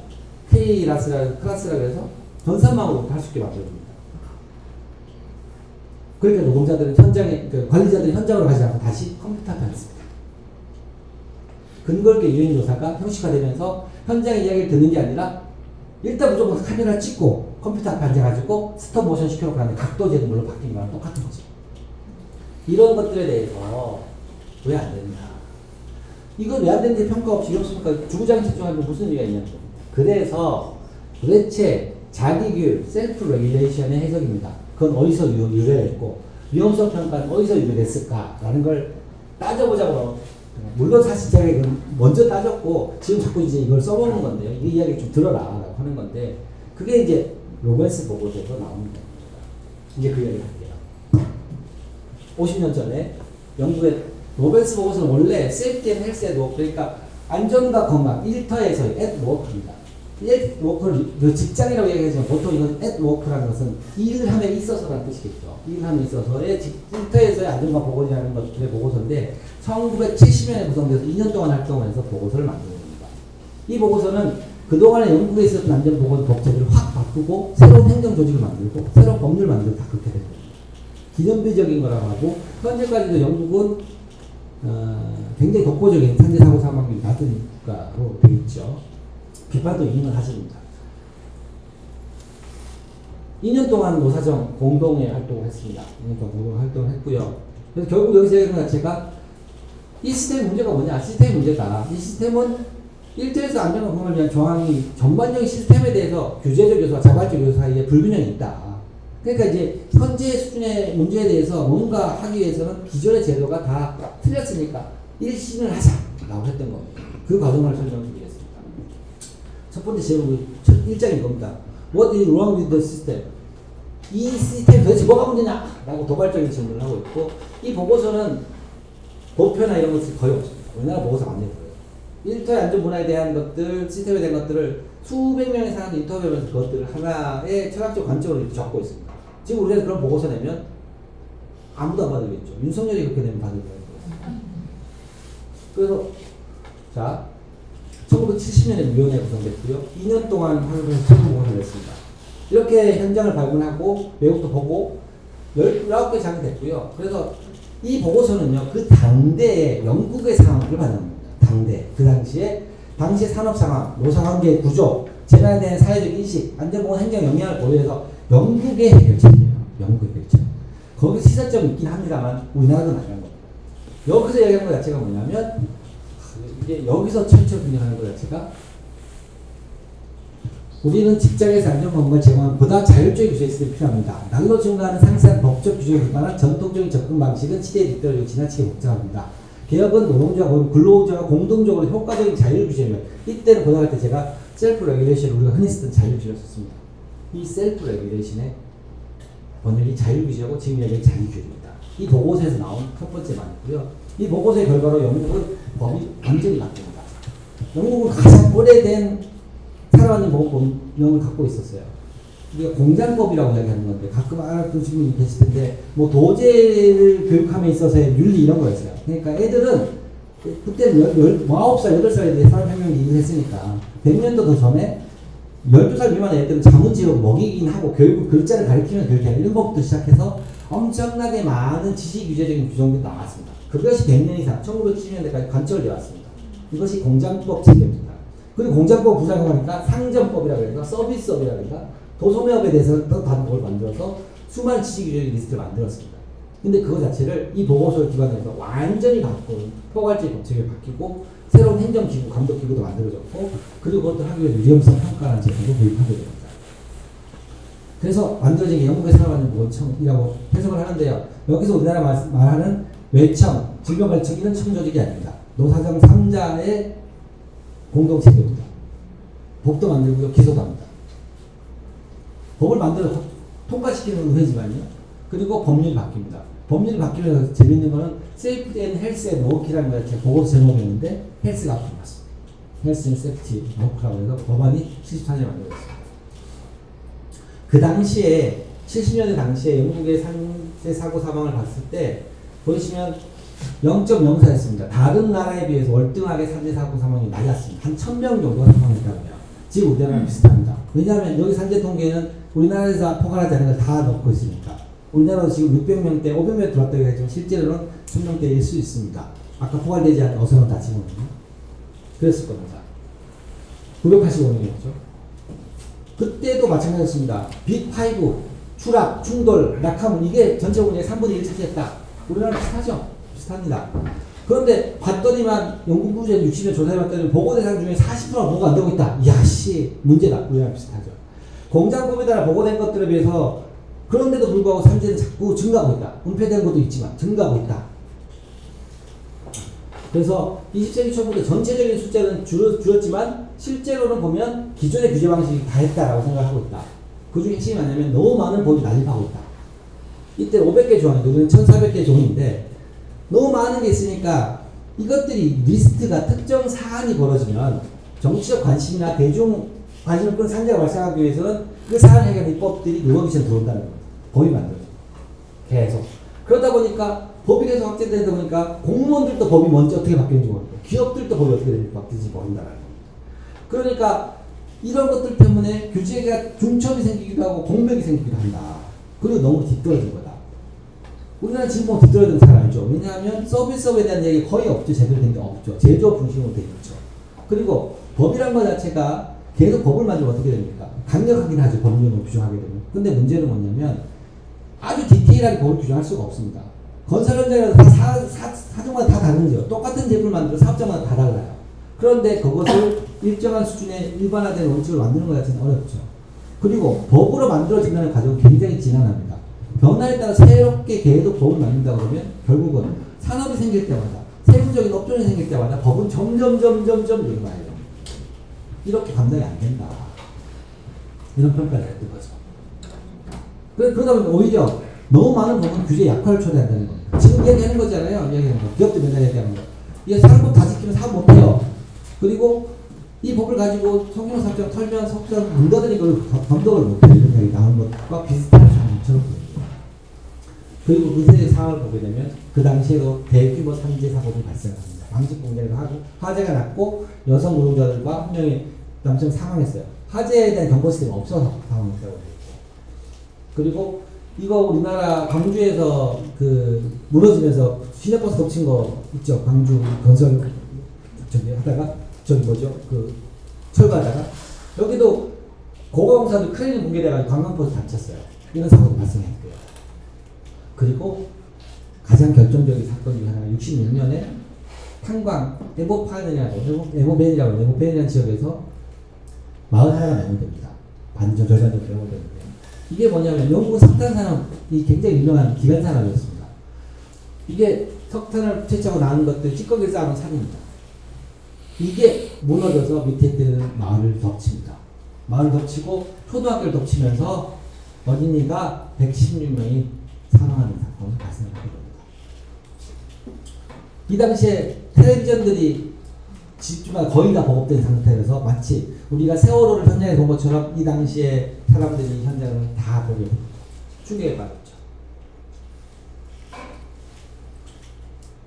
클래스라고 해서 전산망으로 할 수 있게 만들어줍니다. 그러니까 노동자들은 관리자들이 현장으로 가지 않고 다시 컴퓨터 앞에 앉습니다. 근거있게 유행조사가 형식화되면서 현장의 이야기를 듣는 게 아니라 일단 무조건 카메라 찍고 컴퓨터 앞에 앉아가지고 스톱 모션 시켜놓고 하는 각도제도 물론 바뀐 거랑 똑같은 거죠. 이런 것들에 대해서 왜 안 된다. 이건 왜 안 되는지 평가 없이 이렇습니까? 주구장창하면 무슨 의미가 있냐는 겁니다. 그래서 도대체 자기규율, 셀프 레귤레이션의 해석입니다. 그건 어디서 유래했고 위험성 평가는 어디서 유래됐을까라는 걸 따져보자고. 물론 사실 제가 이건 먼저 따졌고 지금 자꾸 이제 이걸 써보는 건데요. 이 이야기 좀 들어라 라고 하는 건데 그게 이제 로벤스 보고서에서 나오는 겁니다. 이제 그 이야기를 할게요. 50년 전에 영국의 로벤스 보고서는 원래 세이프티 앤 헬스 앳 워크, 그러니까 안전과 건강 일터에서의 앳 워크입니다. 앳 워크를 직장이라고 얘기하지만 보통 이건 앳 워크라는 것은 일함에 있어서라는 뜻이겠죠. 일함에 있어서의 일터에서의 안전과 보건이라는 것들의 보고서인데 1970년에 구성돼서 2년 동안 활동하면서 보고서를 만들어냅니다. 이 보고서는 그동안에 영국에 있었던 안전보건 법제를 확 바꾸고 새로운 행정조직을 만들고 새로운 법률을 만들고 다 그렇게 된 겁니다. 기념비적인 거라고 하고 현재까지도 영국은 굉장히 독보적인 산재 사고 사망률이 낮은 국가로 되어 있죠. 비판도 있는 사실입니다. 2년 동안 노사정 공동의 활동을 했습니다. 2년 동안 공동 활동을 했고요. 그래서 결국 여기서 얘기하는 것 자체가 이 시스템의 문제가 뭐냐? 시스템의 문제다. 이 시스템은 일터에서 안전과 건강을 위한 조항이 전반적인 시스템에 대해서 규제적 요소와 자발적 요소 사이에 불균형이 있다. 그러니까 이제 현재 수준의 문제에 대해서 뭔가 하기 위해서는 기존의 제도가 다 틀렸으니까 일신을 하자라고 했던 겁니다. 그 과정을 설명드리겠습니다. 첫 번째 제목이 첫 1장인 겁니다. What is wrong with the system? 이 시스템 도대체 뭐가 문제냐? 라고 도발적인 질문을 하고 있고 이 보고서는 보표나 이런 것이 거의 없습니다. 우리나라 보고서가 안 내고요. 일터의 안전 문화에 대한 것들, 시스템에 대한 것들을 수백 명의 사람들이 인터뷰하면서 그것들을 하나의 철학적 관점으로 이렇게 적고 있습니다. 지금 우리가 그런 보고서 내면 아무도 안 받으겠죠. 윤석열이 그렇게 내면 받을 거예요. 그래서 자 1970년에 위원회 구성됐고요. 2년 동안 활동해서 처음 보고서를 냈습니다. 이렇게 현장을 발굴하고 외국도 보고 19개 장이 됐고요. 그래서 이 보고서는요, 그 당대의 영국의 상황을 반영합니다. 당대. 그 당시에 산업 상황, 노사관계 구조, 재난에 대한 사회적 인식, 안전보건 행정 역량을 고려해서 영국의 해결책이에요. 영국의 해결책. 거기 시사점이 있긴 합니다만 우리나라도 나간 겁니다. 여기서 얘기하는 것 자체가 뭐냐면 이게 여기서 철철분열하는 것 자체가 우리는 직장에서 안전건강을 제공하는 보다 자율적인 규제 시스템이 필요합니다. 날로 증가하는 상세한 법적 규제에 기반한 전통적인 접근 방식은 시대에 뒤떨어지고 지나치게 복잡합니다. 개혁은 노동자와 근로자가 공동적으로 효과적인 자율 규제면 이때는 고등학교 때 제가 셀프 레귤레이션 우리가 흔히 쓰던 자율 규제를 썼습니다. 이 셀프 레귤레이션의 번역이 자율 규제고 지금 얘기는 자율 규제입니다. 이 보고서에서 나온 첫 번째 말이고요. 이 보고서의 결과로 영국은 법이 완전히 바뀝니다. 영국은 가장 오래된 살아왔는 보건법령을 갖고 있었어요. 우리가 공장법이라고 이야기하는 건데 가끔 알아두신 분이 계실 텐데 뭐 도제를 교육함에 있어서의 윤리 이런 거였어요. 그러니까 애들은 그때 19살, 8살에 산업혁명이 일을 했으니까 100년도 더 전에 12살 미만의 애들은 자문지로 먹이긴 하고 교육을 글자를 가르치면 교육하는 이런 것부터 시작해서 엄청나게 많은 지식 규제적인 규정들이 나왔습니다. 그것이 100년 이상 1970년대까지 관철되어 왔습니다. 이것이 공장법 체계입니다. 그리고 공장법 부작용하니까 상점법이라고 해서 서비스업이라고 해서 도소매업에 대해서 또 다른 법을 만들어서 수많은 지식규제적 리스트를 만들었습니다. 근데 그거 자체를 이 보고서를 기반으로 해서 완전히 바꾼 포괄적인 법칙이 바뀌고 새로운 행정기구, 감독기구도 만들어졌고 그리고 그것도 하기 위해서 위험성 평가라는 제도도 도입하게 됩니다. 그래서 만들어진 게 영국의 산업안전보건청이라고 해석을 하는데요. 여기서 우리나라 말하는 외청, 질병관리청 이런 청조직이 아닙니다. 노사정 3자의 공동체입니다. 법도 만들고요. 기소도 합니다. 법을 만들어서 통과시키는 의회지만요. 그리고 법률이 바뀝니다. 법률이 바뀌면서 재밌는 거는 세이프티 앤 헬스 앤 워크라는 거 이렇게 보고서 제목이었는데 헬스가 앞으로 왔습니다. 헬스 앤 세이프티 워크라고 해서 법안이 74년에 만들어졌습니다. 그 당시에 70년대 당시에 영국의 산재 사고 사망을 봤을 때 보시면 0.04였습니다. 다른 나라에 비해서 월등하게 산재 사고 사망이 낮았습니다. 한 1000명 정도가 사망했다고요. 지금 우리나라랑 비슷합니다. 왜냐하면 여기 산재 통계는 우리나라에서 포괄하지 않은 걸 다 넣고 있으니까. 우리나라도 지금 600명대, 500명 들어왔다고 했지만 실제로는 1000명대일 수 있습니다. 아까 포괄되지 않은 어선은 다 집어넣으면. 그랬을 겁니다. 985명이었죠. 그때도 마찬가지였습니다. 빅5, 추락, 충돌, 낙하문 이게 전체 운행의 3분의 1 차지했다. 우리나라 비슷하죠? 비슷합니다. 그런데 봤더니만 영국부제 60년 조사해봤더니 보고 대상 중에 40%가 보고가 안 되고 있다. 이야 씨 문제다. 우리나라 비슷하죠. 공장법에 따라 보고된 것들에 비해서 그런데도 불구하고 산재는 자꾸 증가하고 있다. 은폐된 것도 있지만 증가하고 있다. 그래서 20세기 초부터 전체적인 숫자는 줄었지만 실제로는 보면 기존의 규제 방식이 다 했다라고 생각하고 있다. 그 중에 핵심이 뭐냐면 너무 많은 법이 난립하고 있다. 이때 500개 조항인데 우리는 1400개 조항인데 너무 많은 게 있으니까 이것들이 리스트가 특정 사안이 벌어지면 정치적 관심이나 대중 관심을 끄는 산재가 발생하기 위해서는 그 사안 해결 입법들이 의원기처럼 들어온다는 겁니다. 법이 만들어져. 계속. 그러다 보니까 법이 계속 확대되다 보니까 공무원들도 법이 먼저 어떻게 바뀌는지 모르고 기업들도 법이 어떻게 바뀌는지 모른다는 겁니다. 그러니까 이런 것들 때문에 규제가 중첩이 생기기도 하고 공백이 생기기도 한다. 그리고 너무 뒤떨어진 거다. 우리나라 지금 보면 뒤떨어진 잘 알죠. 왜냐하면 서비스업에 대한 얘기 거의 없죠. 제대로 된 게 없죠. 제조업 중심으로 되어 있죠. 그리고 법이란 것 자체가 계속 법을 만들면 어떻게 됩니까? 강력하긴 하죠. 법률을 규정하게 되면. 근데 문제는 뭐냐면 아주 디테일하게 법을 규정할 수가 없습니다. 건설 현장에서 다 사정마다 다 다르죠. 똑같은 제품을 만들어 사업자마다 다 달라요. 그런데 그것을 일정한 수준의 일반화된 원칙을 만드는 것 자체는 어렵죠. 그리고 법으로 만들어진다는 과정은 굉장히 지난합니다. 변화에 따라 새롭게 계속 법을 만든다 그러면 결국은 산업이 생길 때마다 세부적인 업종이 생길 때마다 법은 점점 늘어나야 됩니다. 이렇게 감당이 안 된다. 이런 평가를 했던 거죠. 그러다 보면 오히려 너무 많은 법은 규제 약화를 초래한다는 겁니다. 지금 얘기하는 거잖아요. 얘기하는 거. 기업들 맨날 얘기하는 거. 이게 사업법 다 지키면 사업 못해요. 그리고 이 법을 가지고 소규모 사업장 털면 석장 문닫으니 그걸 감독을 못해요. 이런 얘기 나오는 것과 비슷한 상황처럼 보입니다. 그리고 그새 상황을 보게 되면 그 당시에도 대규모 산재 사고가 발생합니다. 방직 공장에서 화재가 났고 여성 노동자들과 한 명의 남성 사망했어요. 화재에 대한 경보 시스템이 없어서 사망했다고 해요. 그리고 이거 우리나라 광주에서 그 무너지면서 시내버스 덮친 거 있죠. 광주 건설 저기 하다가 저기 뭐죠 그 철거하다가 여기도 고가공사도 크레인이 붕괴돼가지고 관광버스 다쳤어요. 이런 사고도 발생했고요. 그리고 가장 결정적인 사건 중에 하나가 66년에 탄광 에모벤이라는 지역에서 41가 매몰됩니다. 반전 절반 정도 매몰됩니다. 이게 뭐냐면 영국은 석탄 산업이 굉장히 유명한 기간 산업이었습니다. 이게 석탄을 채취하고 나는 것들 찌꺼기를 쌓아놓은 산입니다. 이게 무너져서 밑에 있는 마을을 덮칩니다. 마을을 덮치고 초등학교를 덮치면서 어린이가 116명이 사망하는 사건이 발생하게 됩니다. 이 당시에 텔레비전들이 집주마다 거의 다 보급된 상태라서 마치 우리가 세월호를 현장에 본 것처럼 이 당시에 사람들이 현장을 다 보게 충격에 받았죠.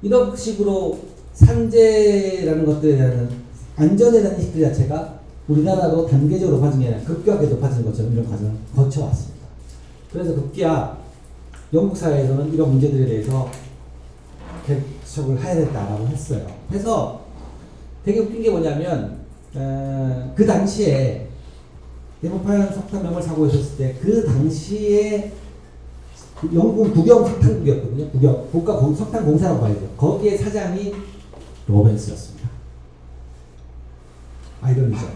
이런 식으로 산재라는 것들에 대한 안전에 대한 인식 자체가 우리나라도 단계적으로 높아진 게 아니라 급격하게 높아지는 것처럼 이런 과정을 거쳐왔습니다. 그래서 급기야 영국 사회에서는 이런 문제들에 대해서 개척을 해야 된다라고 했어요. 그래서 되게 웃긴 게 뭐냐면 그 당시에 대모파현 석탄 매몰 사고 있었을 때 그 당시에 영국은 국영 석탄국이었거든요. 국가 석탄 공사라고 봐야죠. 거기에 사장이 로벤스였습니다. 아이러니죠.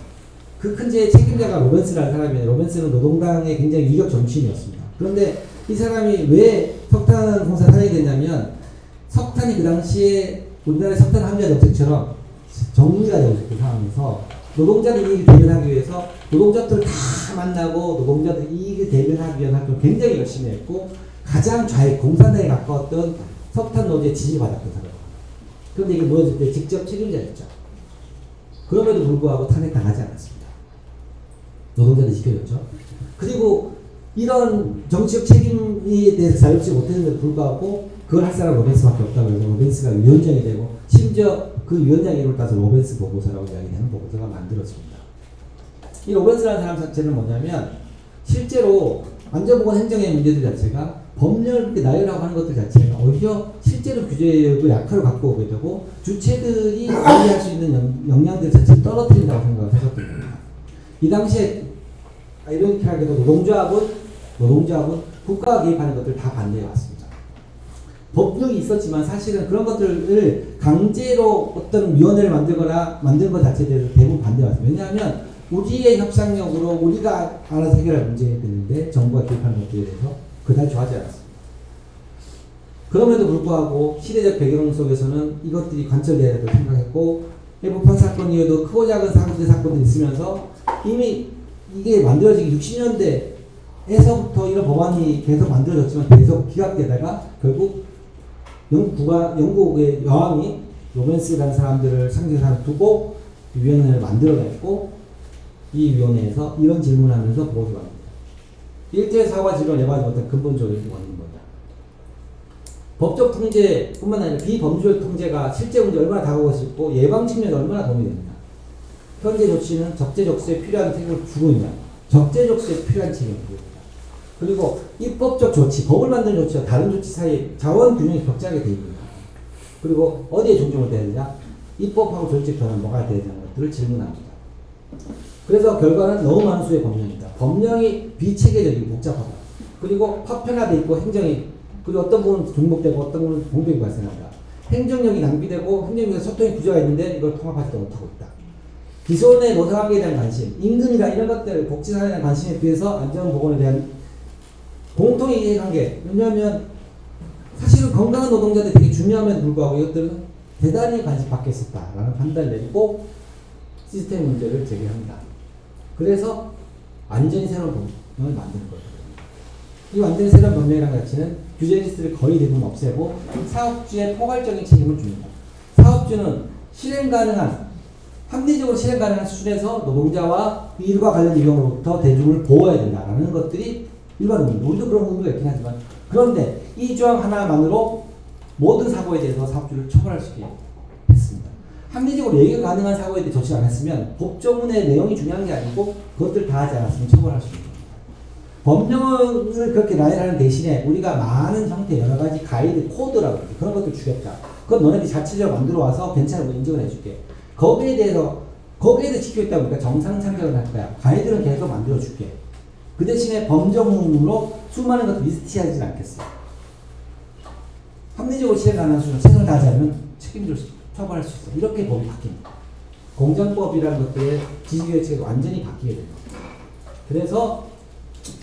그 큰 죄의 책임자가 로벤스라는 사람이에요. 로벤스는 노동당의 굉장히 유력 정치인이었습니다. 그런데 이 사람이 왜 석탄 공사 사장이 됐냐면 석탄이 그 당시에 우리나라의 석탄 합리화 정책처럼 정리가 되고 있는 상황에서 노동자들 이익을 대변하기 위해서 노동자들을 다 만나고 노동자들 이익을 대변하기 위한 활동을 굉장히 열심히 했고 가장 좌익 공산당에 가까웠던 석탄 노조에 지지받았던 사람. 그런데 이게 무너질 때 직접 책임자였죠. 그럼에도 불구하고 탄핵당하지 않았습니다. 노동자들이 지켜줬죠. 그리고 이런 정치적 책임에 대해서 자유롭지 못했는데도 불구하고 그걸 할 사람은 로벤스밖에 없다고 해서 로벤스가 위원장이 되고 심지어 그 위원장 이름을 따서 로벤스 보고서라고 이야기되는 보고서가 만들어집니다. 이 로벤스라는 사람 자체는 뭐냐면 실제로 안전보건 행정의 문제들 자체가 법령을 그렇게 나열하고 하는 것들 자체가 오히려 실제로 규제력을 약화로 갖고 오게 되고 주체들이 관리할 수 있는 역량들 자체를 떨어뜨린다고 생각을 했었던 겁니다. 이 당시에 이렇게하게도 노동조합은 국가가 개입하는 것들을 다 반대해 왔습니다. 법령이 있었지만 사실은 그런 것들을 강제로 어떤 위원회를 만든 것 자체에 대해서 대부분 반대해 왔습니다. 왜냐하면 우리의 협상력으로 우리가 알아서 해결할 문제들인데 정부가 개입하는 것들에 대해서 그다지 좋아하지 않았습니다. 그럼에도 불구하고 시대적 배경 속에서는 이것들이 관철돼야 된다고 생각했고 해법판 사건 이후에도 크고 작은 사건들이 있으면서 이미 이게 만들어지기 60년대에서부터 이런 법안이 계속 만들어졌지만 계속 기각되다가 결국 영국의 여왕이 로벤스라는 사람들을 상징사로 두고 위원회를 만들어냈고 이 위원회에서 이런 질문하면서 보고를 합니다. 일제 사과 질문을 예방하지 못한 근본적인 원인입니다. 법적 통제뿐만 아니라 비범죄적 통제가 실제 문제 얼마나 다가오고 있고 예방 측면에 얼마나 도움이 됩니다. 현재 조치는 적재적소에 필요한 책임을 주고 있냐? 적재적소에 필요한 책임을 주고 있다. 그리고 입법적 조치, 법을 만드는 조치와 다른 조치 사이에 자원 균형이 격차하게 되어 있습니다. 그리고 어디에 중점을 둬야 되냐? 입법하고 조직 변화는 뭐가 되야 되는 것들을 질문합니다. 그래서 결과는 너무 많은 수의 법령이다. 법령이 비체계적이고 복잡하다. 그리고 파편화되어 있고 행정이 그리고 어떤 부분은 중복되고 어떤 부분은 공백이 발생한다. 행정력이 낭비되고 행정력에서 소통의 부재가 있는데 이걸 통합하지도 못하고 있다. 기존의 노사관계에 대한 관심, 임금이나 이런 것들, 복지사회에 대한 관심에 비해서 안전보건에 대한 공통의 이해관계. 왜냐하면 사실은 건강한 노동자들이 되게 중요함에도 불구하고 이것들은 대단히 관심 밖에 있었다라는 판단을 내리고 시스템 문제를 제기합니다. 그래서 완전히 새로운 법령을 만드는 거예요. 이 완전히 새로운 법령이라는 가치는 규제 리스트를 거의 대부분 없애고 사업주의 포괄적인 책임을 줍니다. 사업주는 실행 가능한 합리적으로 실행 가능한 수준에서 노동자와 일과 관련 이용으로부터 대중을 보호해야 된다라는 것들이 일반 의무입니다. 우리도 그런 의무가 있긴 하지만 그런데 이 조항 하나만으로 모든 사고에 대해서 사업주를 처벌할 수 있게 했습니다. 합리적으로 예견 가능한 사고에 대해 조치를 안 했으면 법조문의 내용이 중요한 게 아니고 그것들 다 하지 않았으면 처벌할 수 있습니다. 법령을 그렇게 나열하는 대신에 우리가 많은 형태의 여러 가지 가이드, 코드라고 그런 것들 주겠다. 그건 너네들이 자체적으로 만들어 와서 괜찮은 거 인정을 해줄게. 거기에 대해서 지키고 있다 보니까 정상 참작을 할 거야. 가이드는 계속 만들어 줄게. 그 대신에 범정으로 수많은 것들 리스트하지 않겠어. 합리적으로 실행 가능한 수준을 최선을 다하지 않으면 책임질 수, 처벌할 수 있어. 이렇게 법이 바뀝니다. 공정법이라는 것들의 지식의 완전히 바뀌게 됩니다. 그래서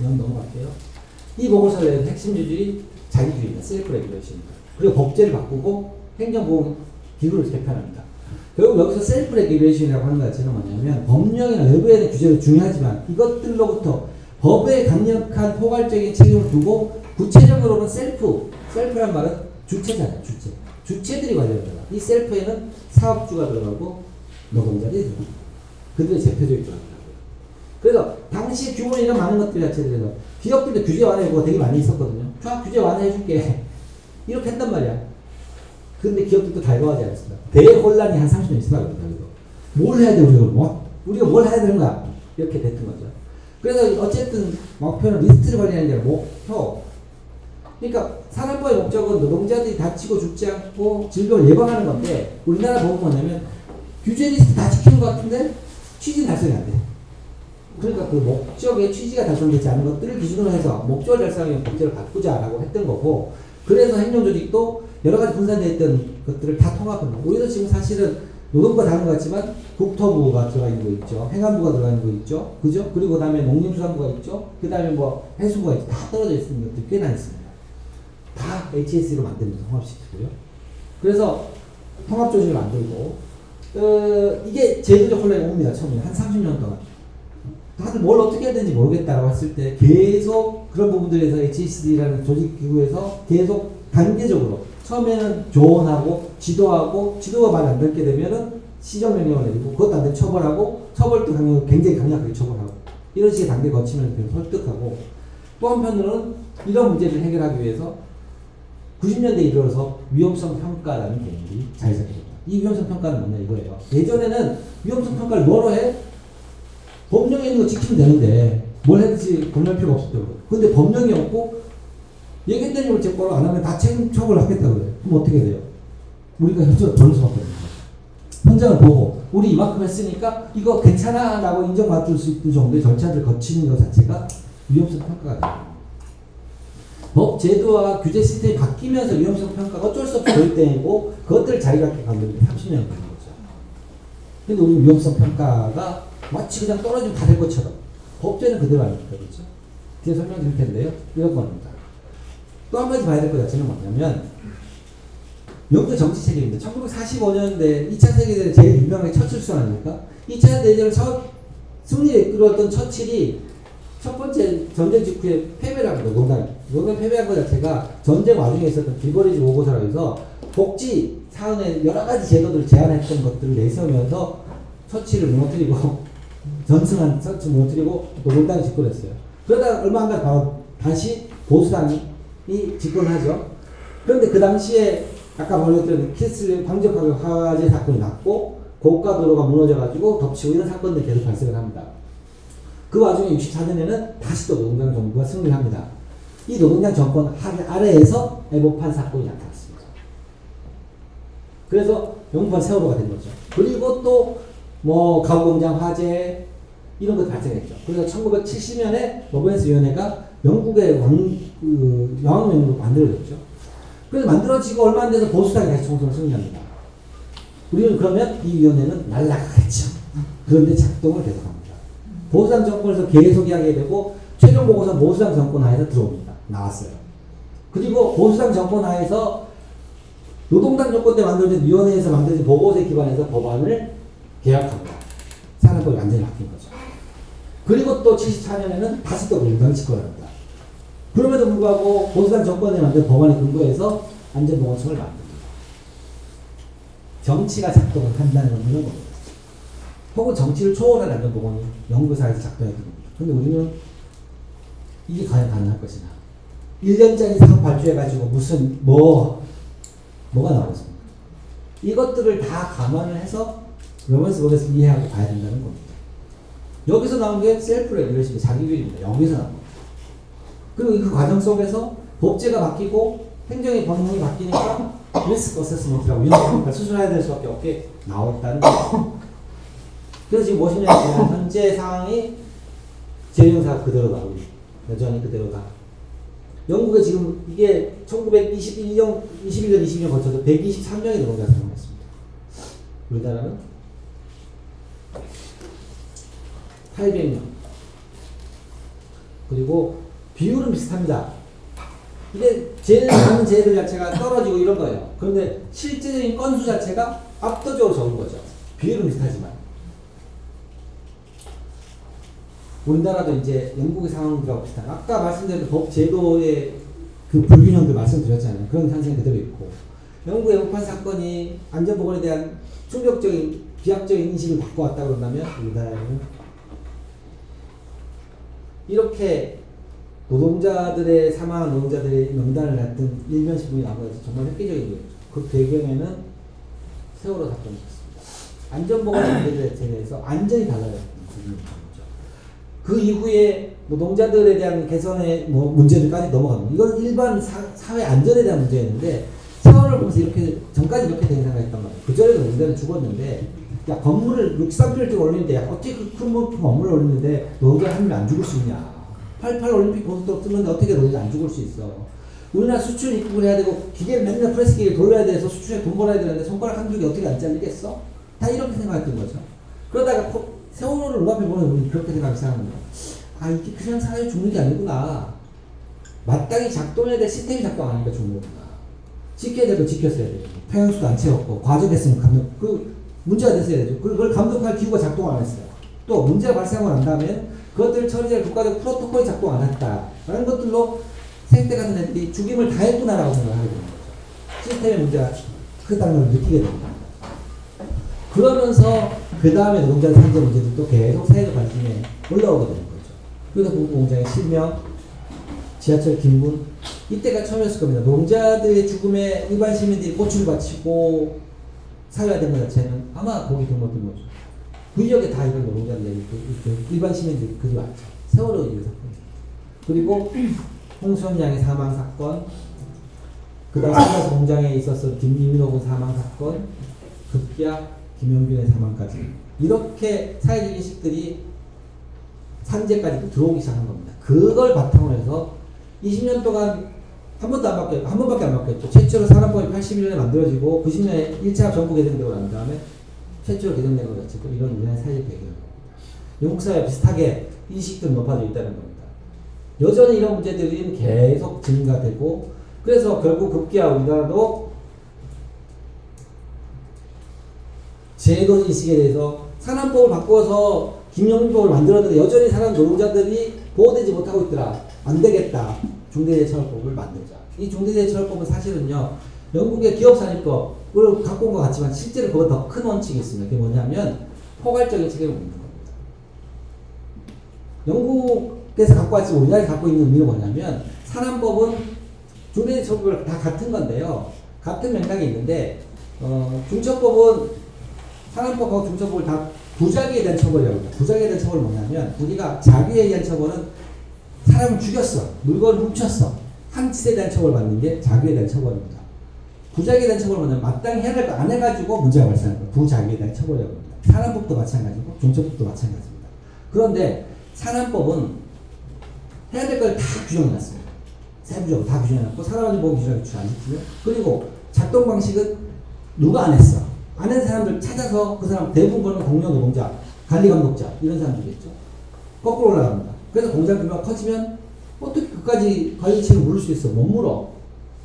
이건 넘어갈게요. 이 보고서의 핵심 주질이 자기주의입니다. 셀프 레귤레이션입니다. 그리고 법제를 바꾸고 행정보험 기구를 개편합니다. 결국 여기서 셀프 레귤레이션이라고 하는 것 자체는 뭐냐면 법령이나 외부에 대한 규제도 중요하지만 이것들로부터 법에 강력한 포괄적인 책임을 두고 구체적으로는 셀프란 말은 주체잖아요. 주체들이 관련된다. 이 셀프에는 사업주가 들어가고 노동자들이 들어갑니다. 그들의 대표적인 조합이라고요. 그래서 당시 규모이나 많은 것들 자체들에서 기업들도 규제 완화 요구가 되게 많이 있었거든요. 좋아, 규제 완화해줄게. 이렇게 했단 말이야. 근데 기업들도 달가워하지 않습니다. 대혼란이 한 30년 있었다고 그러거든요. 뭘 해야 돼, 우리가 뭘 해야 되는 거야? 이렇게 됐던 거죠. 그래서 어쨌든 목표는 리스트를 관리하는 게 아니라 목표. 그러니까 산업부의 목적은 노동자들이 다치고 죽지 않고 질병을 예방하는 건데 우리나라 법은 뭐냐면 규제 리스트 다 지키는 것 같은데 취지는 달성이 안 돼. 그러니까 그 목적의 취지가 달성되지 않은 것들을 기준으로 해서 목적을 달성하면 법제를 바꾸자라고 했던 거고 그래서 행정조직도 여러 가지 분산되어 있던 것들을 다 통합합니다. 우리도 지금 사실은 노동부가 다른 것 같지만 국토부가 들어가 있는 거 있죠. 행안부가 들어가 있는 거 있죠. 그죠? 그리고 그 다음에 농림수산부가 있죠. 그 다음에 뭐 해수부가 있죠. 다 떨어져 있는 것들이 꽤나 있습니다. 다 HSE로 만듭니다. 통합시키고요. 그래서 통합조직을 만들고 이게 제도적 혼란이 옵니다. 처음에 한 30년 동안. 다들 뭘 어떻게 해야 되는지 모르겠다라고 했을 때 계속 그런 부분들에서 HSE라는 조직기구에서 계속 단계적으로 처음에는 조언하고 지도가 말이 안 듣게 되면은 시정명령을 내리고 그것도 안 되면 처벌하고 처벌도 굉장히 강력하게 처벌하고 이런 식의 단계를 거치면서 계속 설득하고 또 한편으로는 이런 문제를 해결하기 위해서 90년대 이르러서 위험성 평가라는 개념이 자리 잡게 됩니다. 이 위험성 평가는 뭐냐 이거예요. 예전에는 위험성 평가를 뭐로 해? 법령에 있는 거 지키면 되는데 뭘 해야지 겁낼 필요가 없었대요. 근데 법령이 없고 얘기했더니 뭘 제거로 안 하면 다 책임 처벌을 하겠다고 그래요. 그럼 어떻게 돼요? 우리가 현장을 돌릴 수밖에 없는 거죠. 현장을 보고 우리 이만큼 했으니까 이거 괜찮아 라고 인정받을 수 있는 정도의 절차를 거치는 것 자체가 위험성 평가가 돼요. 법 제도와 규제 시스템이 바뀌면서 위험성 평가가 어쩔 수 없이 도입되고 그것들을 자기가 만드는 게 30년이 걸린 거죠. 근데 우리 위험성 평가가 마치 그냥 떨어지면 다 될 것처럼 법제는 그대로 아닙니까? 그렇죠? 뒤에 설명드릴 텐데요. 이런 겁니다. 또 한 가지 봐야 될 것 자체는 뭐냐면 영국의 정치 체계입니다. 1945년대 2차 세계대전 제일 유명한 게 처칠 아닙니까? 2차 대전을 승리에 이끌었던 처칠이 첫 번째 전쟁 직후에 패배를 합니다. 노동당 패배한 것 자체가 전쟁 와중에 있었던 빌버리지 보고서라고 해서 복지 사안의 여러 가지 제도들을 제안했던 것들을 내세우면서 처칠을 무너뜨리고 전승한 처칠 무너뜨리고 노동당이 집권했어요. 그러다가 얼마 안 가서 다시 보수당이 집권하죠. 그런데 그 당시에 아까 말했던 키스를 광적하게 화재 사건이 났고 고가도로가 무너져가지고 덮치고 이런 사건들이 계속 발생을 합니다. 그 와중에 64년에는 다시 또 노동당 정부가 승리를 합니다. 이 노동당 정권 아래에서 애법판 사건이 나타났습니다. 그래서 영국판 세월호가 된 거죠. 그리고 또 뭐 가구공장 화재 이런 것도 발생했죠. 그래서 1970년에 로벤스 위원회가 영국의 여왕명으로 만들어졌죠. 그래서 만들어지고 얼마 안 돼서 보수당이 다시 총선을 승리합니다. 우리는 그러면 이 위원회는 날아가겠죠. 그런데 작동을 계속합니다. 보수당 정권에서 계속 이야기가 되고 최종 보고서 보수당 정권 하에서 들어옵니다. 나왔어요. 그리고 보수당 정권 하에서 노동당 정권 때 만들어진 위원회에서 만들어진 보고서에 기반해서 법안을 개혁합니다. 산업법이 완전히 바뀐 거죠. 그리고 또 74년에는 다시 또 민주당이 집권합니다. 그럼에도 불구하고 보수당 정권에 만든 법안에 근거해서 안전보건청을 만듭니다. 정치가 작동을 한다는 건 이런 겁니다. 혹은 정치를 초월한 안전보건이 영국 사회에서 작동했던 겁니다. 그런데 우리는 이게 과연 가능할 것이냐. 1년짜리 사업 발주해가지고 무슨 뭐가 나오겠습니까? 이것들을 다 감안을 해서 로맨스 법에서 이해하고 봐야 된다는 겁니다. 여기서 나온 게 셀프 레귤레이션, 자기규율입니다. 여기서 나온 겁니다. 그리고 그 과정 속에서 법제가 바뀌고 행정의 법령이 바뀌니까 리스크 어세스먼트라고 위험성을 수술해야 될 수밖에 없게 나왔다는 거죠. 그래서 지금 보시면 현재 상황이 재령사가 그대로다. 여전히 그대로다. 영국에 지금 이게 1921년, 22년 거쳐서 123명의 노동자가 사망했습니다. 우리나라는 800명. 그리고 비율은 비슷합니다. 이게 제일 많은 재해들 자체가 떨어지고 이런 거예요. 그런데 실제적인 건수 자체가 압도적으로 적은 거죠. 비율은 비슷하지만. 우리나라도 이제 영국의 상황들하고 비슷한. 아까 말씀드린 법 제도의 그 불균형들 말씀드렸잖아요. 그런 현상이 그대로 있고. 영국의 애법판 사건이 안전보건에 대한 충격적인, 비약적인 인식을 바꿔왔다 그런다면 우리나라는 이렇게 노동자들의 사망한 노동자들의 명단을 놨던 일면 신문이 나온 것이 정말 획기적인 거죠. 그 배경에는 세월호 사건이 있었습니다. 안전보건 문제에 대해서 완전히 달라졌던 부분이죠. 그 이후에 노동자들에 대한 개선의 문제들까지 넘어갑니다. 이건 일반 사회 안전에 대한 문제였는데 세월을 보면서 이렇게 전까지 이렇게 된 생각이 있단 말이에요. 그 전에도 노동자는 죽었는데 야 건물을 63빌딩 올리는데 어떻게 그 큰 건물을 올리는데 노동자 한 명 안 죽을 수 있냐. 88 올림픽 고속도로 뜨는데 어떻게 노동자 안 죽을 수 있어. 우리나라 수출 입국을 해야 되고 기계를 맨날 프레스 기계를 돌려야 돼서 수출에 돈 벌어야 되는데 손가락 한 줄이 어떻게 안 잘리겠어? 다 이렇게 생각했던 거죠. 그러다가 세월호를 눈앞에 보면 우리 그렇게 생각하기 시작합니다. 아 이게 그냥 사람이 죽는 게 아니구나. 마땅히 작동해야 될 시스템이 작동 안 하니까 죽는 거구나. 지켜야 될 거 지켰어야 돼요. 평형수도 안 채웠고 과적했으면 감독 문제가 됐어야 되죠. 그걸 감독할 기구가 작동 안 했어요. 또 문제가 발생하고 난 다음에 그것들을 처리할 국가적 프로토콜이 작동 안 했다. 라는 것들로 생태 같은 애들이 죽임을 다 했구나라고 생각을 하게 되는 거죠. 시스템의 문제가 크다는 걸 느끼게 됩니다. 그러면서 그 다음에 노동자 산재 문제들도 계속 사회적 관심에 올라오게 되는 거죠. 그래서 공장의 실명, 지하철 긴문, 이때가 처음이었을 겁니다. 노동자들의 죽음에 일반 시민들이 고초를 바치고 사회화된 것 자체는 아마 보기 드문 거죠. 구역에 다 이런 노동자들이 일반 시민들이 그리워왔죠. 세월호 이후 사건. 그리고 홍수연 양의 사망 사건, 그다음 삼가스 공장에 있었던 김민호 군 사망 사건, 급기야 김용균의 사망까지 이렇게 사회적 인식들이 산재까지 들어오기 시작한 겁니다. 그걸 바탕으로 해서 20년 동안 한 번밖에 안 바뀌었죠. 최초로 산업법이 81년에 만들어지고 90년에 1차 정부 개정되고 난 다음에 최초로 개정된 것 자체도 이런 우리나라의 사회적 배경입니다. 영국 사회와 비슷하게 인식들은 높아져 있다는 겁니다. 여전히 이런 문제들이 계속 증가되고, 그래서 결국 급기야 우리나라도 제도 인식에 대해서 산업법을 바꿔서 김영민법을 만들었는데 여전히 산업 노동자들이 보호되지 못하고 있더라. 안 되겠다. 중대재해처벌법을 만들자. 이 중대재해처벌법은 사실은요, 영국의 기업산입법을 갖고 온 것 같지만 실제로 그보다 더 큰 원칙이 있습니다. 그게 뭐냐면 포괄적인 책임을 묻는 겁니다. 영국에서 갖고 왔지 우리나라에 갖고 있는 의미는 뭐냐면, 산업법은 중대재해처벌법 다 같은 건데요. 같은 맥락이 있는데 중처법은 산업법하고 중처법을 다 부작위에 대한 처벌이라고 합니다. 부작위에 대한 처벌은 뭐냐면, 우리가 자기에 의한 처벌은 사람을 죽였어, 물건을 훔쳤어, 한 짓에 대한 처벌을 받는 게 자기에 대한 처벌입니다. 부작위에 대한 처벌은 뭐냐면 마땅히 해야 될 거 안 해가지고 문제가 발생하는 거예요. 부작위에 대한 처벌이라고 합니다. 산업법도 마찬가지고 중처법도 마찬가지입니다. 그런데 산업법은 해야 될 걸 다 규정해놨습니다. 세부적으로 다 규정해놨고 산업안전보건 규정을 안 지키면, 그리고 작동 방식은 누가 안 했어, 안 한 사람들 찾아서 그 사람 대부분 보면 공여 노동자, 관리감독자 이런 사람들이겠죠. 거꾸로 올라갑니다. 그래서 공장 규모가 커지면 어떻게 그까지 관리책을 물을 수 있어? 못 물어.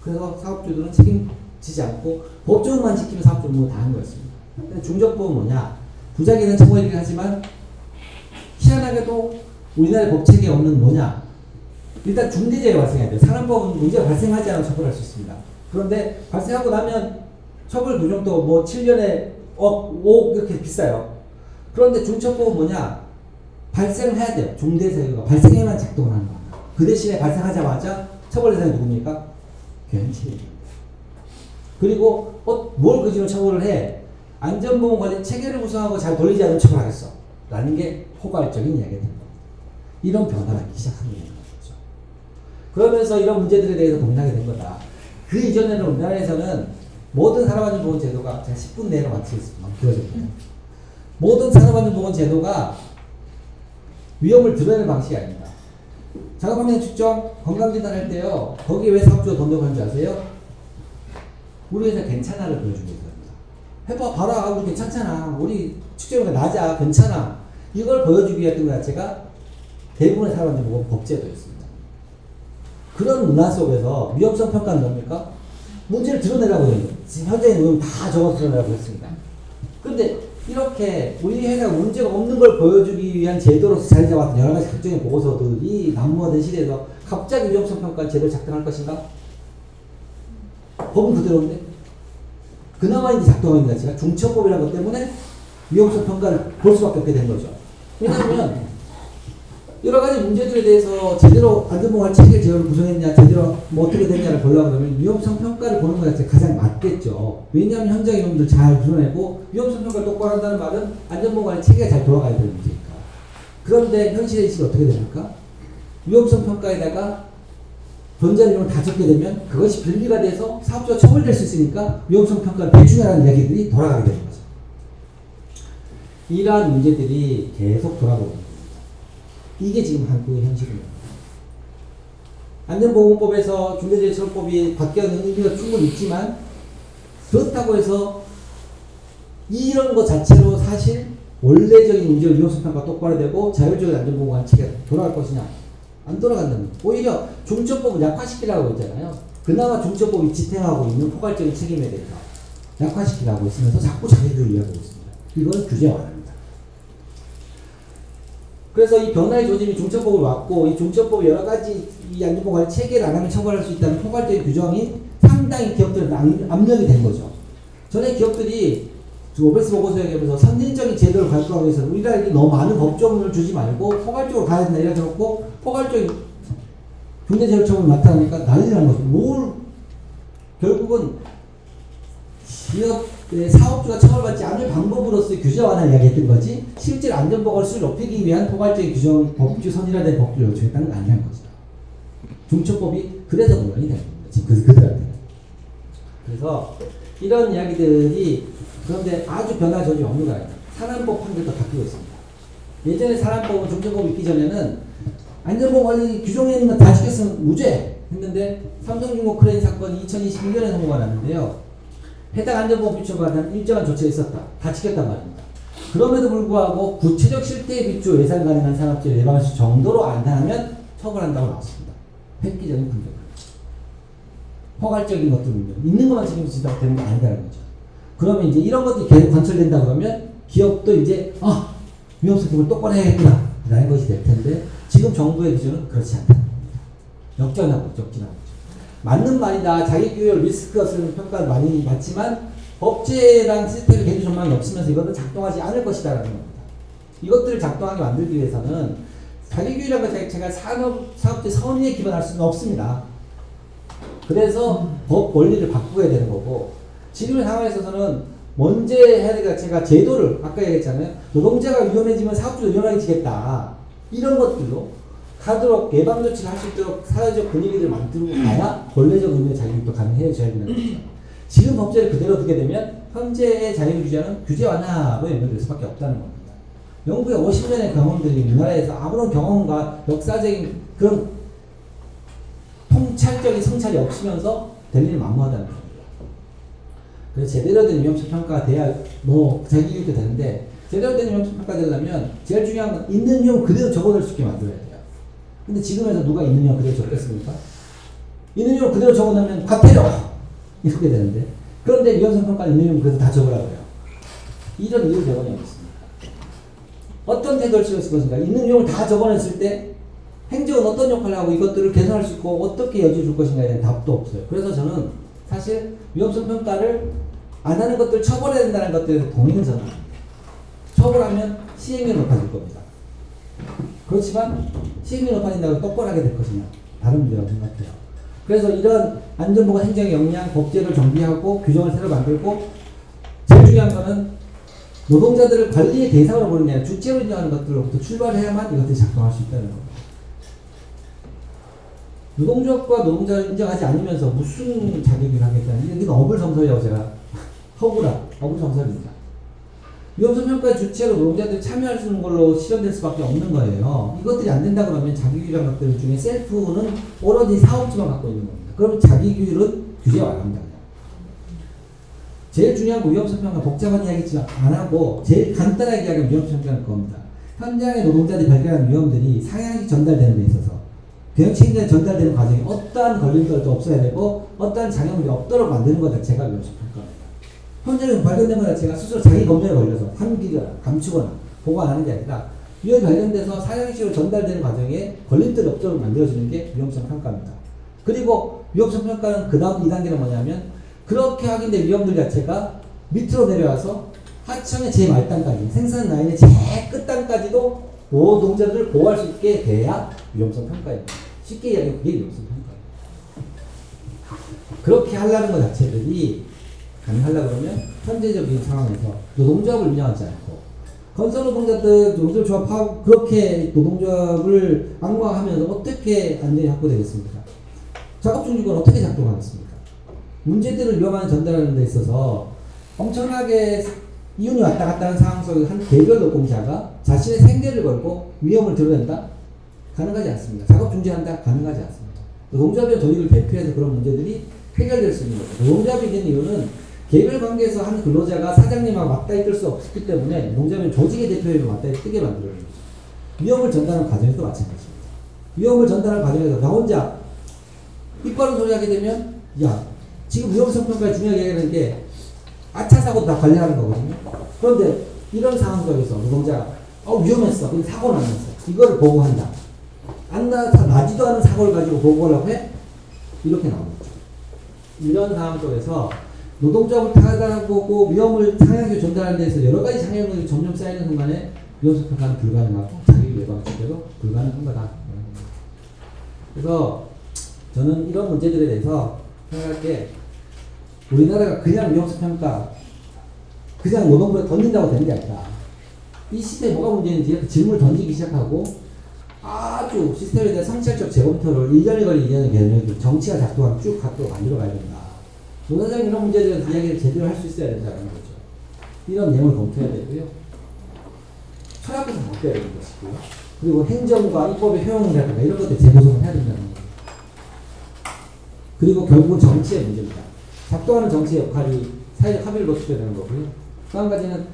그래서 사업주들은 책임지지 않고 법조문만 지키면 사업주 업무를 다 하는 거였습니다. 근데 중저법은 뭐냐? 부작위는 처벌이긴 하지만 희한하게도 우리나라의 법체계에 없는 뭐냐? 일단 중대재해가 발생해야 돼요. 산업법은 문제가 발생하지 않으면 처벌할 수 있습니다. 그런데 발생하고 나면 처벌 규정도 뭐 7년에 5억 이렇게 비싸요. 그런데 중처법은 뭐냐? 발생을 해야 돼요. 중대재해가 발생해야만 작동을 하는 겁니다. 그 대신에 발생하자마자 처벌 대상이 누굽니까? 괜찮습니다. 그리고 뭘 그 지금 처벌을 해? 안전보건 관리 체계를 구성하고 잘 돌리지 않으면 처벌하겠어. 라는 게 포괄적인 이야기가 됩니다. 이런 변화가 있기 시작하게 되는 거죠. 그러면서 이런 문제들에 대해서 고민하게 된 거다. 그 이전에는 우리나라에서는 모든 산업안전보건 제도가, 제가 10분 내로 마치겠습니다. 길어졌네요. 모든 산업안전보건 제도가 위험을 드러내는 방식이 아닙니다. 작업환경 측정, 건강진단 할 때요, 거기에 왜 사업주가 돈 내고 하는 줄 아세요? 우리 회사 괜찮아를 보여주고 있습니다. 해봐, 봐라, 우리 괜찮잖아. 우리 측정이 낮아, 괜찮아. 이걸 보여주기 위한 것 자체가 대부분의 산업안전보건 법제도였습니다. 그런 문화 속에서 위험성 평가는 뭡니까? 문제를 드러내라고 해요. 현장에 의견 다 적어서 드러내라고 했습니다. 그런데 이렇게 우리 회사가 문제가 없는 걸 보여주기 위한 제도로서 자리 잡았던 여러 가지 각종의 보고서들이 난무화된 시대에서 갑자기 위험성 평가 제도를 작동할 것인가? 법은 그대로인데? 그나마 이제 작동하는 것 자체가 중처법이라는 것 때문에 위험성 평가를 볼 수밖에 없게 된 거죠. 왜냐하면 여러 가지 문제들에 대해서 제대로 안전보건 체계 제도를 구성했냐, 제대로 뭐 어떻게 됐냐를 보려고 하면 위험성 평가를 보는 것 자체가 가장 맞겠죠. 왜냐하면 현장 이놈들 잘 드러내고 위험성 평가를 똑바로 한다는 말은 안전보건 체계가 잘 돌아가야 되는 문제니까. 그런데 현실의 인식이 어떻게 됩니까? 위험성 평가에다가 변자료를 다 적게 되면 그것이 빌미가 돼서 사업자가 처벌될 수 있으니까 위험성 평가를 대충하라는 이야기들이 돌아가게 되는 거죠. 이러한 문제들이 계속 돌아오고 있습니다. 이게 지금 한국의 현실입니다. 안전보건법에서 중대재해처벌법이 바뀌는 의미가 충분히 있지만, 그렇다고 해서 이런 것 자체로 사실 원래적인 문제로 위험성 평가 똑바로 되고 자율적인 안전보건 체계가 돌아갈 것이냐? 안 돌아간다는 거예요. 오히려 중처법을 약화시키라고 했잖아요. 그나마 중처법이 지탱하고 있는 포괄적인 책임에 대해서 약화시키라고 있으면서 자꾸 자기들을 이야기하고 있습니다. 이건 규제 완화입니다. 그래서 이 변화의 조짐이 중처법을 왔고, 이 중처법 여러 가지 이 안전보건 관리 체계를 안 하면 처벌할 수 있다는 포괄적인 규정이 상당히 기업들은 압력이 된 거죠. 전에 기업들이 오베스 보고서에 의하면서 선진적인 제도를 발표하기 위해서는 우리나라에 너무 많은 법조문을 주지 말고 포괄적으로 가야 된다 이렇게 놓고 포괄적인 중대재해처벌 나타나니까 난리 난 거죠. 결국은 기업의 사업주가 처벌받지 않을 방법으로서의 규제 완화를 이야기했던 거지, 실제 안전보건을 높이기 위한 포괄적인 규정, 법규 선이라는 법규를 요청했다는 건 아니라는 거죠. 중처법이 그래서 논란이 되는 겁니다. 지금 그들한테. 그래서 이런 이야기들이 그런데 아주 변화적이 없는 거예요. 산안법 판결도 바뀌고 있습니다. 예전에 산안법은 중처법 있기 전에는 안전보건 관리 규정에 있는 거 다 지켰으면 무죄 했는데 삼성중공 크레인 사건이 2021년에 선고가 났는데요. 해당 안전보건 비추어가 한 일정한 조치가 있었다. 다 지켰단 말입니다. 그럼에도 불구하고 구체적 실태에 비추어 예상 가능한 산업재해 예방할 수 정도로 안 당하면 처벌한다고 나왔습니다. 획기적인 판결. 포괄적인 것들 있는 것만 책임지다 되는 게 아니다라는 거죠. 그러면 이제 이런 것들이 계속 관철된다 그러면 기업도 이제 위험성 기업을 똑바로 해야겠구나 라는 것이 될 텐데 지금 정부의 기준은 그렇지 않다는 겁니다. 역전하고 있죠. 맞는 말이다. 자기 규율 리스크가 쓰는 평가를 많이 받지만 법제랑 시스템의 개조 전망이 없으면서 이것은 작동하지 않을 것이다 라는 겁니다. 이것들을 작동하게 만들기 위해서는 자기 규율이라는 것 자체가 사업체 선의에 기반할 수는 없습니다. 그래서 법 원리를 바꾸어야 되는 거고, 지금의 상황에 있어서는 먼저 해야 될 자체가 제도를, 아까 얘기했잖아요. 노동자가 위험해지면 사업주도 위험해지겠다. 이런 것들로 가도록 예방조치를 할 수 있도록 사회적 분위기를 만들고 가야 권례적 의미의 자유도 가능해져야 되는 거죠. 지금 법제를 그대로 두게 되면 현재의 자유 규제는 규제 완화로 연결될 수밖에 없다는 겁니다. 영국의 50년의 경험들이 우리나라에서 아무런 경험과 역사적인 그런 통찰적인 성찰이 없으면서 될 일이 만무하다는 겁니다. 그래서 제대로 된 위험성 평가가 돼야 자기 유익도 되는데, 제대로 된 위험성 평가가 되려면 제일 중요한 건 있는 위험 그대로 적어낼 수 있게 만들어야 돼요. 근데 지금에서 누가 있는 위험 그대로 적겠습니까? 있는 위험 그대로 적어놓으면 과태료! 이렇게 되는데, 그런데 위험성 평가는 있는 위험 그대로 다 적으라고요. 이런 이유 대원이 어디 있습니까? 어떤 태도를 취했을 것인가? 있는 위험을 다 적어냈을 때 행정은 어떤 역할을 하고 이것들을 개선할 수 있고 어떻게 여지를 줄 것인가에 대한 답도 없어요. 그래서 저는 사실 위험성 평가를 안 하는 것들을 처벌해야 된다는 것들에 동의는 저는 합니다. 처벌하면 시행이 높아질 겁니다. 그렇지만 시행이 높아진다고 똑바로 하게 될 것이냐, 다른 문제라고 생각해요. 그래서 이런 안전보건 행정의 역량, 법제를 정비하고 규정을 새로 만들고, 제일 중요한 거는 노동자들을 관리의 대상으로 보는 게 아니라 주체로 인정하는 것들로부터 출발해야만 이것들이 작동할 수 있다는 겁니다. 노동조합과 노동자를 인정하지 않으면서 무슨 자격을 하겠다는, 이건 어불성설이라고 제가 어불성설입니다. 위험성 평가의 주체로 노동자들이 참여할 수 있는 걸로 실현될 수밖에 없는 거예요. 이것들이 안 된다 그러면 자기규율이라는 것들 중에 셀프는 오로지 사업주만 갖고 있는 겁니다. 그러면 자기규율은 규제 완화합니다. 제일 중요한 거 위험성 평가, 복잡한 이야기 안 하고 제일 간단하게 이야기하면 위험성 평가일 겁니다. 현장의 노동자들이 발견한 위험들이 상향이 전달되는 데 있어서 대응 책임자에 전달되는 과정에 어떠한 걸림돌도 없어야 되고 어떠한 장애물이 없도록 만드는 것 자체가 위험성 평가입니다. 현장에 발견된 것 자체가 스스로 자기 검열에 걸려서 함기거나 감추거나 보고 안 하는 게 아니라 위험이 발견돼서 상향식으로 전달되는 과정에 걸림돌이 없도록 만들어지는 게 위험성 평가입니다. 그리고 위험성 평가는 그 다음 2단계는 뭐냐면, 그렇게 확인된 위험들 자체가 밑으로 내려와서 하청의 제 말단까지, 생산 라인의 제 끝단까지도 노동자들을 보호할 수 있게 돼야 위험성 평가입니다. 쉽게 이야기하면 그게 위험성 평가예요. 그렇게 하려는 것 자체들이 가능하려고 그러면 현재적인 상황에서 노동조합을 운영하지 않고 건설 노동자들 노동조합 조합하고 그렇게 노동조합을 악마하면서 어떻게 안전이 확보되겠습니까? 작업중지권 어떻게 작동하겠습니까? 문제들을 위험하게 전달하는 데 있어서 엄청나게 이윤이 왔다 갔다 하는 상황 속에 한 개별 노동자가 자신의 생계를 걸고 위험을 드러낸다? 가능하지 않습니다. 작업 중지한다? 가능하지 않습니다. 노동조합의 조직을 대표해서 그런 문제들이 해결될 수 있는 거죠. 노동조합이 된 이유는 개별 관계에서 한 근로자가 사장님하고 맞닿아 있을 수 없기 때문에 노동조합의 조직의 대표로 맞닿아 뜨게 만들어내는 거죠. 위험을 전달하는 과정에서도 마찬가지입니다. 위험을 전달하는 과정에서 나 혼자 이빨로 소리 하게 되면, 야, 지금 위험성 평가에 중요하게 얘기하는 게 아차 사고도 다 관리하는 거거든요. 그런데 이런 상황 속에서 노동자가 위험했어. 근데 사고 났어. 이거를 보고한다. 나지도 않은 사고를 가지고 보고하려고 해? 이렇게 나오는 거죠. 이런 상황 속에서 노동조합을 타다보고 위험을 상향적으로 전달하는 데서 여러 가지 장애물이 점점 쌓이는 순간에 위험성 평가는 불가능하고 자기 예방 체계도 불가능한 거다. 그래서 저는 이런 문제들에 대해서 생각할 때 우리나라가 그냥 미용수평가 그냥 노동부에 던진다고 되는 게 아니라 이 시스템에 뭐가 문제인지 질문을 던지기 시작하고 아주 시스템에 대한 성찰적 재검토를 1년이 걸린 2년의 개념이 정치가 작동하고 쭉 갖고 만들어 가야 된다. 노사장 이런 문제에 대해서 이야기를 제대로 할 수 있어야 된다는 거죠. 이런 내용을 검토해야 되고요. 철학부터 바뀌어야 되는 것이고요. 그리고 행정과 입법의 효용이라든가 이런 것들 재구성을 해야 된다는 거죠. 그리고 결국은 정치의 문제입니다. 작동하는 정치의 역할이 사회적 합의를 높여야 되는 거고요. 또 한 가지는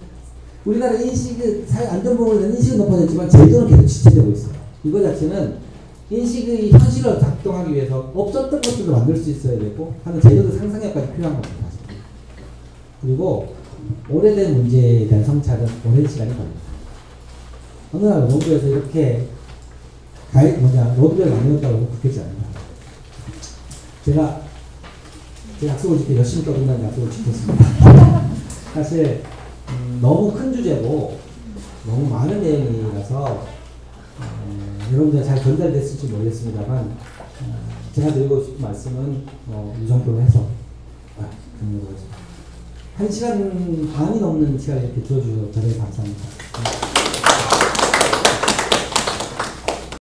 우리나라 인식의 사회 안전부분에 대한 인식은 높아졌지만 제도는 계속 지체되고 있어요. 이거 자체는 인식의 현실로 작동하기 위해서 없었던 것들도 만들 수 있어야 되고 하는 제도도 상상력까지 필요한 겁니다. 그리고 오래된 문제에 대한 성찰은 오랜 시간이 걸립니다. 어느 날 노동부에서 이렇게 로드맵을 만들었다고 그렇겠지 않습니다. 제가 제 약속을 지켜 열심히 떠든다는 약속을 지켰습니다. 사실 너무 큰 주제고 너무 많은 내용이라서 여러분들 잘 전달됐을지 모르겠습니다만 제가 드리고 싶은 말씀은 이 정도로 해서 정리하겠습니다. 1시간 반이 넘는 시간을 이렇게 들어주셔서 대단히 감사합니다.